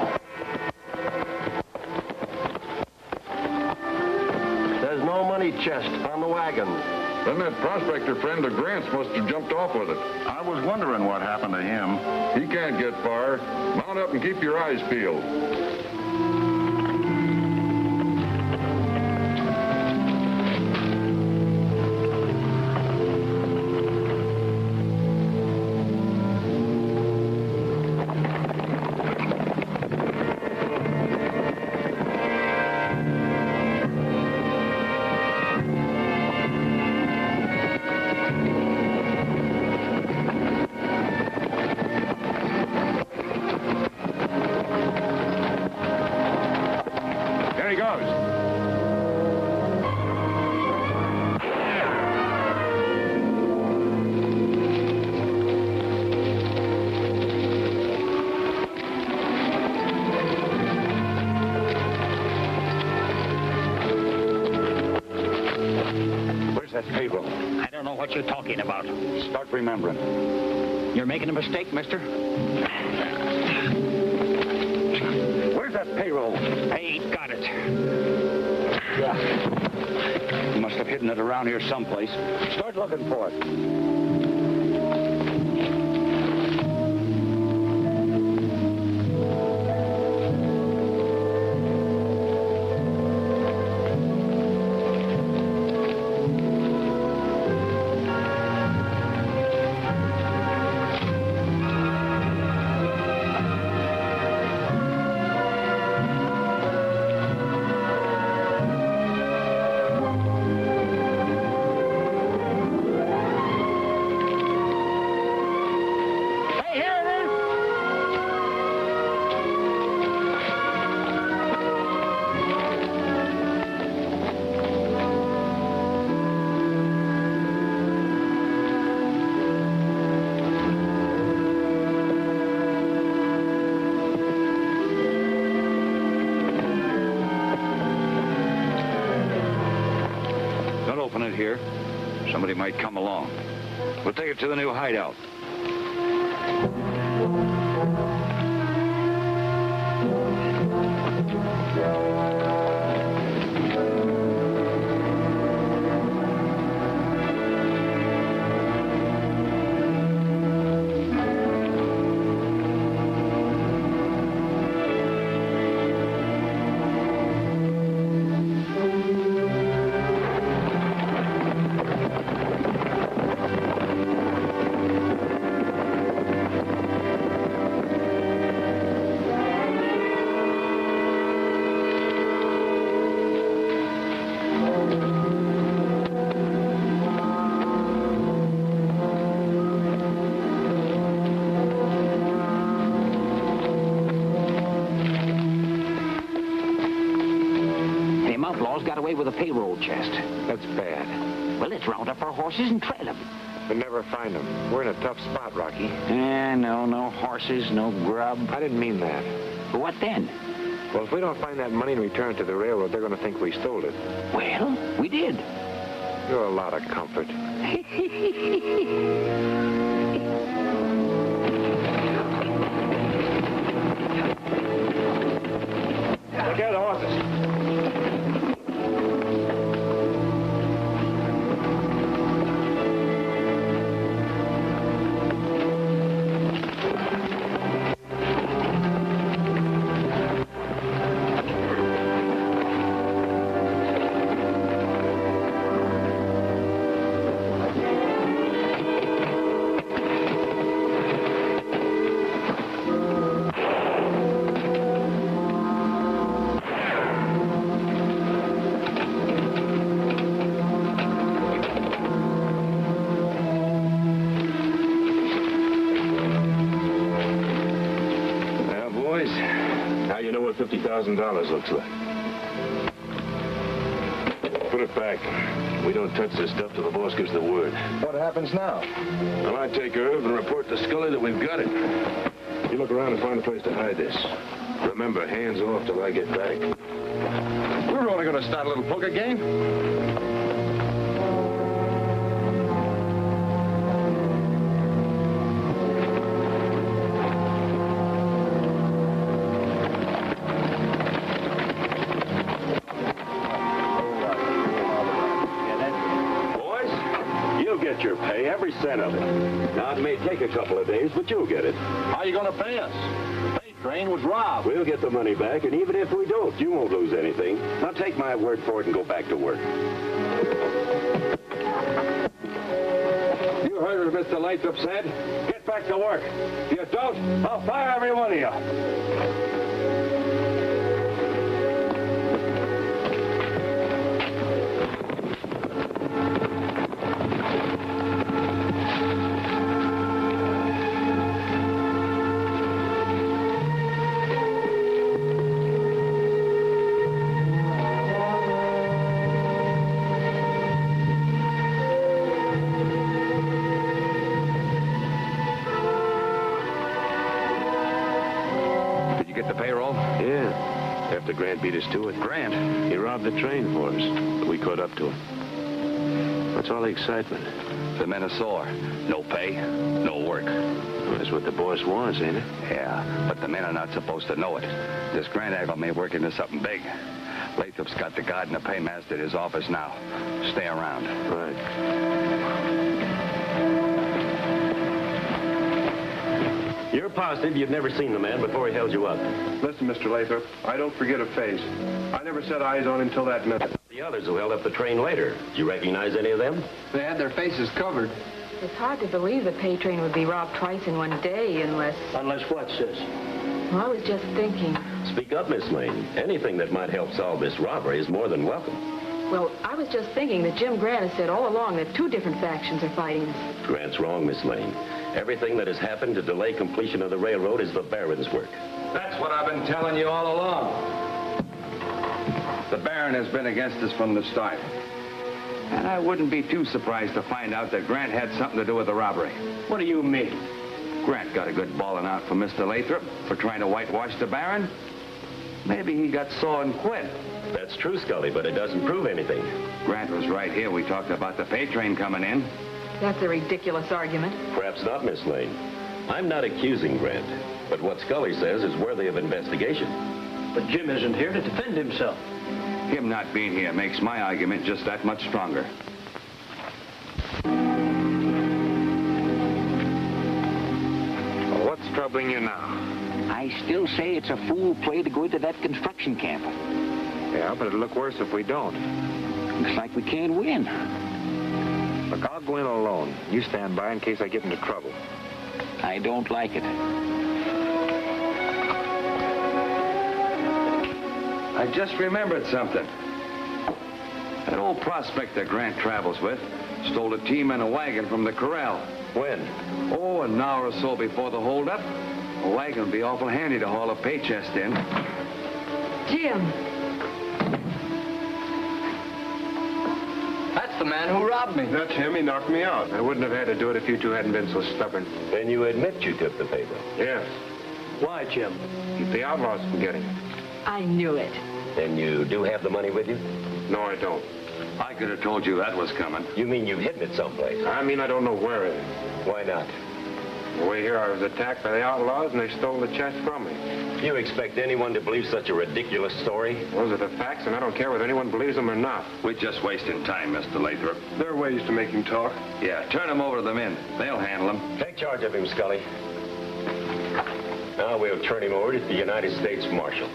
[SPEAKER 10] There's no money chest on the wagon.
[SPEAKER 7] Then that prospector friend of Grant's must have jumped off with it. I was wondering what happened to him. He can't get far. Mount up and keep your eyes peeled.
[SPEAKER 3] I don't know what you're talking about.
[SPEAKER 2] Start remembering.
[SPEAKER 3] You're making a mistake, mister.
[SPEAKER 2] Where's that payroll?
[SPEAKER 3] I ain't got it.
[SPEAKER 2] You must have hidden it around here someplace. Start looking for it. Here. Somebody might come along. We'll take it to the new hideout.
[SPEAKER 8] Got away with a payroll chest.
[SPEAKER 12] That's bad.
[SPEAKER 8] Well, let's round up our horses and trail them.
[SPEAKER 12] We'll never find them. We're in a tough spot, Rocky.
[SPEAKER 8] No horses, no grub.
[SPEAKER 12] I didn't mean that.
[SPEAKER 8] But what then?
[SPEAKER 12] Well, if we don't find that money and return to the railroad, they're going to think we stole it.
[SPEAKER 8] Well, we did.
[SPEAKER 12] You're a lot of comfort.
[SPEAKER 11] Take care of the horses. $50,000 looks like. Put it back. We don't touch this stuff till the boss gives the word.
[SPEAKER 19] What happens now?
[SPEAKER 11] Well, I take Irv and report to Scully that we've got it. You look around and find a place to hide this. Remember, hands off till I get back.
[SPEAKER 7] We're only going to start a little poker game.
[SPEAKER 11] Your pay, every cent of it. Now, it may take a couple of days, but you'll get it.
[SPEAKER 7] How are you going to pay us? The pay train was robbed.
[SPEAKER 11] We'll get the money back, and even if we don't, you won't lose anything. Now, take my word for it and go back to work.
[SPEAKER 7] You heard what Mr. Lathrop said. Get back to work. If you don't, I'll fire every one of you.
[SPEAKER 11] After Grant beat us to it.
[SPEAKER 2] Grant?
[SPEAKER 11] He robbed the train for us, but we caught up to him. What's all the excitement?
[SPEAKER 2] The men are sore. No pay, no work.
[SPEAKER 11] Well, that's what the boss wants, ain't it?
[SPEAKER 2] Yeah, but the men are not supposed to know it. This Grant angle may work into something big. Lathrop's got the guard and the paymaster at his office now. Stay around.
[SPEAKER 11] Right.
[SPEAKER 20] You're positive you've never seen the man before he held you up?
[SPEAKER 7] Listen, Mr. Lathrop, I don't forget a face. I never set eyes on him until that minute.
[SPEAKER 20] The others who held up the train later, do you recognize any of them?
[SPEAKER 18] They had their faces covered.
[SPEAKER 4] It's hard to believe the pay train would be robbed twice in one day unless...
[SPEAKER 5] Unless what, sis?
[SPEAKER 4] Well, I was just thinking.
[SPEAKER 20] Speak up, Miss Lane. Anything that might help solve this robbery is more than welcome.
[SPEAKER 4] Well, I was just thinking that Jim Grant has said all along that two different factions are fighting us.
[SPEAKER 20] Grant's wrong, Miss Lane. Everything that has happened to delay completion of the railroad is the Baron's work.
[SPEAKER 2] That's what I've been telling you all along. The Baron has been against us from the start. And I wouldn't be too surprised to find out that Grant had something to do with the robbery.
[SPEAKER 5] What do you mean?
[SPEAKER 2] Grant got a good bawling out from Mr. Lathrop for trying to whitewash the Baron. Maybe he got sore and quit.
[SPEAKER 20] That's true, Scully, but it doesn't prove anything.
[SPEAKER 2] Grant was right here. We talked about the pay train coming in.
[SPEAKER 4] That's a ridiculous argument.
[SPEAKER 20] Perhaps not, Miss Lane. I'm not accusing Grant, but what Scully says is worthy of investigation.
[SPEAKER 5] But Jim isn't here to defend himself.
[SPEAKER 2] Him not being here makes my argument just that much stronger.
[SPEAKER 12] What's troubling you now?
[SPEAKER 8] I still say it's a fool play to go into that construction camp.
[SPEAKER 12] Yeah, but it'll look worse if we don't.
[SPEAKER 8] Looks like we can't win.
[SPEAKER 12] Look, I'll go in alone. You stand by in case I get into trouble.
[SPEAKER 8] I don't like it.
[SPEAKER 2] I just remembered something. That old prospector Grant travels with stole a team and a wagon from the corral.
[SPEAKER 20] When?
[SPEAKER 2] Oh, an hour or so before the holdup. A wagon would be awful handy to haul a pay chest in.
[SPEAKER 4] Jim!
[SPEAKER 18] That's the man who robbed me.
[SPEAKER 7] That's him. He knocked me out.
[SPEAKER 12] I wouldn't have had to do it if you two hadn't been so stubborn.
[SPEAKER 20] Then you admit you took the paper?
[SPEAKER 12] Yes.
[SPEAKER 5] Why, Jim?
[SPEAKER 12] Keep the outlaws from getting it.
[SPEAKER 4] I knew it.
[SPEAKER 20] Then you do have the money with you?
[SPEAKER 12] No, I don't.
[SPEAKER 2] I could have told you that was coming.
[SPEAKER 20] You mean you've hidden it someplace?
[SPEAKER 12] I mean, I don't know where it is.
[SPEAKER 20] Why not?
[SPEAKER 12] The way here, I was attacked by the outlaws, and they stole the chest from me.
[SPEAKER 20] You expect anyone to believe such a ridiculous story?
[SPEAKER 12] Those are the facts, and I don't care whether anyone believes them or not.
[SPEAKER 2] We're just wasting time, Mr. Lathrop.
[SPEAKER 7] There are ways to make him talk.
[SPEAKER 2] Yeah, turn him over to the men. They'll handle him.
[SPEAKER 20] Take charge of him, Scully. Now we'll turn him over to the United States Marshal.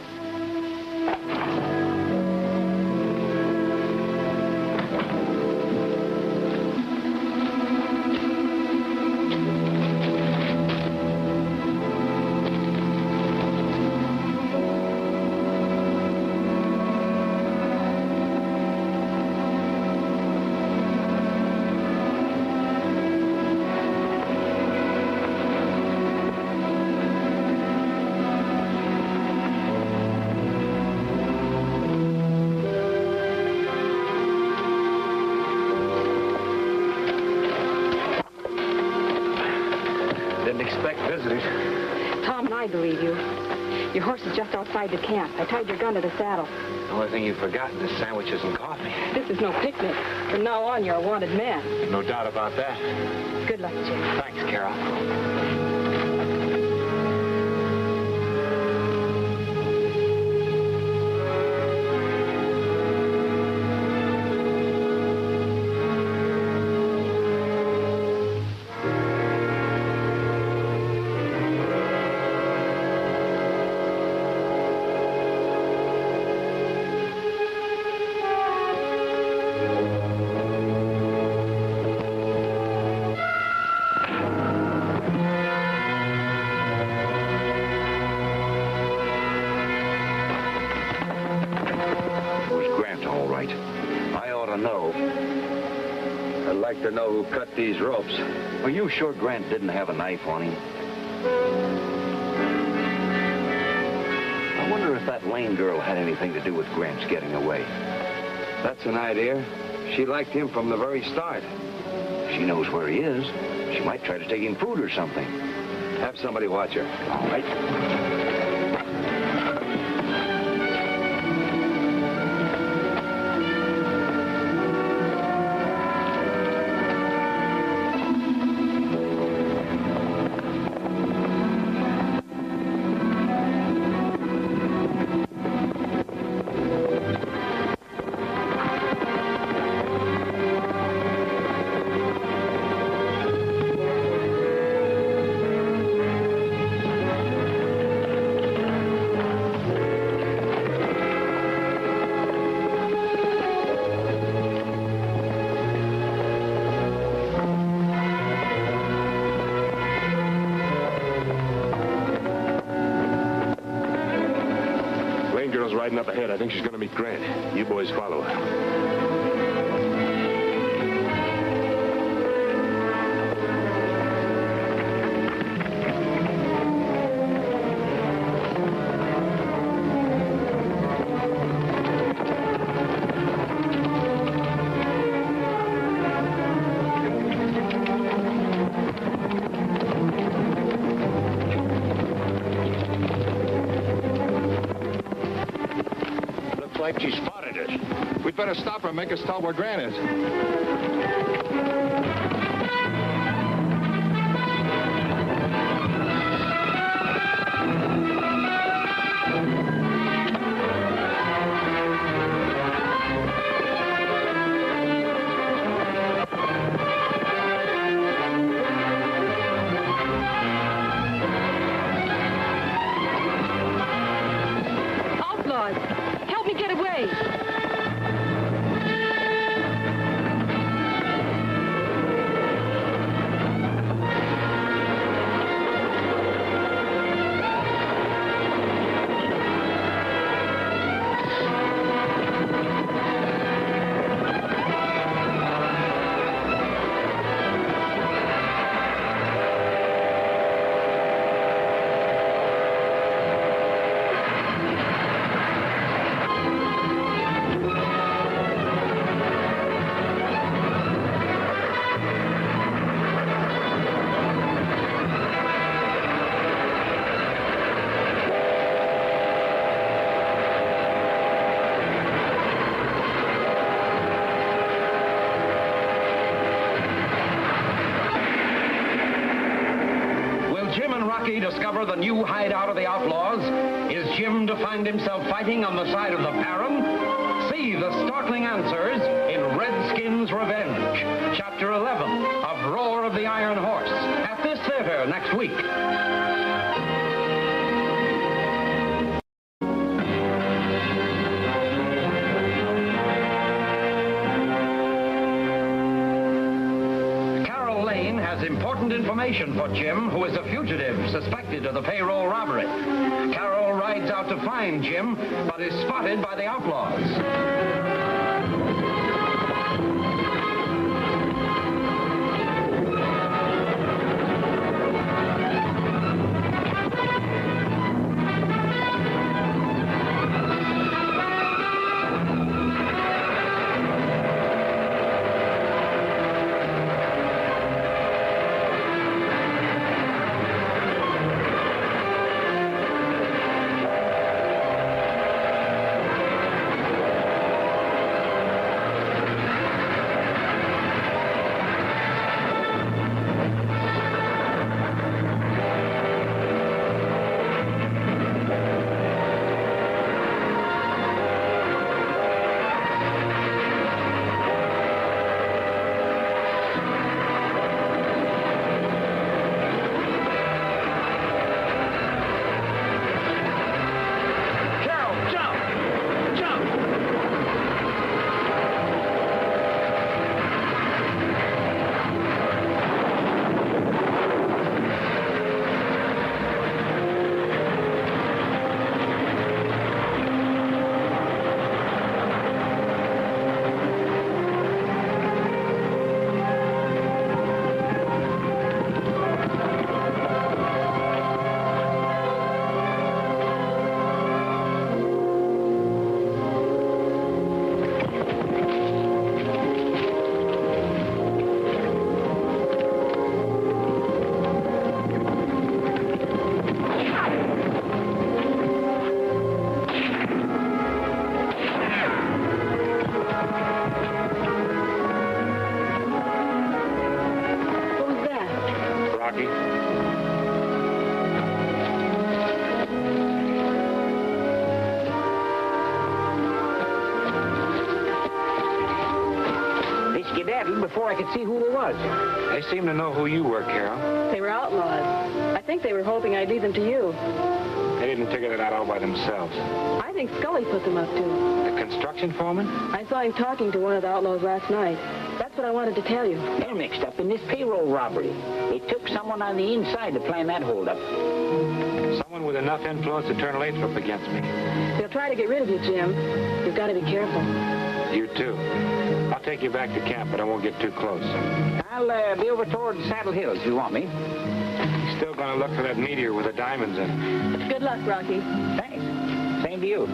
[SPEAKER 4] Tom and I believe you. Your horse is just outside the camp. I tied your gun to the saddle.
[SPEAKER 12] The only thing you've forgotten is sandwiches and coffee.
[SPEAKER 4] This is no picnic. From now on, you're a wanted man.
[SPEAKER 12] No doubt about that.
[SPEAKER 4] Good luck, Jim.
[SPEAKER 12] Thanks, Carol.
[SPEAKER 15] I'd like to know who cut these ropes.
[SPEAKER 8] Are you sure Grant didn't have a knife on him? I wonder if that Lane girl had anything to do with Grant's getting away.
[SPEAKER 2] That's an idea. She liked him from the very start.
[SPEAKER 8] She knows where he is. She might try to take him food or something.
[SPEAKER 2] Have somebody watch her.
[SPEAKER 8] All right.
[SPEAKER 11] Riding up ahead. I think she's going to meet Grant. You boys follow her.
[SPEAKER 13] Like she spotted us. We'd better stop her and make us tell where Grant is.
[SPEAKER 1] Discover the new hideout of the outlaws? Is Jim to find himself fighting on the side of the Baron? See the startling answers in Redskin's Revenge, Chapter 11 of Roar of the Iron Horse, at this theater next week. Important information for Jim, who is a fugitive suspected of the payroll robbery. Carol rides out to find Jim, but is spotted by the outlaws.
[SPEAKER 8] before I could see who they was.
[SPEAKER 12] They seem to know who you were, Carol.
[SPEAKER 4] They were outlaws. I think they were hoping I'd lead them to you.
[SPEAKER 12] They didn't figure that out all by themselves.
[SPEAKER 4] I think Scully put them up to.
[SPEAKER 12] The construction foreman?
[SPEAKER 4] I saw him talking to one of the outlaws last night. That's what I wanted to tell you.
[SPEAKER 8] They're mixed up in this payroll robbery. They took someone on the inside to plan that holdup.
[SPEAKER 12] Someone with enough influence to turn Lathrop against me.
[SPEAKER 4] They'll try to get rid of you, Jim. You've got to be careful.
[SPEAKER 12] You too. I'll take you back to camp, but I won't get too close.
[SPEAKER 8] I'll be over toward Saddle Hills if you want me.
[SPEAKER 12] Still gonna look for that meteor with the diamonds in it.
[SPEAKER 4] Good luck, Rocky.
[SPEAKER 8] Thanks. Same to you.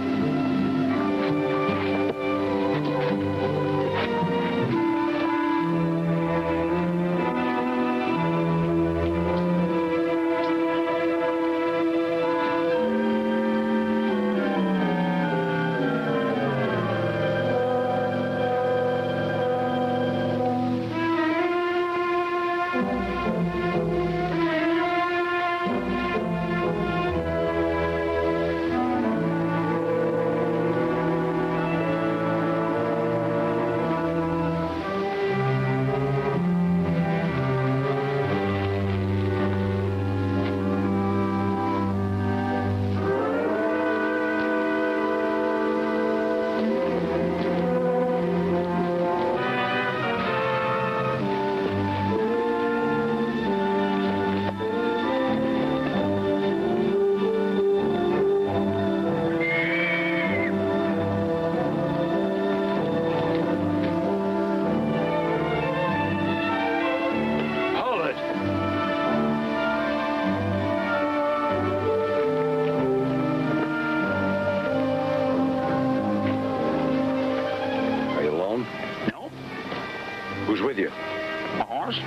[SPEAKER 2] Who's with you?
[SPEAKER 8] A horse?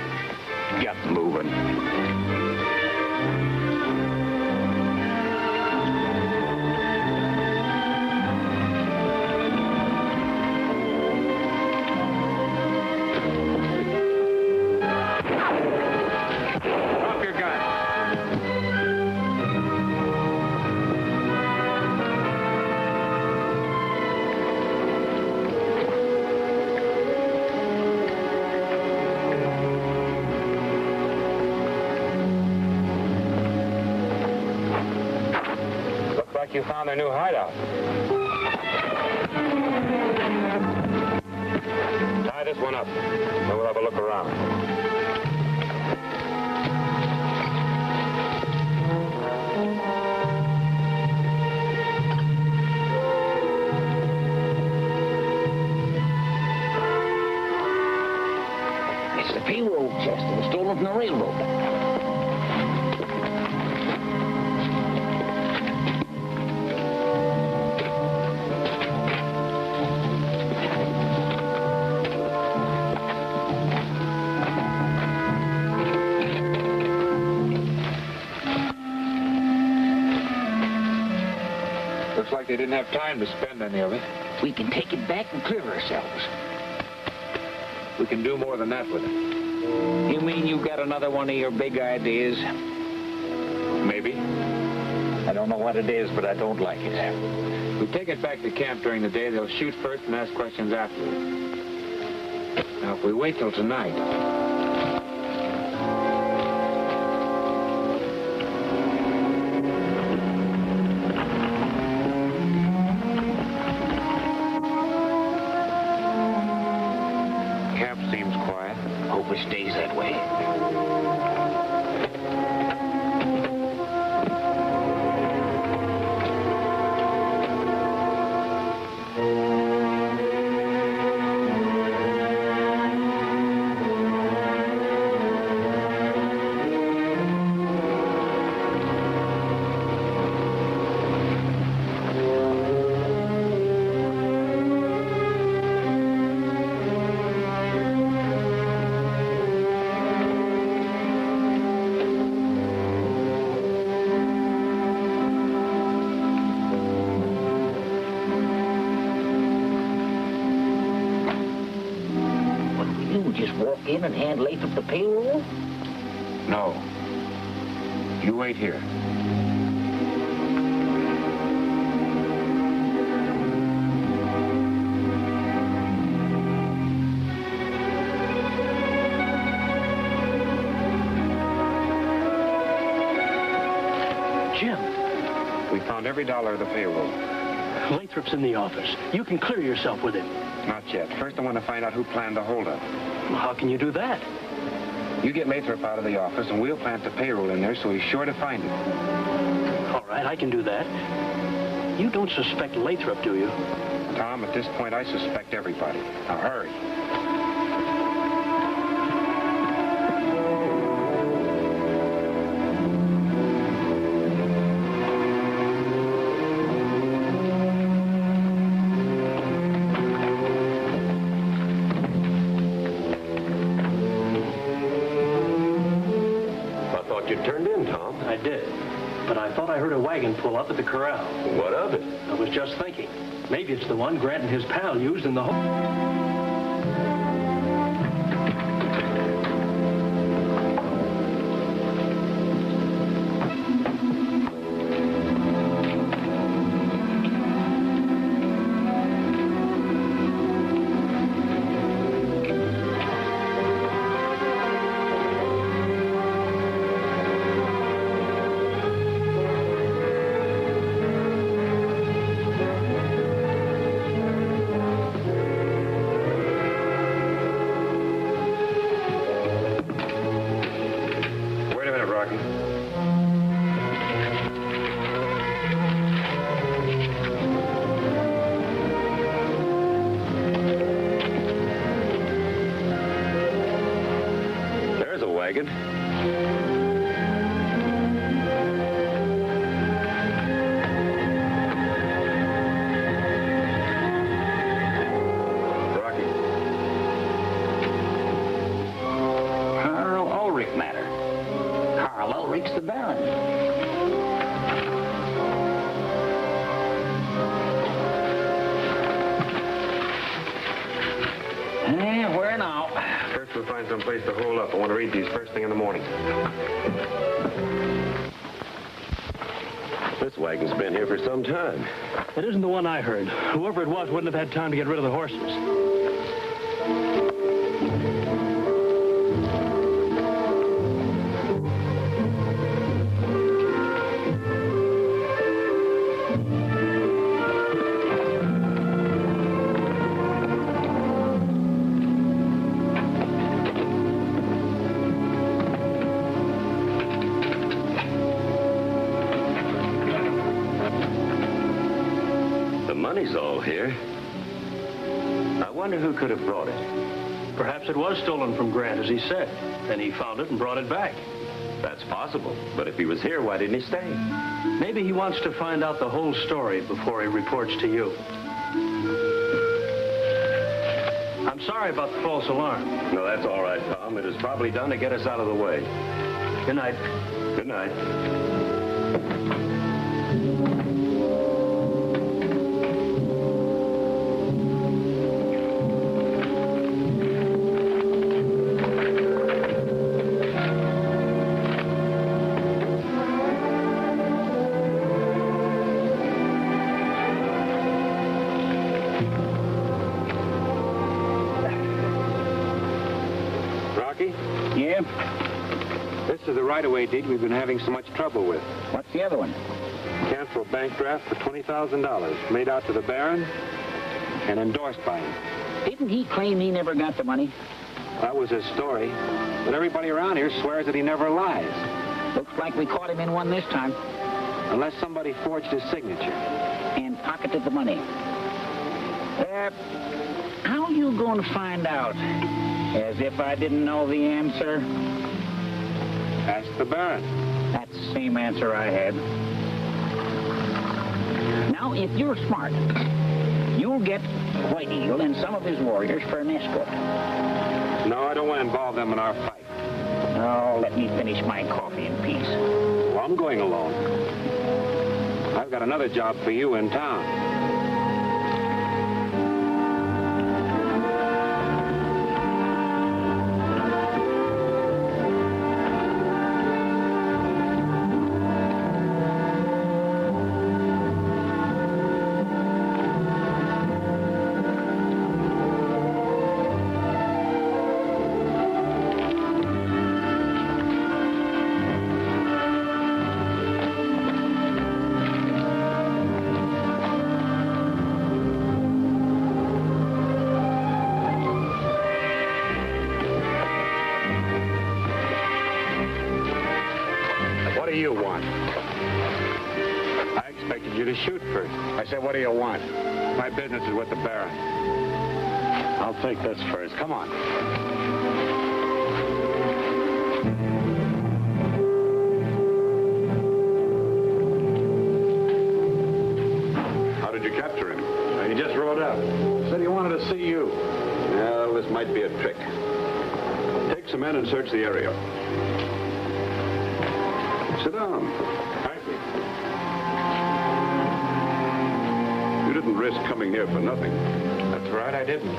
[SPEAKER 2] Get moving.
[SPEAKER 12] Drop your gun. You found their new hideout. Tie this one up, then we'll have a look around.
[SPEAKER 8] It's the payroll chest that was stolen from the railroad.
[SPEAKER 12] Looks like they didn't have time to spend any of it.
[SPEAKER 8] We can take it back and clear ourselves.
[SPEAKER 12] We can do more than that with it.
[SPEAKER 8] You mean you got another one of your big ideas?
[SPEAKER 12] Maybe.
[SPEAKER 8] I don't know what it is, but I don't like it.
[SPEAKER 12] We take it back to camp during the day, they'll shoot first and ask questions afterwards. Now, if we wait till tonight...
[SPEAKER 8] Stays that way. In and hand Lathrop the payroll?
[SPEAKER 12] No. You wait here. found every dollar of the payroll.
[SPEAKER 5] Lathrop's in the office. You can clear yourself with him.
[SPEAKER 12] Not yet. First, I want to find out who planned the holdup.
[SPEAKER 5] Well, how can you do that?
[SPEAKER 12] You get Lathrop out of the office, and we'll plant the payroll in there so he's sure to find it.
[SPEAKER 5] All right, I can do that. You don't suspect Lathrop, do you?
[SPEAKER 12] Tom, at this point, I suspect everybody. Now, hurry.
[SPEAKER 20] You turned in, Tom.
[SPEAKER 5] I did. But I thought I heard a wagon pull up at the corral.
[SPEAKER 20] What of it?
[SPEAKER 5] I was just thinking. Maybe it's the one Grant and his pal used in the hole.
[SPEAKER 20] Wagon. Rocky.
[SPEAKER 8] Carl Ulrich matter. Carl Ulrich's the Baron. Where now?
[SPEAKER 12] First, we'll find some place to hole up. I want to read these first thing in the morning.
[SPEAKER 20] This wagon's been here for some time.
[SPEAKER 5] It isn't the one I heard. Whoever it was wouldn't have had time to get rid of the horses.
[SPEAKER 20] Money's all here. I wonder who could have brought it.
[SPEAKER 5] Perhaps it was stolen from Grant, as he said, and he found it and brought it back.
[SPEAKER 20] That's possible. But if he was here, why didn't he stay?
[SPEAKER 5] Maybe he wants to find out the whole story before he reports to you. I'm sorry about the false alarm.
[SPEAKER 20] No, that's all right, Tom. It was probably done to get us out of the way.
[SPEAKER 5] Good night.
[SPEAKER 20] Good night.
[SPEAKER 8] Yeah?
[SPEAKER 12] This is the right-of-way deed we've been having so much trouble with.
[SPEAKER 8] What's the other one?
[SPEAKER 12] Canceled bank draft for $20,000, made out to the Baron and endorsed by him.
[SPEAKER 8] Didn't he claim he never got the money?
[SPEAKER 12] That was his story. But everybody around here swears that he never lies.
[SPEAKER 8] Looks like we caught him in one this time.
[SPEAKER 12] Unless somebody forged his signature.
[SPEAKER 8] And pocketed the money. How you going to find out? As if I didn't know the answer.
[SPEAKER 12] Ask the Baron.
[SPEAKER 8] That's the same answer I had. Now, if you're smart, you'll get White Eagle and some of his warriors for an escort.
[SPEAKER 12] No, I don't want to involve them in our fight.
[SPEAKER 8] Oh, let me finish my coffee in peace.
[SPEAKER 12] Well, I'm going alone. I've got another job for you in town. shoot first.
[SPEAKER 6] I said, what do you want? My business is with the Baron.
[SPEAKER 12] I'll take this first. Come on.
[SPEAKER 7] How did you capture him?
[SPEAKER 12] He just rode up. Said he wanted to see you.
[SPEAKER 7] Well, this might be a trick. Take some men and search the area. Sit down.
[SPEAKER 12] Thank you.
[SPEAKER 7] You didn't risk coming here for nothing.
[SPEAKER 12] That's right, I didn't.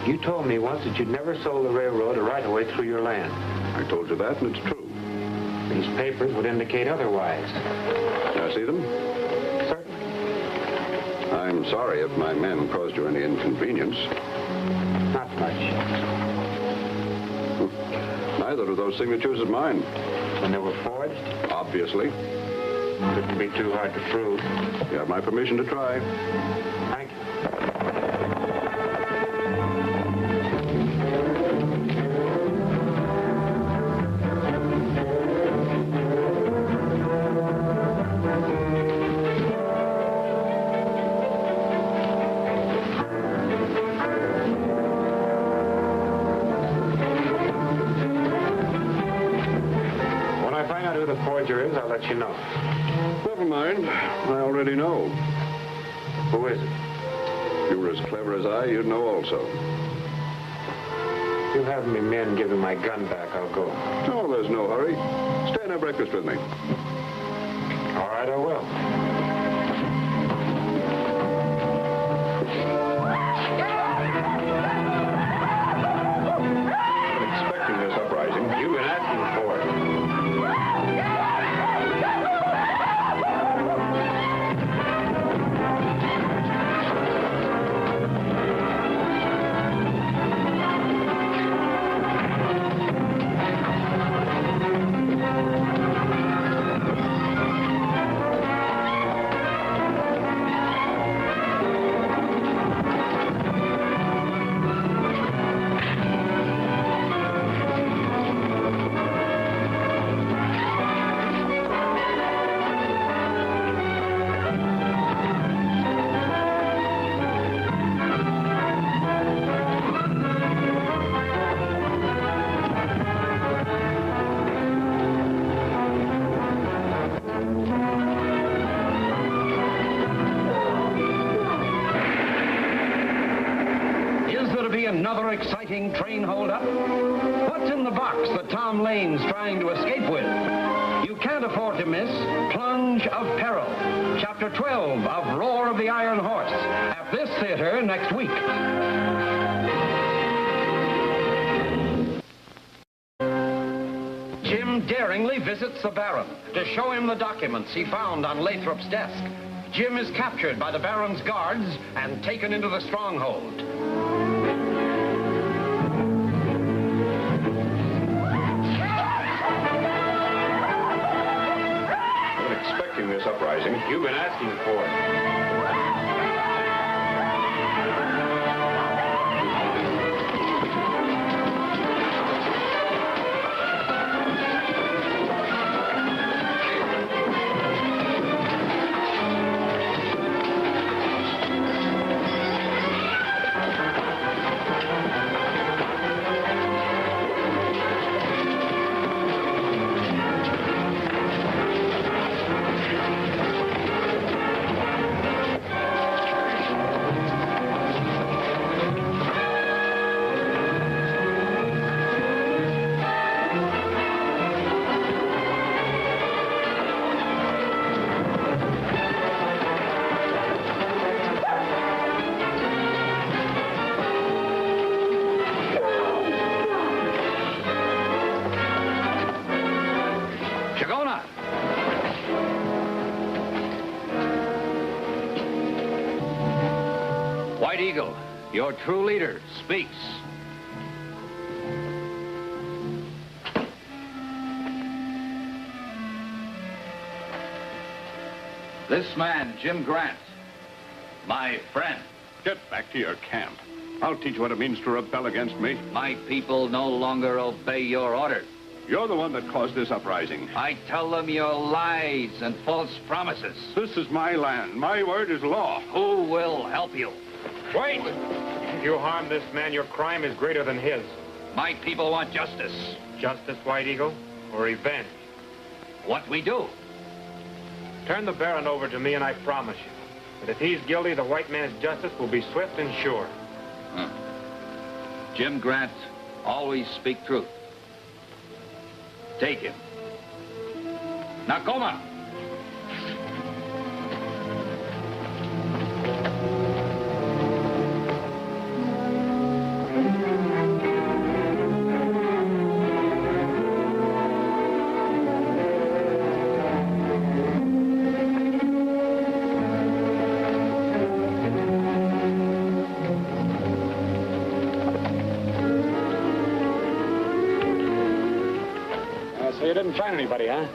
[SPEAKER 12] You told me once that you'd never sold the railroad a right-of-way through your land.
[SPEAKER 7] I told you that, and it's true.
[SPEAKER 12] These papers would indicate otherwise.
[SPEAKER 7] Can I see them?
[SPEAKER 12] Certainly.
[SPEAKER 7] I'm sorry if my men caused you any inconvenience.
[SPEAKER 12] Not much.
[SPEAKER 7] Neither of those signatures is mine.
[SPEAKER 12] When they were forged?
[SPEAKER 7] Obviously.
[SPEAKER 12] Couldn't be too hard to prove.
[SPEAKER 7] You have my permission to try.
[SPEAKER 12] Thank you.
[SPEAKER 6] Is, I'll let you know.
[SPEAKER 7] Never mind. I already know.
[SPEAKER 6] Who is it?
[SPEAKER 7] If you were as clever as I, you'd know also.
[SPEAKER 6] If you have me men give me my gun back, I'll go.
[SPEAKER 7] Oh, there's no hurry. Stay and have breakfast with me.
[SPEAKER 6] All right, I will.
[SPEAKER 7] I'm expecting this uprising.
[SPEAKER 6] You've been asking for it.
[SPEAKER 1] Another exciting train holdup? What's in the box that Tom Lane's trying to escape with? You can't afford to miss Plunge of Peril, Chapter 12 of Roar of the Iron Horse, at this theater next week. Jim daringly visits the Baron to show him the documents he found on Lathrop's desk. Jim is captured by the Baron's guards and taken into the stronghold.
[SPEAKER 7] This uprising.
[SPEAKER 6] You've been asking for it.
[SPEAKER 9] White Eagle, your true leader, speaks. This man, Jim Grant, my friend.
[SPEAKER 7] Get back to your camp. I'll teach you what it means to rebel against me.
[SPEAKER 9] My people no longer obey your orders.
[SPEAKER 7] You're the one that caused this uprising.
[SPEAKER 9] I tell them your lies and false promises.
[SPEAKER 7] This is my land. My word is law.
[SPEAKER 9] Who will help you?
[SPEAKER 12] Wait! If you harm this man, your crime is greater than his.
[SPEAKER 9] My people want justice.
[SPEAKER 12] Justice, White Eagle, or revenge?
[SPEAKER 9] What we do?
[SPEAKER 12] Turn the Baron over to me, and I promise you that if he's guilty, the white man's justice will be swift and sure.
[SPEAKER 9] Jim Grant, always speak truth. Take him. Now, come on.
[SPEAKER 16] So you didn't find anybody, huh?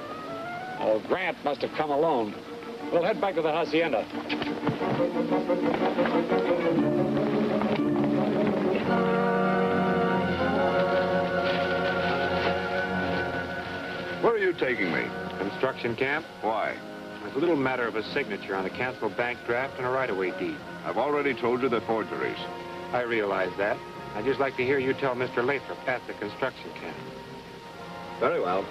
[SPEAKER 16] Oh, Grant must have come alone. We'll head back to the hacienda.
[SPEAKER 7] Where are you taking me?
[SPEAKER 12] Construction camp?
[SPEAKER 7] Why?
[SPEAKER 12] There's a little matter of a signature on a canceled bank draft and a right-of-way deed.
[SPEAKER 7] I've already told you they're forgeries.
[SPEAKER 12] I realize that. I'd just like to hear you tell Mr. Lathrop at the construction camp.
[SPEAKER 7] Very well.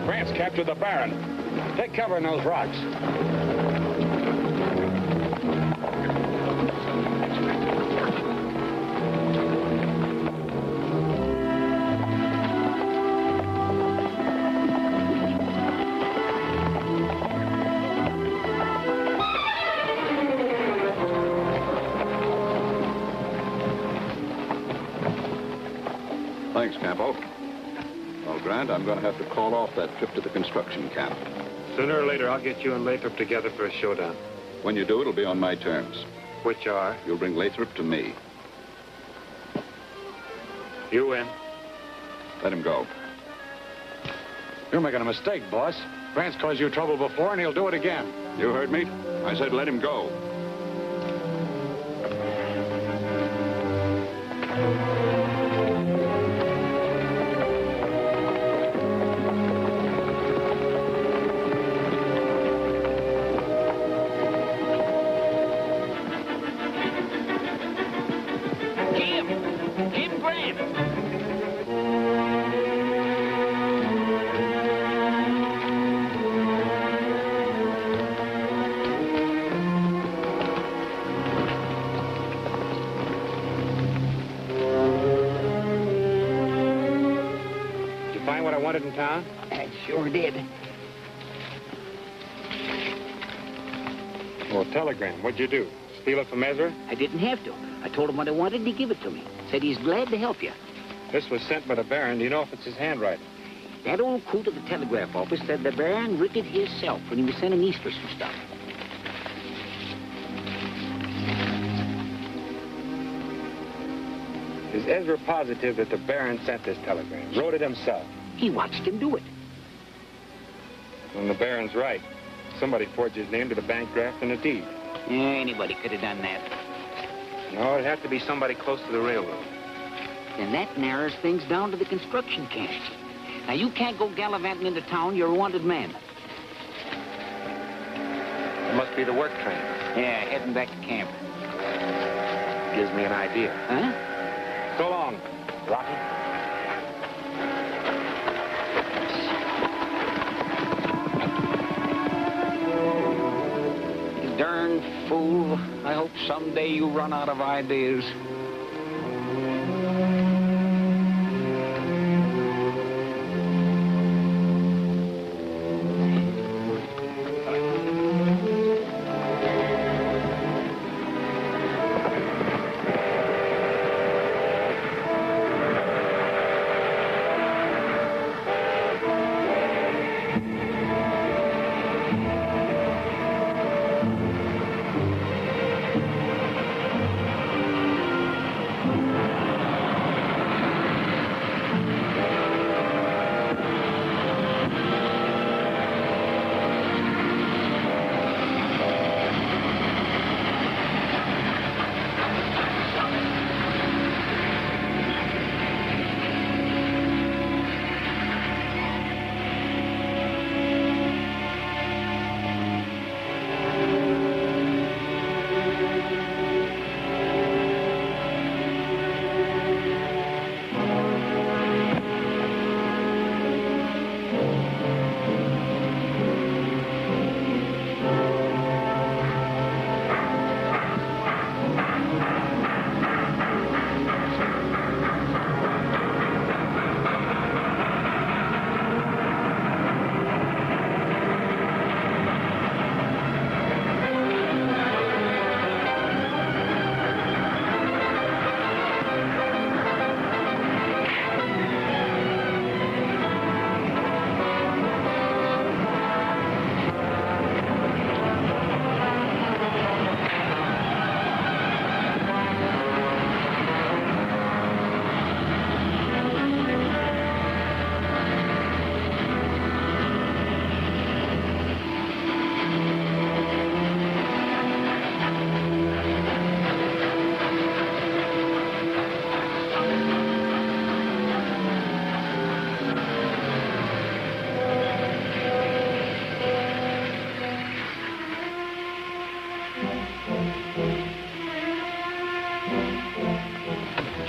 [SPEAKER 16] Grant's captured the Baron. Take cover in those rocks.
[SPEAKER 7] Thanks, Campo. Well, Grant, I'm going to have to call off that trip to the construction camp.
[SPEAKER 12] Sooner or later, I'll get you and Lathrop together for a showdown.
[SPEAKER 7] When you do, it'll be on my terms.
[SPEAKER 12] Which are?
[SPEAKER 7] You'll bring Lathrop to me.
[SPEAKER 12] You win.
[SPEAKER 7] Let him go.
[SPEAKER 16] You're making a mistake, boss. Grant's caused you trouble before, and he'll do it again.
[SPEAKER 7] You heard me? I said let him go.
[SPEAKER 8] Jim Grant!
[SPEAKER 12] Did you find what I wanted in town?
[SPEAKER 8] I sure did.
[SPEAKER 12] Well, telegram. What'd you do? Steal it from Ezra?
[SPEAKER 8] I didn't have to. I told him what I wanted, and he gave it to me. Said he's glad to help you.
[SPEAKER 12] This was sent by the Baron. Do you know if it's his handwriting?
[SPEAKER 8] That old coot at the telegraph office said the Baron writ it himself when he was sending east for some stuff.
[SPEAKER 12] Is Ezra positive that the Baron sent this telegram? Wrote it himself?
[SPEAKER 8] He watched him do it.
[SPEAKER 12] When the Baron's right. Somebody forged his name to the bank draft and a deed.
[SPEAKER 8] Yeah, anybody could have done that.
[SPEAKER 12] No, it'd have to be somebody close to the railroad.
[SPEAKER 8] Then that narrows things down to the construction camp. Now, you can't go gallivanting into town. You're a wanted man.
[SPEAKER 12] It must be the work train.
[SPEAKER 8] Yeah, heading back to camp.
[SPEAKER 12] Gives me an idea.
[SPEAKER 8] Huh?
[SPEAKER 12] So long, Rocky.
[SPEAKER 8] You darn fool. I hope someday you run out of ideas.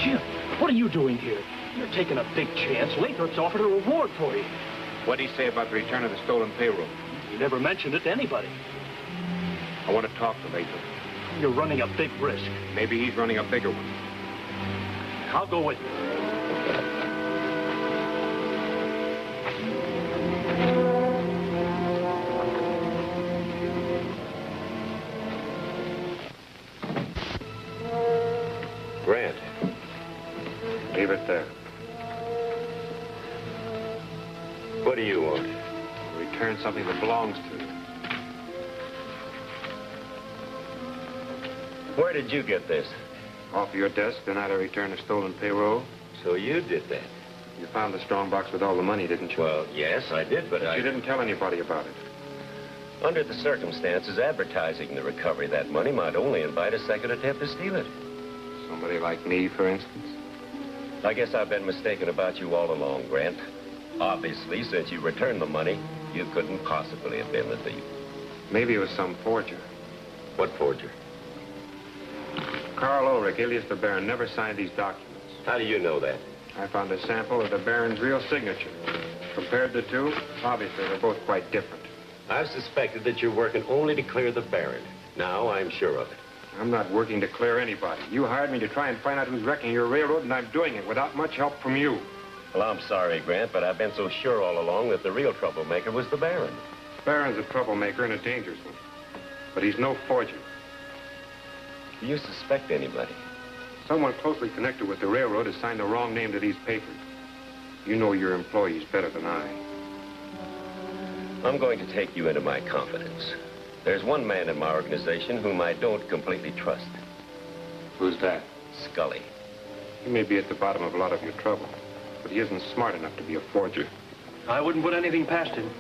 [SPEAKER 5] Jim, what are you doing here? You're taking a big chance. Lathrop's offered a reward for you.
[SPEAKER 12] What did he say about the return of the stolen payroll?
[SPEAKER 5] He never mentioned it to anybody.
[SPEAKER 12] I want to talk to Lathrop.
[SPEAKER 5] You're running a big risk.
[SPEAKER 12] Maybe he's running a bigger one.
[SPEAKER 5] I'll go with you.
[SPEAKER 20] Grant.
[SPEAKER 12] Leave it there.
[SPEAKER 20] What do you want?
[SPEAKER 12] Return something that belongs to you.
[SPEAKER 20] Where did you get this?
[SPEAKER 12] Off your desk the night I returned the stolen payroll.
[SPEAKER 20] So you did that?
[SPEAKER 12] You found the strong box with all the money, didn't you?
[SPEAKER 20] Well, yes, I did, but
[SPEAKER 12] you didn't tell anybody about it.
[SPEAKER 20] Under the circumstances, advertising the recovery of that money might only invite a second attempt to steal it.
[SPEAKER 12] Somebody like me, for instance?
[SPEAKER 20] I guess I've been mistaken about you all along, Grant. Obviously, since you returned the money, you couldn't possibly have been the thief.
[SPEAKER 12] Maybe it was some forger.
[SPEAKER 20] What forger?
[SPEAKER 12] Carl Ulrich, alias the Baron, never signed these documents.
[SPEAKER 20] How do you know that?
[SPEAKER 12] I found a sample of the Baron's real signature. Compared the two, obviously they're both quite different.
[SPEAKER 20] I've suspected that you're working only to clear the Baron. Now I'm sure of it.
[SPEAKER 12] I'm not working to clear anybody. You hired me to try and find out who's wrecking your railroad, and I'm doing it without much help from you.
[SPEAKER 20] Well, I'm sorry, Grant, but I've been so sure all along that the real troublemaker was the Baron.
[SPEAKER 12] Baron's a troublemaker and a dangerous one. But he's no forger.
[SPEAKER 20] Do you suspect anybody?
[SPEAKER 12] Someone closely connected with the railroad has signed the wrong name to these papers. You know your employees better than I.
[SPEAKER 20] I'm going to take you into my confidence. There's one man in my organization whom I don't completely trust.
[SPEAKER 12] Who's that?
[SPEAKER 20] Scully.
[SPEAKER 12] He may be at the bottom of a lot of your trouble, but he isn't smart enough to be a forger.
[SPEAKER 5] I wouldn't put anything past him.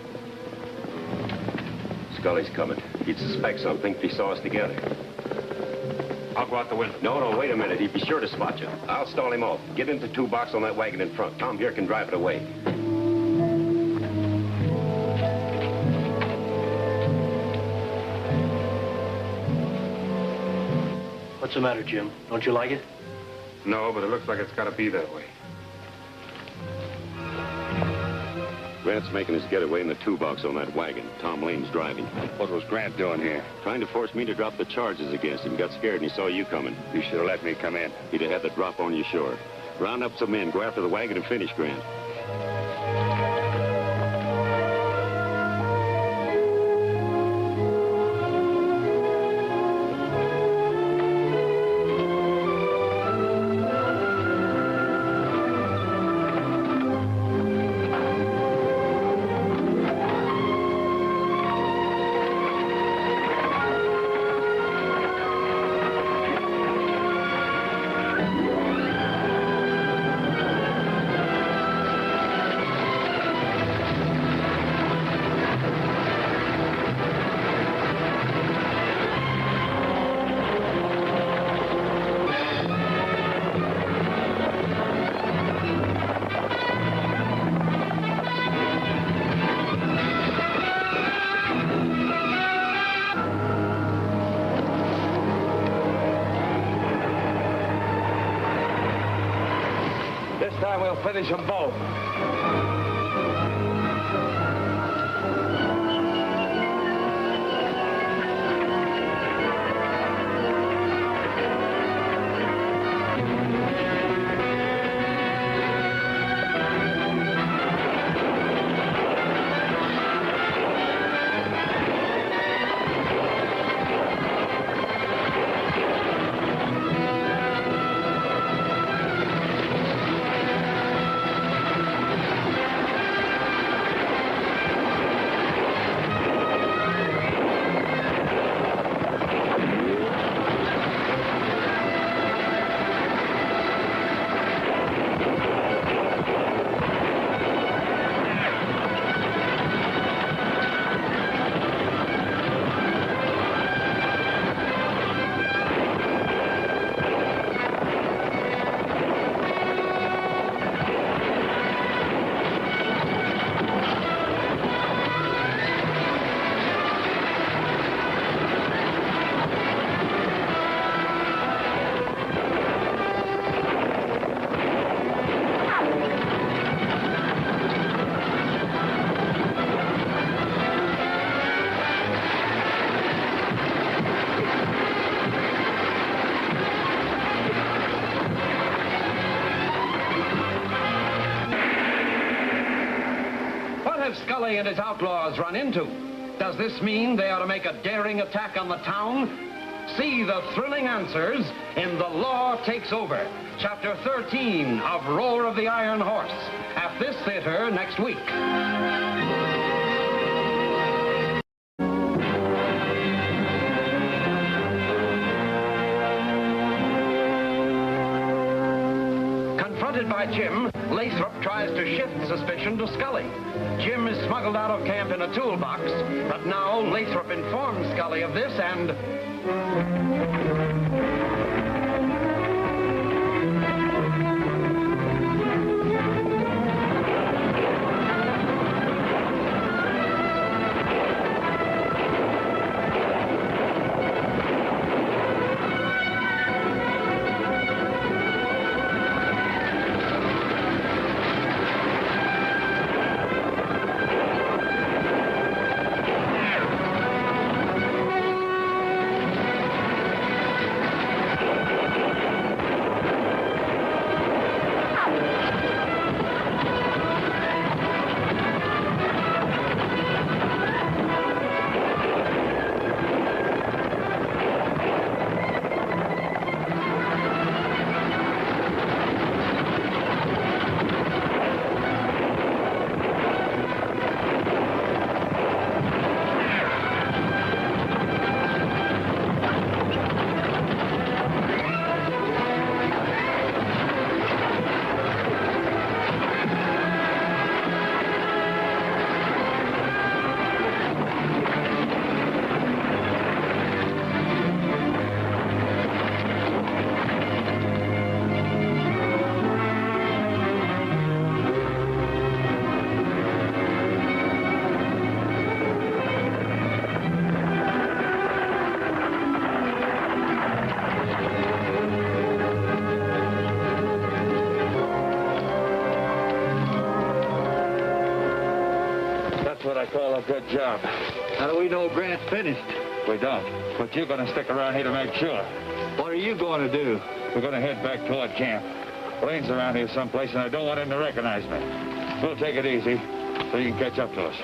[SPEAKER 20] Scully's coming. He'd suspect something if he saw us together.
[SPEAKER 12] I'll go out the window.
[SPEAKER 20] No, wait a minute. He'd be sure to spot you. I'll stall him off. Get into the 2-box on that wagon in front. Tom here can drive it away.
[SPEAKER 5] What's the matter, Jim? Don't you like it?
[SPEAKER 12] No, but it looks like it's got to be that way.
[SPEAKER 20] Grant's making his getaway in the 2-box on that wagon. Tom Lane's driving.
[SPEAKER 11] What was Grant doing here?
[SPEAKER 20] Trying to force me to drop the charges against him. Got scared and he saw you coming.
[SPEAKER 11] You should have let me come in.
[SPEAKER 20] He'd have had the drop on you sure. Round up some men, go after the wagon and finish Grant.
[SPEAKER 11] We'll finish them both.
[SPEAKER 1] has Scully and his outlaws run into? Does this mean they are to make a daring attack on the town? See the thrilling answers in The Law Takes Over, Chapter 13 of Roar of the Iron Horse, at this theater next week. Confronted by Jim, Lathrop tries to shift suspicion to Scully. Jim is smuggled out of camp in a toolbox, but now Lathrop informs Scully of this and...
[SPEAKER 16] What I call a good job.
[SPEAKER 17] How do we know Grant's finished?
[SPEAKER 16] We don't. But you're going to stick around here to make sure.
[SPEAKER 17] What are you going to do?
[SPEAKER 16] We're going to head back toward camp. Lane's around here someplace, and I don't want him to recognize me. We'll take it easy so you can catch up to us.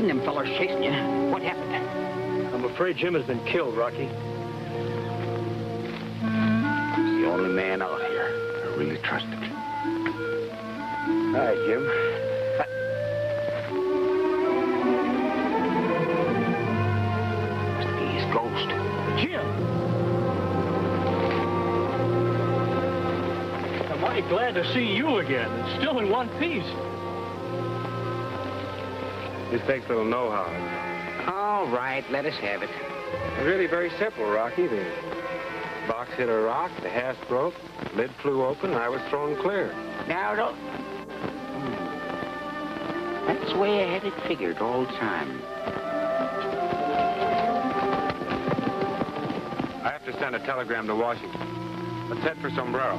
[SPEAKER 8] Them fellas chasing you. What happened?
[SPEAKER 5] I'm afraid Jim has been killed, Rocky.
[SPEAKER 8] He's the only man out here I really trusted. All right, Jim. Must be his ghost.
[SPEAKER 5] Jim! I'm mighty glad to see you again, and still in one piece.
[SPEAKER 12] This takes a little know-how.
[SPEAKER 8] All right, let us have it.
[SPEAKER 12] It's really very simple, Rocky. The box hit a rock, the hasp broke, lid flew open, and I was thrown clear.
[SPEAKER 8] Now, don't... That's the way I had it figured all the time.
[SPEAKER 12] I have to send a telegram to Washington. Let's head for Sombrero.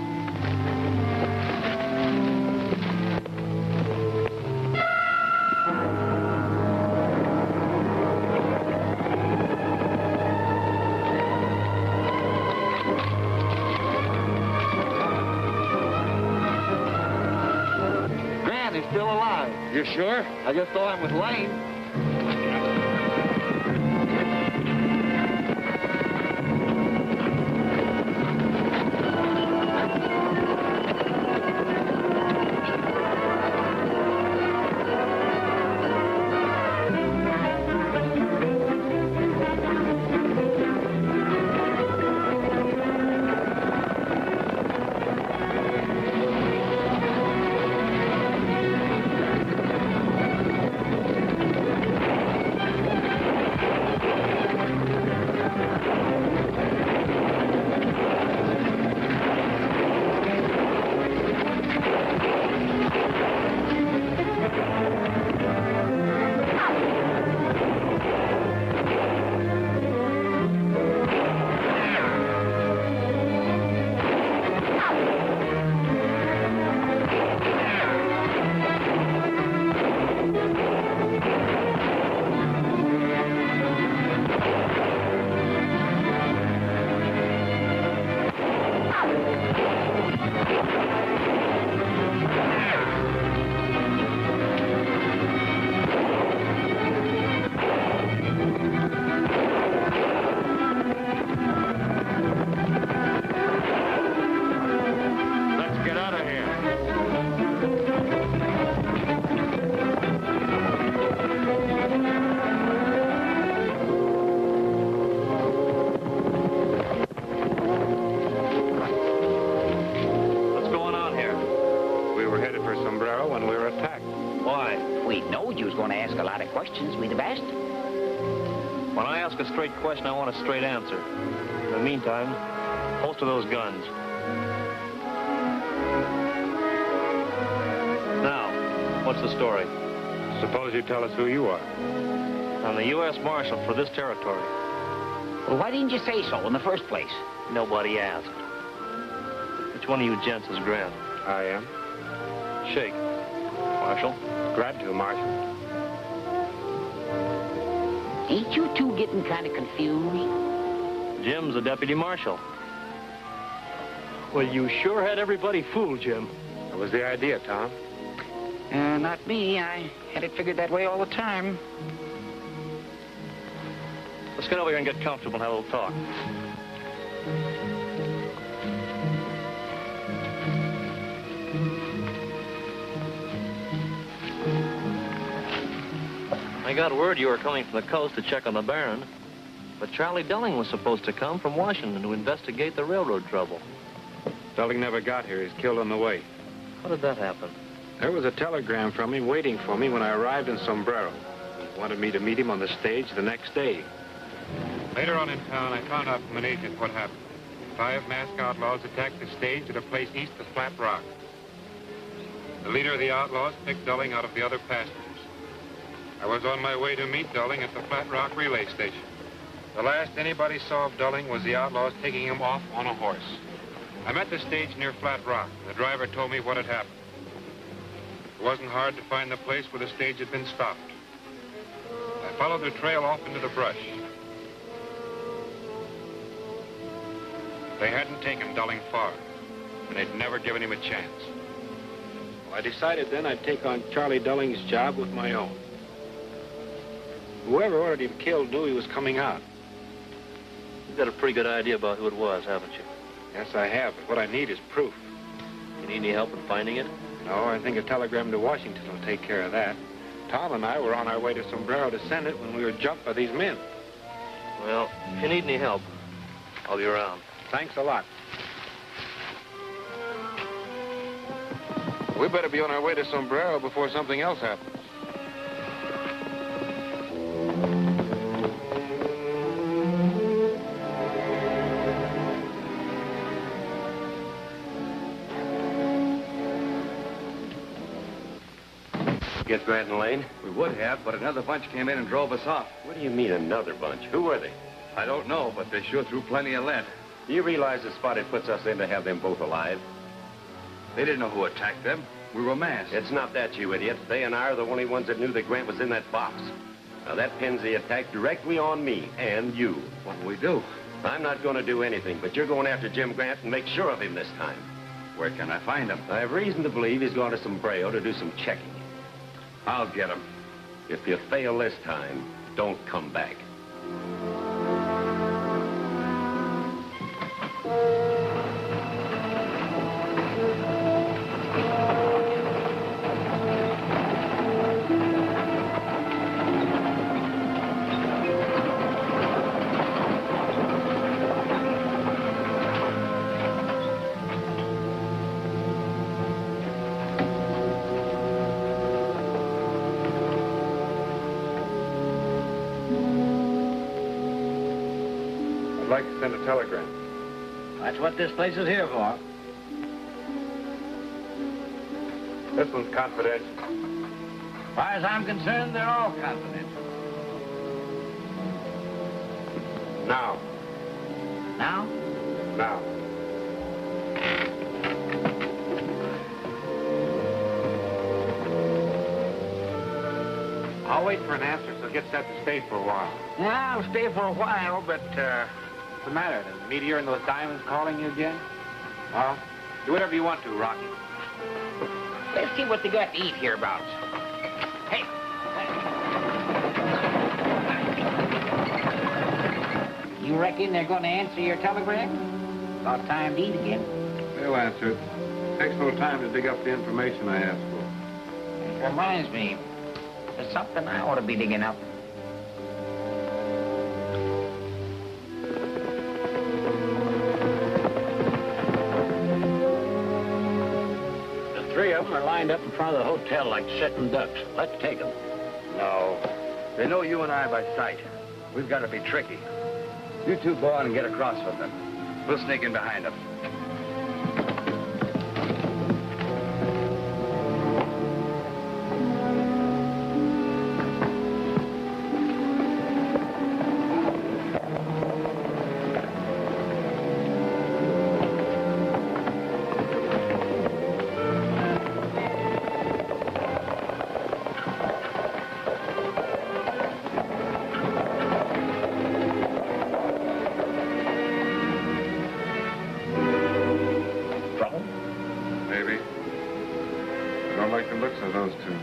[SPEAKER 18] Grant is still alive.
[SPEAKER 16] You sure?
[SPEAKER 18] I just saw him with Lane.
[SPEAKER 3] Questions we'd have asked.
[SPEAKER 5] When I ask a straight question, I want a straight answer. In the meantime, holster those guns. Now, what's the story?
[SPEAKER 12] Suppose you tell us who you are.
[SPEAKER 5] I'm the U.S. Marshal for this territory.
[SPEAKER 3] Well, why didn't you say so in the first place?
[SPEAKER 5] Nobody asked. Which one of you gents is Grant?
[SPEAKER 12] I am.
[SPEAKER 5] Shake. Marshal.
[SPEAKER 12] Glad to, Marshal.
[SPEAKER 3] Ain't you two getting kind of confused?
[SPEAKER 5] Jim's the deputy marshal. Well, you sure had everybody fooled, Jim.
[SPEAKER 12] That was the idea, Tom.
[SPEAKER 3] Not me. I had it figured that way all the time.
[SPEAKER 5] Let's get over here and get comfortable and have a little talk. I got word you were coming from the coast to check on the Baron, but Charlie Delling was supposed to come from Washington to investigate the railroad trouble.
[SPEAKER 12] Delling never got here. He's killed on the way.
[SPEAKER 5] How did that happen?
[SPEAKER 12] There was a telegram from him waiting for me when I arrived in Sombrero. He wanted me to meet him on the stage the next day.
[SPEAKER 6] Later on in town, I found out from an agent what happened. 5 masked outlaws attacked the stage at a place east of Flat Rock. The leader of the outlaws picked Delling out of the other passengers. I was on my way to meet Delling at the Flat Rock relay station. The last anybody saw of Delling was the outlaws taking him off on a horse. I met the stage near Flat Rock, and the driver told me what had happened. It wasn't hard to find the place where the stage had been stopped. I followed the trail off into the brush. They hadn't taken Delling far, and they'd never given him a chance.
[SPEAKER 12] Well, I decided then I'd take on Charlie Delling's job with my own. Whoever ordered him killed knew he was coming out.
[SPEAKER 5] You've got a pretty good idea about who it was, haven't you?
[SPEAKER 12] Yes, I have, but what I need is proof.
[SPEAKER 5] You need any help in finding it?
[SPEAKER 12] No, I think a telegram to Washington will take care of that. Tom and I were on our way to Sombrero to send it when we were jumped by these men.
[SPEAKER 5] Well, if you need any help, I'll be around.
[SPEAKER 12] Thanks a lot. We better be on our way to Sombrero before something else happens.
[SPEAKER 20] Get Grant and Lane?
[SPEAKER 2] We would have, but another bunch came in and drove us off.
[SPEAKER 20] What do you mean, another bunch? Who were they?
[SPEAKER 2] I don't know, but they sure threw plenty of lead.
[SPEAKER 20] You realize the spot it puts us in to have them both alive?
[SPEAKER 2] They didn't know who attacked them. We were masked.
[SPEAKER 20] It's not that, you idiot. They and I are the only ones that knew that Grant was in that box. Now, that pins the attack directly on me and you.
[SPEAKER 2] What'll we do?
[SPEAKER 20] I'm not going to do anything, but you're going after Jim Grant and make sure of him this time.
[SPEAKER 2] Where can I find him?
[SPEAKER 20] I have reason to believe he's gone to Sombrero to do some checking.
[SPEAKER 2] I'll get him.
[SPEAKER 20] If you fail this time, don't come back.
[SPEAKER 12] I'd like to send a telegram.
[SPEAKER 3] That's what this place is here for.
[SPEAKER 12] This one's confidential.
[SPEAKER 3] As far as I'm concerned, they're all confidential.
[SPEAKER 12] Now.
[SPEAKER 3] Now?
[SPEAKER 12] Now. I'll wait for an answer, so get set to stay for a while.
[SPEAKER 8] Yeah, I'll stay for a while, but, what's the matter? The meteor and those diamonds calling you again?
[SPEAKER 12] Well, do whatever you want to, Rocky.
[SPEAKER 8] Let's see what they got to eat hereabouts. Hey. You reckon they're going to answer your telegram? About time to eat again.
[SPEAKER 12] They'll answer it. Takes a little time to dig up the information I asked for.
[SPEAKER 8] It reminds me, there's something I ought to be digging up.
[SPEAKER 3] The three of them are lined up in front of the hotel like sitting ducks. Let's take them.
[SPEAKER 2] No. They know you and I by sight. We've got to be tricky. You two go on and get across with them. We'll sneak in behind them.
[SPEAKER 12] Maybe. I don't like the looks of those two.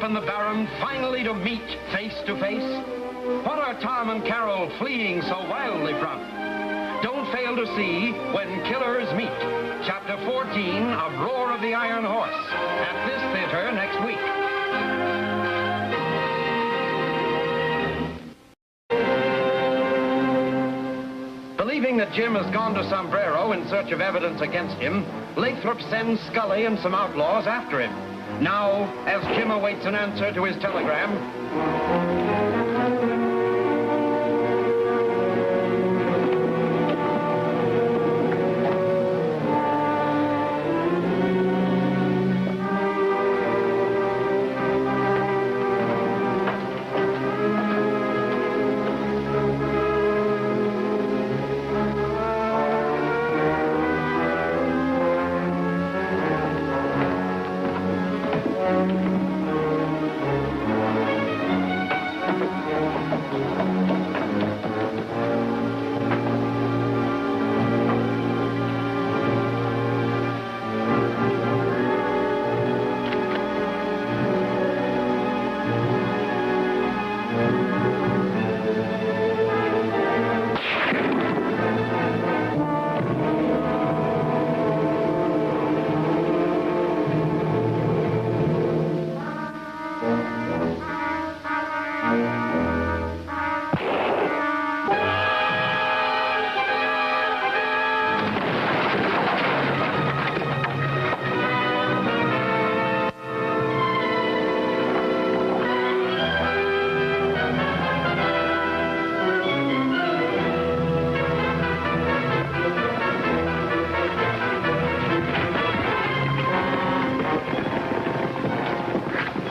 [SPEAKER 1] and the Baron finally to meet face to face? What are Tom and Carol fleeing so wildly from? Don't fail to see When Killers Meet, Chapter 14 of Roar of the Iron Horse, at this theater next week. Believing that Jim has gone to Sombrero in search of evidence against him, Lathrop sends Scully and some outlaws after him. Now, as Jim awaits an answer to his telegram,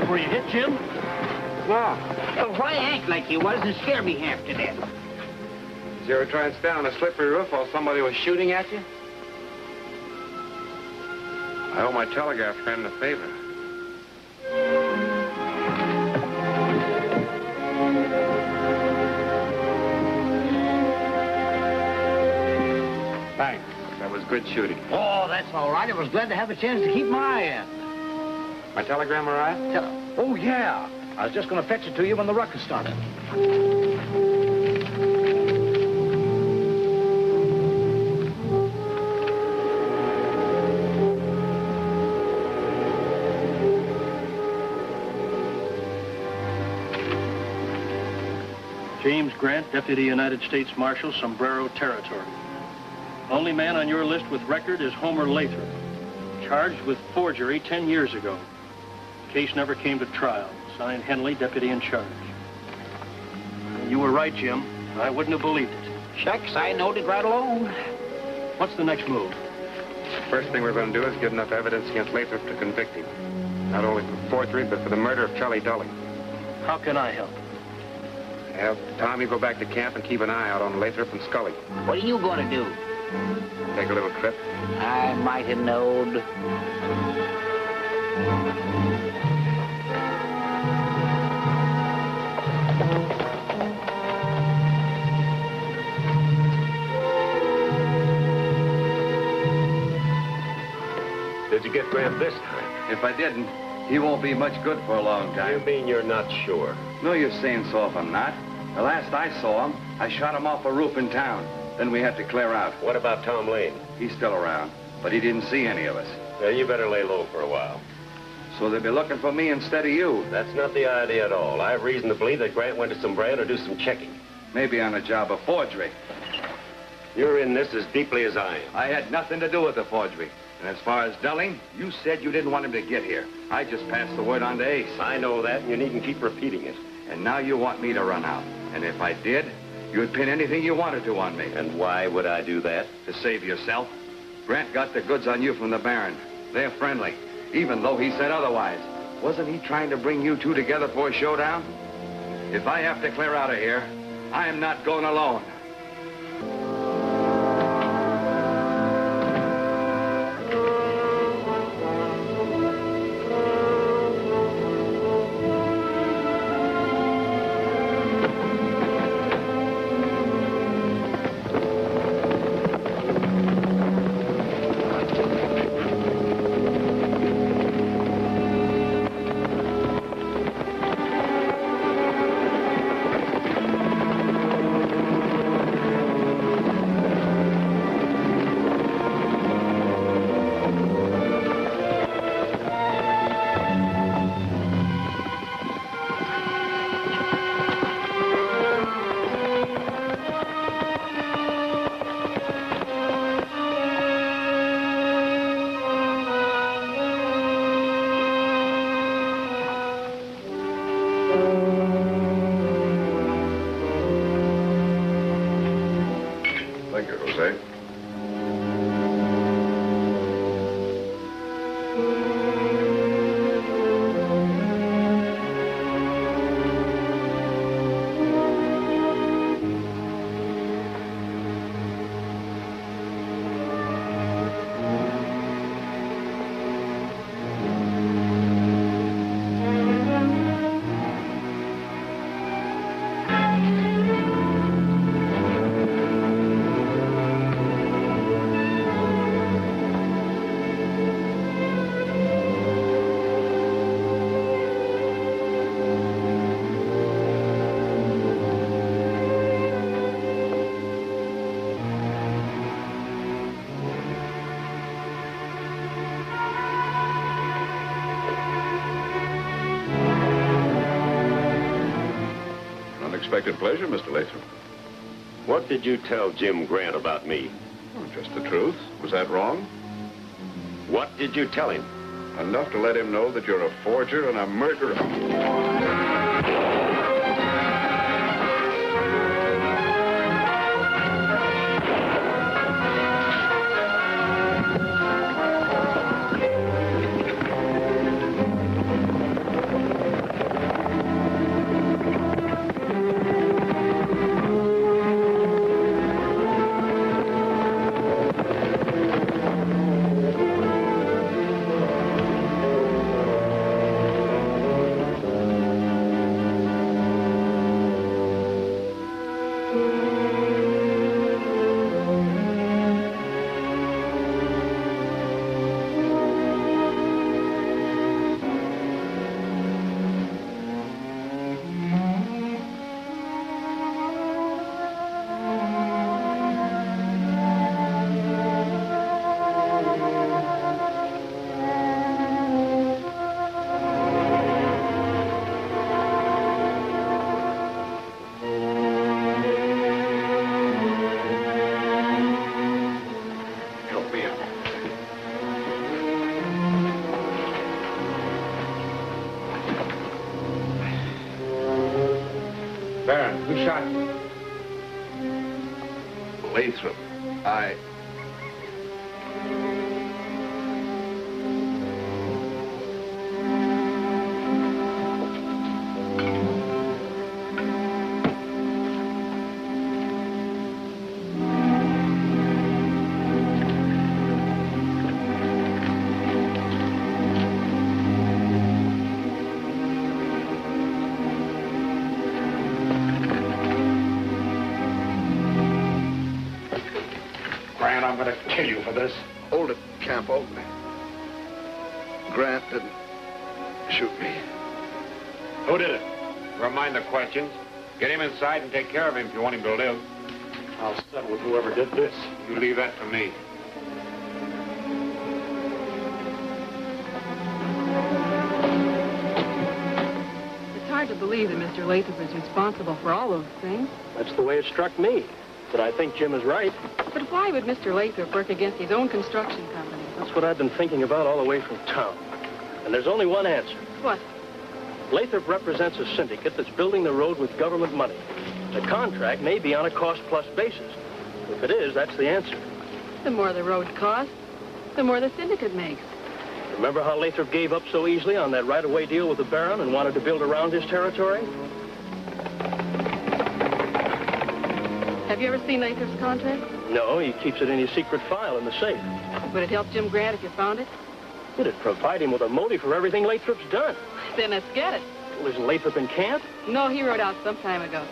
[SPEAKER 5] Were you hit, Jim?
[SPEAKER 8] No. Well, why act like you was and scare me half to death?
[SPEAKER 12] Did you ever try and stand on a slippery roof while somebody was shooting at you? I owe my telegraph friend a favor. Thanks. That was good shooting.
[SPEAKER 3] Oh, that's all right. I was glad to have a chance to keep my end.
[SPEAKER 12] My telegram arrived?
[SPEAKER 3] Oh, yeah. I was just going to fetch it to you when the ruckus started.
[SPEAKER 5] James Grant, Deputy United States Marshal, Sombrero Territory. Only man on your list with record is Homer Lathrop, charged with forgery 10 years ago. Case never came to trial. Signed, Henley, Deputy in charge. You were right, Jim. I wouldn't have believed it.
[SPEAKER 8] Shucks, I knowed it right along.
[SPEAKER 5] What's the next move?
[SPEAKER 12] First thing we're going to do is get enough evidence against Lathrop to convict him. Not only for forgery, but for the murder of Charlie Dully.
[SPEAKER 5] How can I help?
[SPEAKER 12] Have Tommy go back to camp and keep an eye out on Lathrop and Scully.
[SPEAKER 8] What are you going to do?
[SPEAKER 12] Take a little trip.
[SPEAKER 8] I might have knowed.
[SPEAKER 20] Did you get Grant this time?
[SPEAKER 2] If I didn't, he won't be much good for a long time.
[SPEAKER 20] You mean you're not sure?
[SPEAKER 2] No use saying so if I'm not. The last I saw him, I shot him off a roof in town. Then we had to clear out.
[SPEAKER 20] What about Tom Lane?
[SPEAKER 2] He's still around, but he didn't see any of us.
[SPEAKER 20] Well, you better lay low for a while.
[SPEAKER 2] So they'll be looking for me instead of you.
[SPEAKER 20] That's not the idea at all. I have reason to believe that Grant went to Sombrero to do some checking.
[SPEAKER 2] Maybe on a job of forgery.
[SPEAKER 20] You're in this as deeply as I am.
[SPEAKER 2] I had nothing to do with the forgery. And as far as Dulling, you said you didn't want him to get here. I just passed the word on to Ace.
[SPEAKER 20] I know that, and you needn't keep repeating it.
[SPEAKER 2] And now you want me to run out. And if I did, you'd pin anything you wanted to on me.
[SPEAKER 20] And why would I do that?
[SPEAKER 2] To save yourself. Grant got the goods on you from the Baron. They're friendly, even though he said otherwise. Wasn't he trying to bring you two together for a showdown? If I have to clear out of here, I am not going alone.
[SPEAKER 7] Thank you, Jose. Unexpected pleasure, Mr. Latham.
[SPEAKER 11] What did you tell Jim Grant about me?
[SPEAKER 7] Oh, just the truth. Was that wrong?
[SPEAKER 11] What did you tell him?
[SPEAKER 7] Enough to let him know that you're a forger and a murderer.
[SPEAKER 12] Baron, who shot you?
[SPEAKER 7] Lathrop.
[SPEAKER 12] I'm going to kill you for this.
[SPEAKER 21] Hold it, Campo. Grant didn't shoot me.
[SPEAKER 12] Who did it? Never mind the questions. Get him inside and take care of him if you want him to live. I'll settle with whoever did this. You leave that to me.
[SPEAKER 4] It's hard to believe that Mr. Lathrop is responsible for all those things.
[SPEAKER 5] That's the way it struck me. But I think Jim is right.
[SPEAKER 4] But why would Mr. Lathrop work against his own construction company?
[SPEAKER 5] That's what I've been thinking about all the way from town. And there's only one answer.
[SPEAKER 4] What?
[SPEAKER 5] Lathrop represents a syndicate that's building the road with government money. The contract may be on a cost-plus basis. If it is, that's the answer.
[SPEAKER 4] The more the road costs, the more the syndicate makes.
[SPEAKER 5] Remember how Lathrop gave up so easily on that right-of-way deal with the Baron and wanted to build around his territory?
[SPEAKER 4] Have you ever seen Lathrop's contract?
[SPEAKER 5] No, he keeps it in his secret file in the safe.
[SPEAKER 4] Would it help Jim Grant if you found it?
[SPEAKER 5] It'd provide him with a motive for everything Lathrop's done.
[SPEAKER 4] Then let's get it.
[SPEAKER 5] Well, isn't Lathrop in camp?
[SPEAKER 4] No, he rode out some time ago.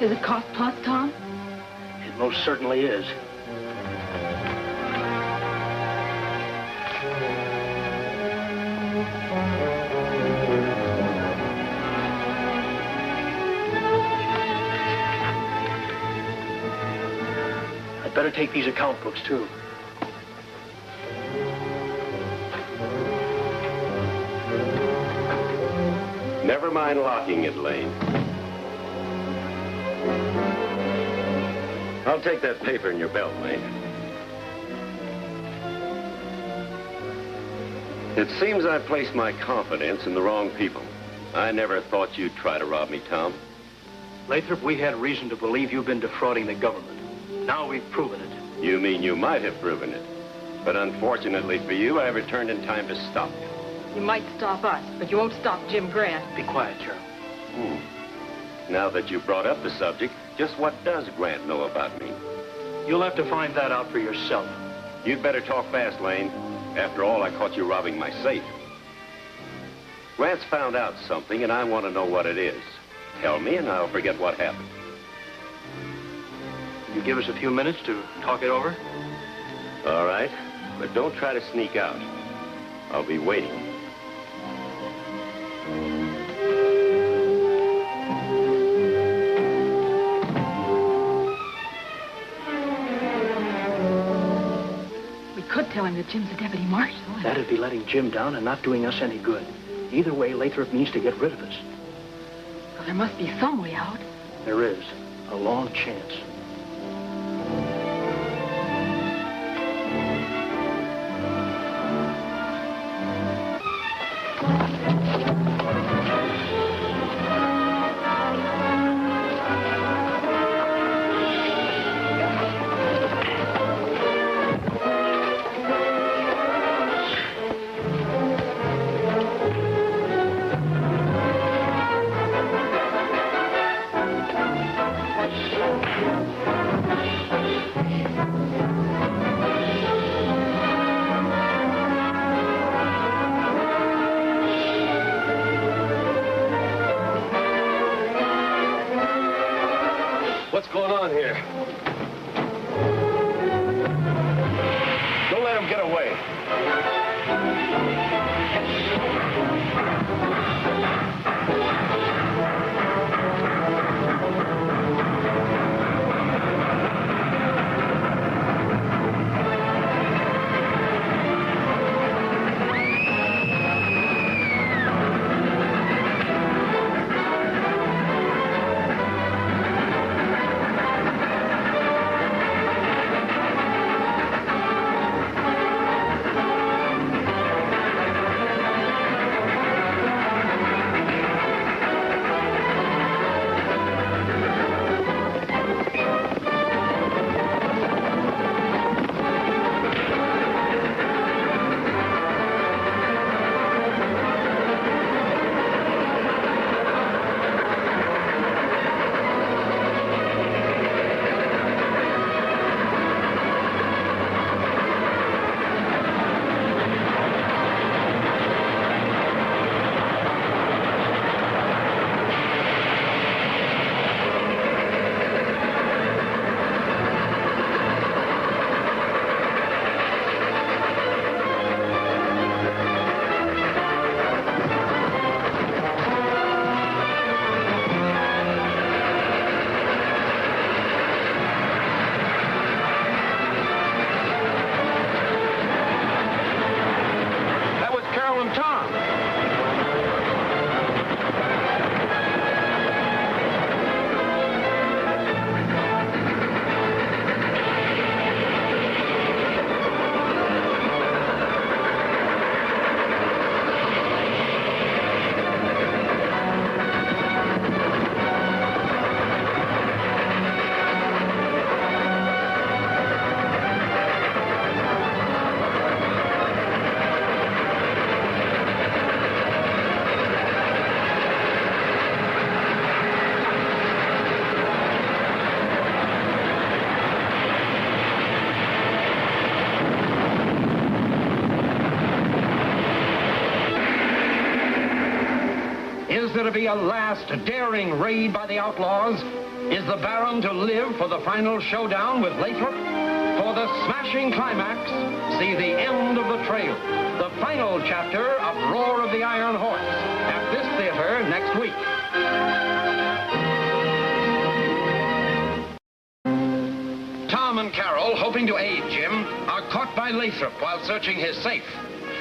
[SPEAKER 4] Is it cost plus, Tom?
[SPEAKER 5] It most certainly is. better take these account books, too.
[SPEAKER 20] Never mind locking it, Lane. I'll take that paper in your belt, Lane. It seems I placed my confidence in the wrong people. I never thought you'd try to rob me, Tom.
[SPEAKER 5] Lathrop, we had reason to believe you've been defrauding the government. Now we've proven it.
[SPEAKER 20] You mean you might have proven it. But unfortunately for you, I returned in time to stop you.
[SPEAKER 4] You might stop us, but you won't stop Jim Grant.
[SPEAKER 5] Be quiet, Carol.
[SPEAKER 20] Now that you brought up the subject, just what does Grant know about me?
[SPEAKER 5] You'll have to find that out for yourself.
[SPEAKER 20] You'd better talk fast, Lane. After all, I caught you robbing my safe. Grant's found out something, and I want to know what it is. Tell me, and I'll forget what happened.
[SPEAKER 5] You give us a few minutes to talk it over?
[SPEAKER 20] All right, but don't try to sneak out. I'll be waiting.
[SPEAKER 4] We could tell him that Jim's a deputy marshal.
[SPEAKER 5] That'd be letting Jim down and not doing us any good. Either way, Lathrop needs to get rid of us.
[SPEAKER 4] Well, there must be some way out.
[SPEAKER 5] There is. A long chance.
[SPEAKER 20] What's going on here? Don't let him get away.
[SPEAKER 1] Is there to be a last daring raid by the outlaws? Is the Baron to live for the final showdown with Lathrop? For the smashing climax, see the end of the trail, the final chapter of Roar of the Iron Horse, at this theater next week. Tom and Carol host by Lathrop while searching his safe.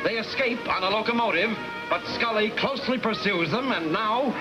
[SPEAKER 1] They escape on a locomotive, but Scully closely pursues them, and now...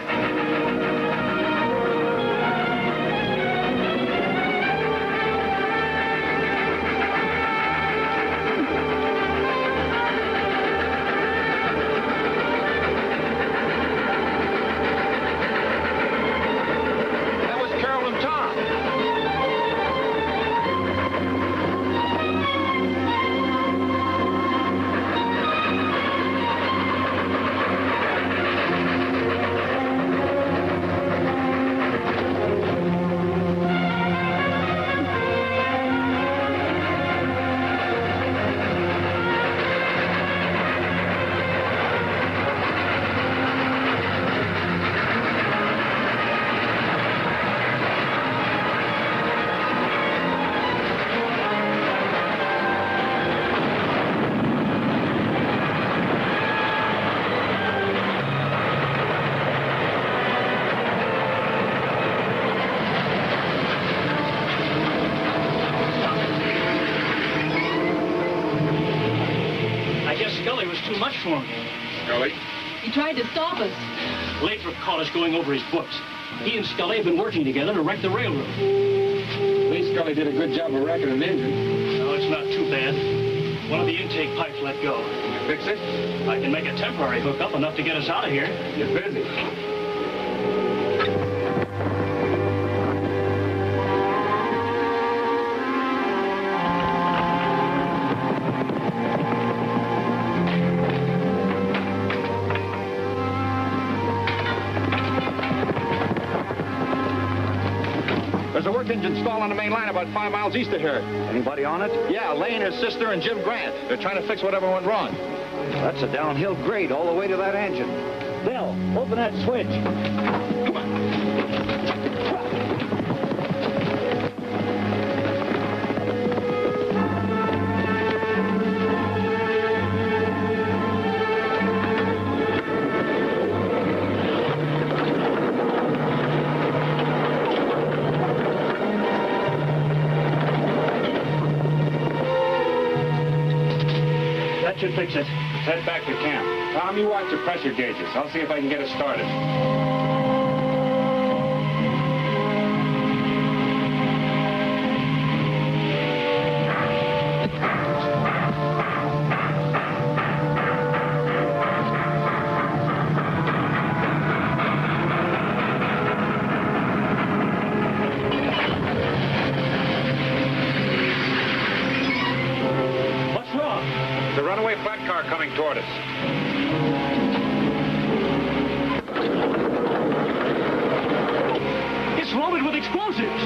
[SPEAKER 5] Too much for him.
[SPEAKER 7] Scully?
[SPEAKER 4] He tried to stop us.
[SPEAKER 5] Lathrop caught us going over his books. He and Scully have been working together to wreck the railroad.
[SPEAKER 12] At least Scully did a good job of wrecking an engine.
[SPEAKER 5] No, it's not too bad. One of the intake pipes let go.
[SPEAKER 12] Can you fix it?
[SPEAKER 5] I can make a temporary hookup enough to get us out of here.
[SPEAKER 12] You're busy.
[SPEAKER 14] There's a work engine stalled on the main line about 5 miles east of here.
[SPEAKER 15] Anybody on it?
[SPEAKER 14] Yeah, Lane, his sister, and Jim Grant. They're trying to fix whatever went wrong.
[SPEAKER 15] That's a downhill grade all the way to that engine.
[SPEAKER 5] Bill, open that switch.
[SPEAKER 14] Come on.
[SPEAKER 5] That should fix it.
[SPEAKER 12] Let's head back to camp. Tom, you watch the pressure gauges. I'll see if I can get us started.
[SPEAKER 14] The runaway flat car coming toward us.
[SPEAKER 5] It's loaded with explosives.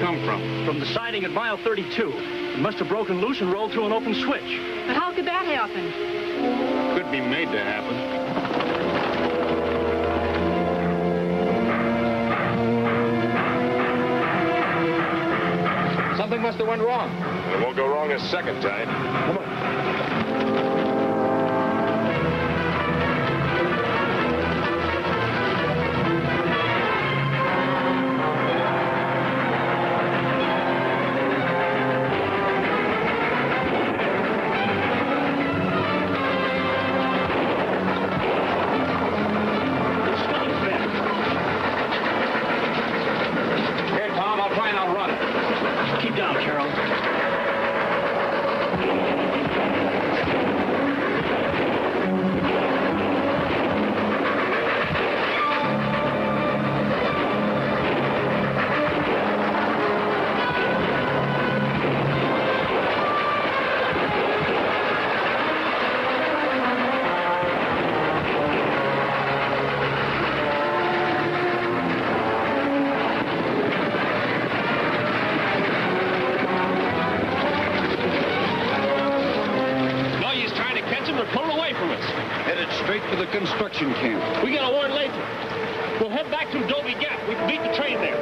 [SPEAKER 14] Come from?
[SPEAKER 5] From the siding at mile 32. It must have broken loose and rolled through an open switch.
[SPEAKER 4] But how could that happen?
[SPEAKER 14] Could be made to happen. Something must have went wrong.
[SPEAKER 7] It won't go wrong a second time.
[SPEAKER 14] Come on.
[SPEAKER 5] Keep down, Carol.
[SPEAKER 10] construction camp.
[SPEAKER 5] We gotta warn Lathrop. We'll head back to Adobe Gap. We can beat the train there.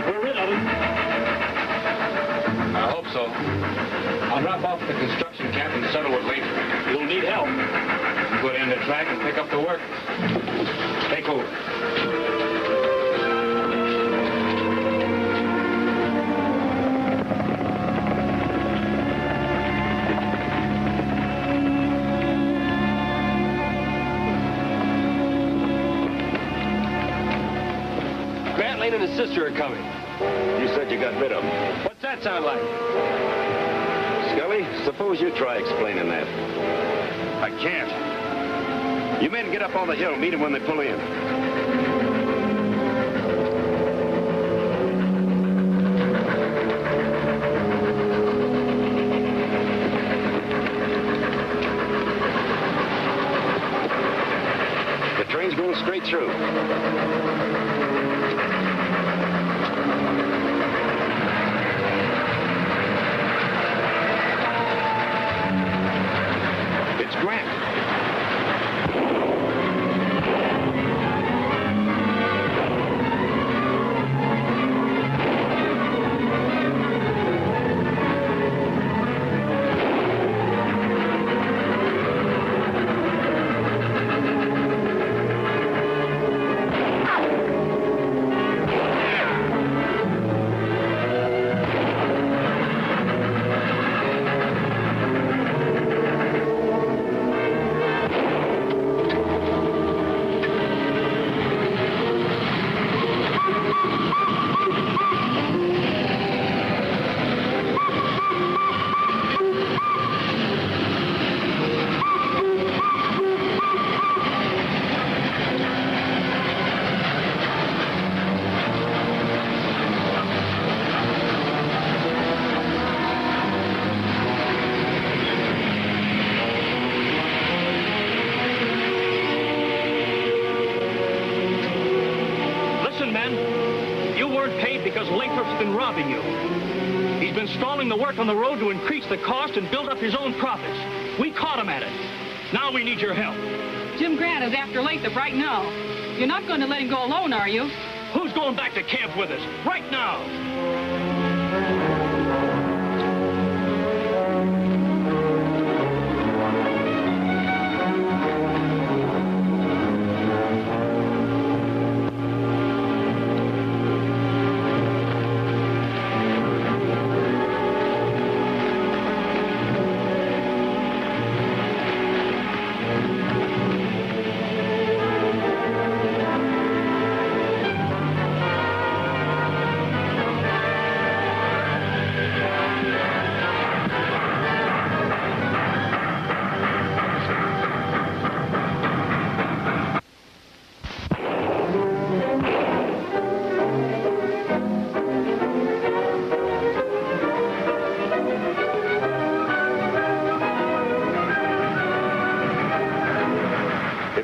[SPEAKER 5] We're rid of him.
[SPEAKER 12] I hope so. I'll drop off at the construction camp and settle with Lathrop.
[SPEAKER 5] You'll need help.
[SPEAKER 12] Put in the track and pick up the work. Take over.
[SPEAKER 5] Grant Lane and his sister are coming.
[SPEAKER 20] You said you got rid of him.
[SPEAKER 5] What's that sound like?
[SPEAKER 20] Scully, suppose you try explaining that.
[SPEAKER 21] I can't.
[SPEAKER 20] You men get up on the hill, meet them when they pull in. The train's going straight through. It's Grant.
[SPEAKER 5] The work on the road to increase the cost and build up his own profits. We caught him at it. Now we need your help.
[SPEAKER 4] Jim Grant is after Lathrop right now. You're not going to let him go alone, are you?
[SPEAKER 5] Who's going back to camp with us? Right now!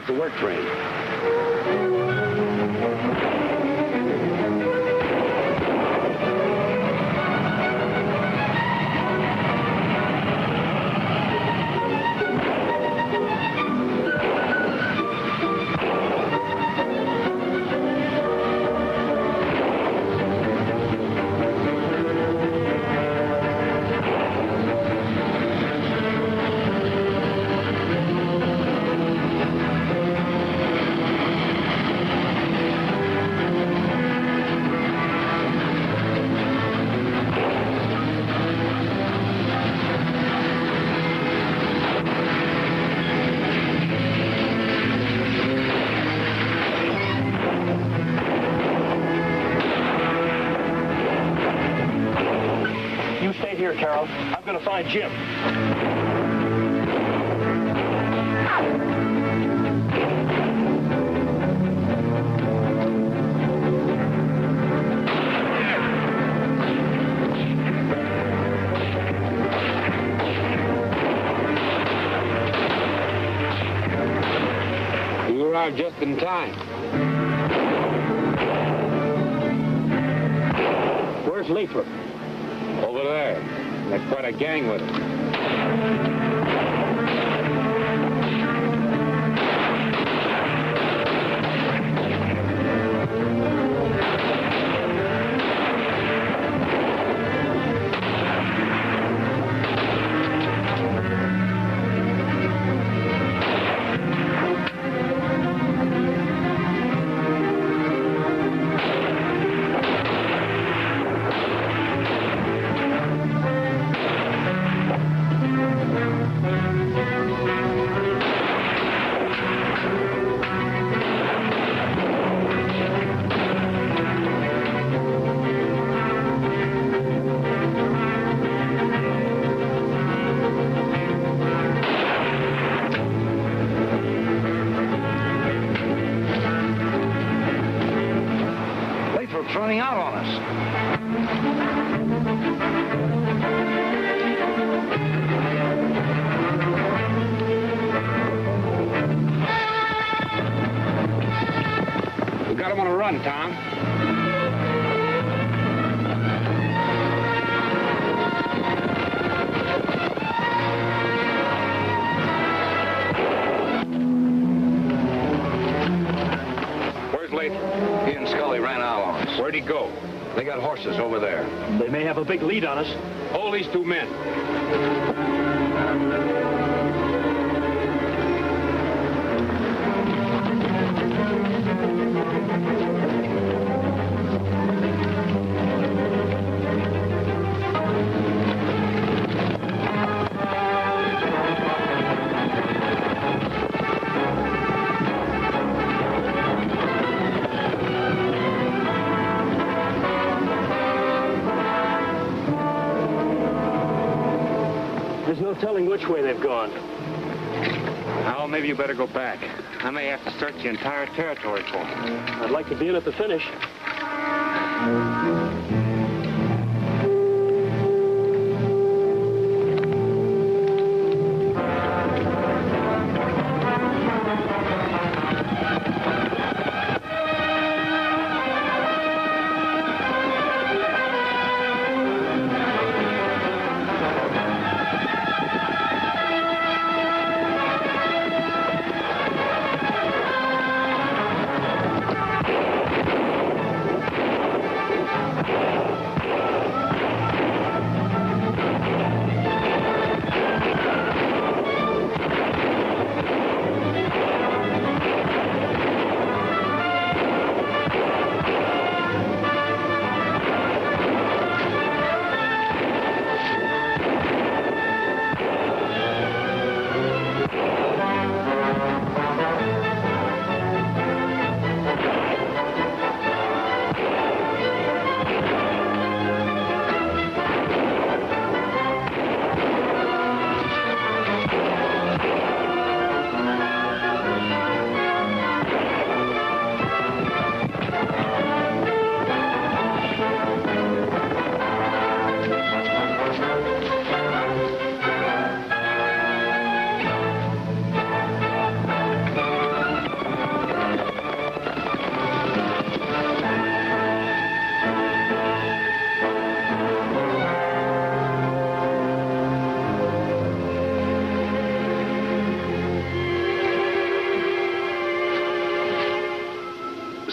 [SPEAKER 20] The work train.
[SPEAKER 5] Here, Carol. I'm going to find Jim.
[SPEAKER 12] You arrived just in time.
[SPEAKER 5] Where's Lathrop?
[SPEAKER 12] Over there. They've quite a gang with them.
[SPEAKER 18] Running out on us.
[SPEAKER 12] We got him on a run, Tom. Where's Lathan?
[SPEAKER 14] He and Scully ran out on us.
[SPEAKER 12] Where'd he go?
[SPEAKER 14] They got horses over there.
[SPEAKER 5] They may have a big lead on us.
[SPEAKER 12] Hold these two men.
[SPEAKER 5] There's no telling which way they've gone.
[SPEAKER 12] Well, maybe you better go back. I may have to search the entire territory for them.
[SPEAKER 5] I'd like to be in at the finish.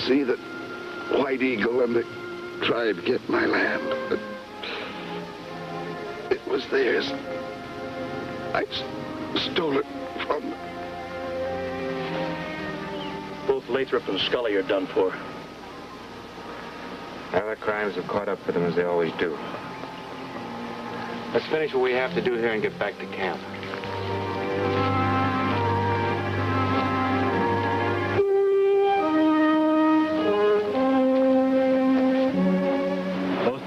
[SPEAKER 10] See that White Eagle and the tribe get my land, but it was theirs. I stole it from them.
[SPEAKER 5] Both Lathrop and Scully are done for.
[SPEAKER 12] Other crimes have caught up with them as they always do. Let's finish what we have to do here and get back to camp.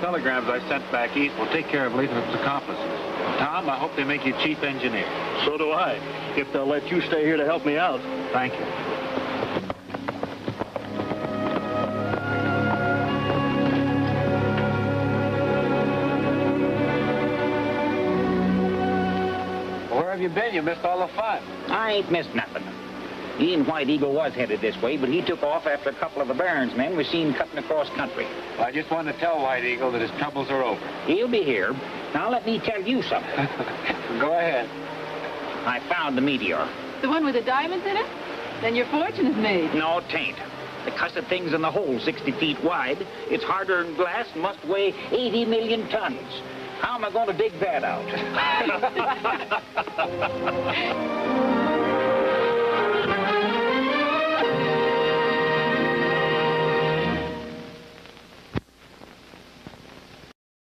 [SPEAKER 13] Telegrams I sent back east will take care of Lathrop's accomplices. Tom, I hope they make you chief engineer.
[SPEAKER 5] So do I, if they'll let you stay here to help me out.
[SPEAKER 13] Thank you.
[SPEAKER 3] Where have you been? You missed all the fun.
[SPEAKER 8] I ain't missed nothing. He and White Eagle was headed this way, but he took off after a couple of the Baron's men were seen cutting across country.
[SPEAKER 12] I just wanted to tell White Eagle that his troubles are over.
[SPEAKER 8] He'll be here. Now let me tell you something.
[SPEAKER 12] Go ahead.
[SPEAKER 8] I found the meteor.
[SPEAKER 4] The one with the diamonds in it? Then your fortune is made.
[SPEAKER 8] No, it ain't. The cussed thing's in the hole 60 feet wide. It's harder than glass and must weigh 80 million tons. How am I going to dig that out?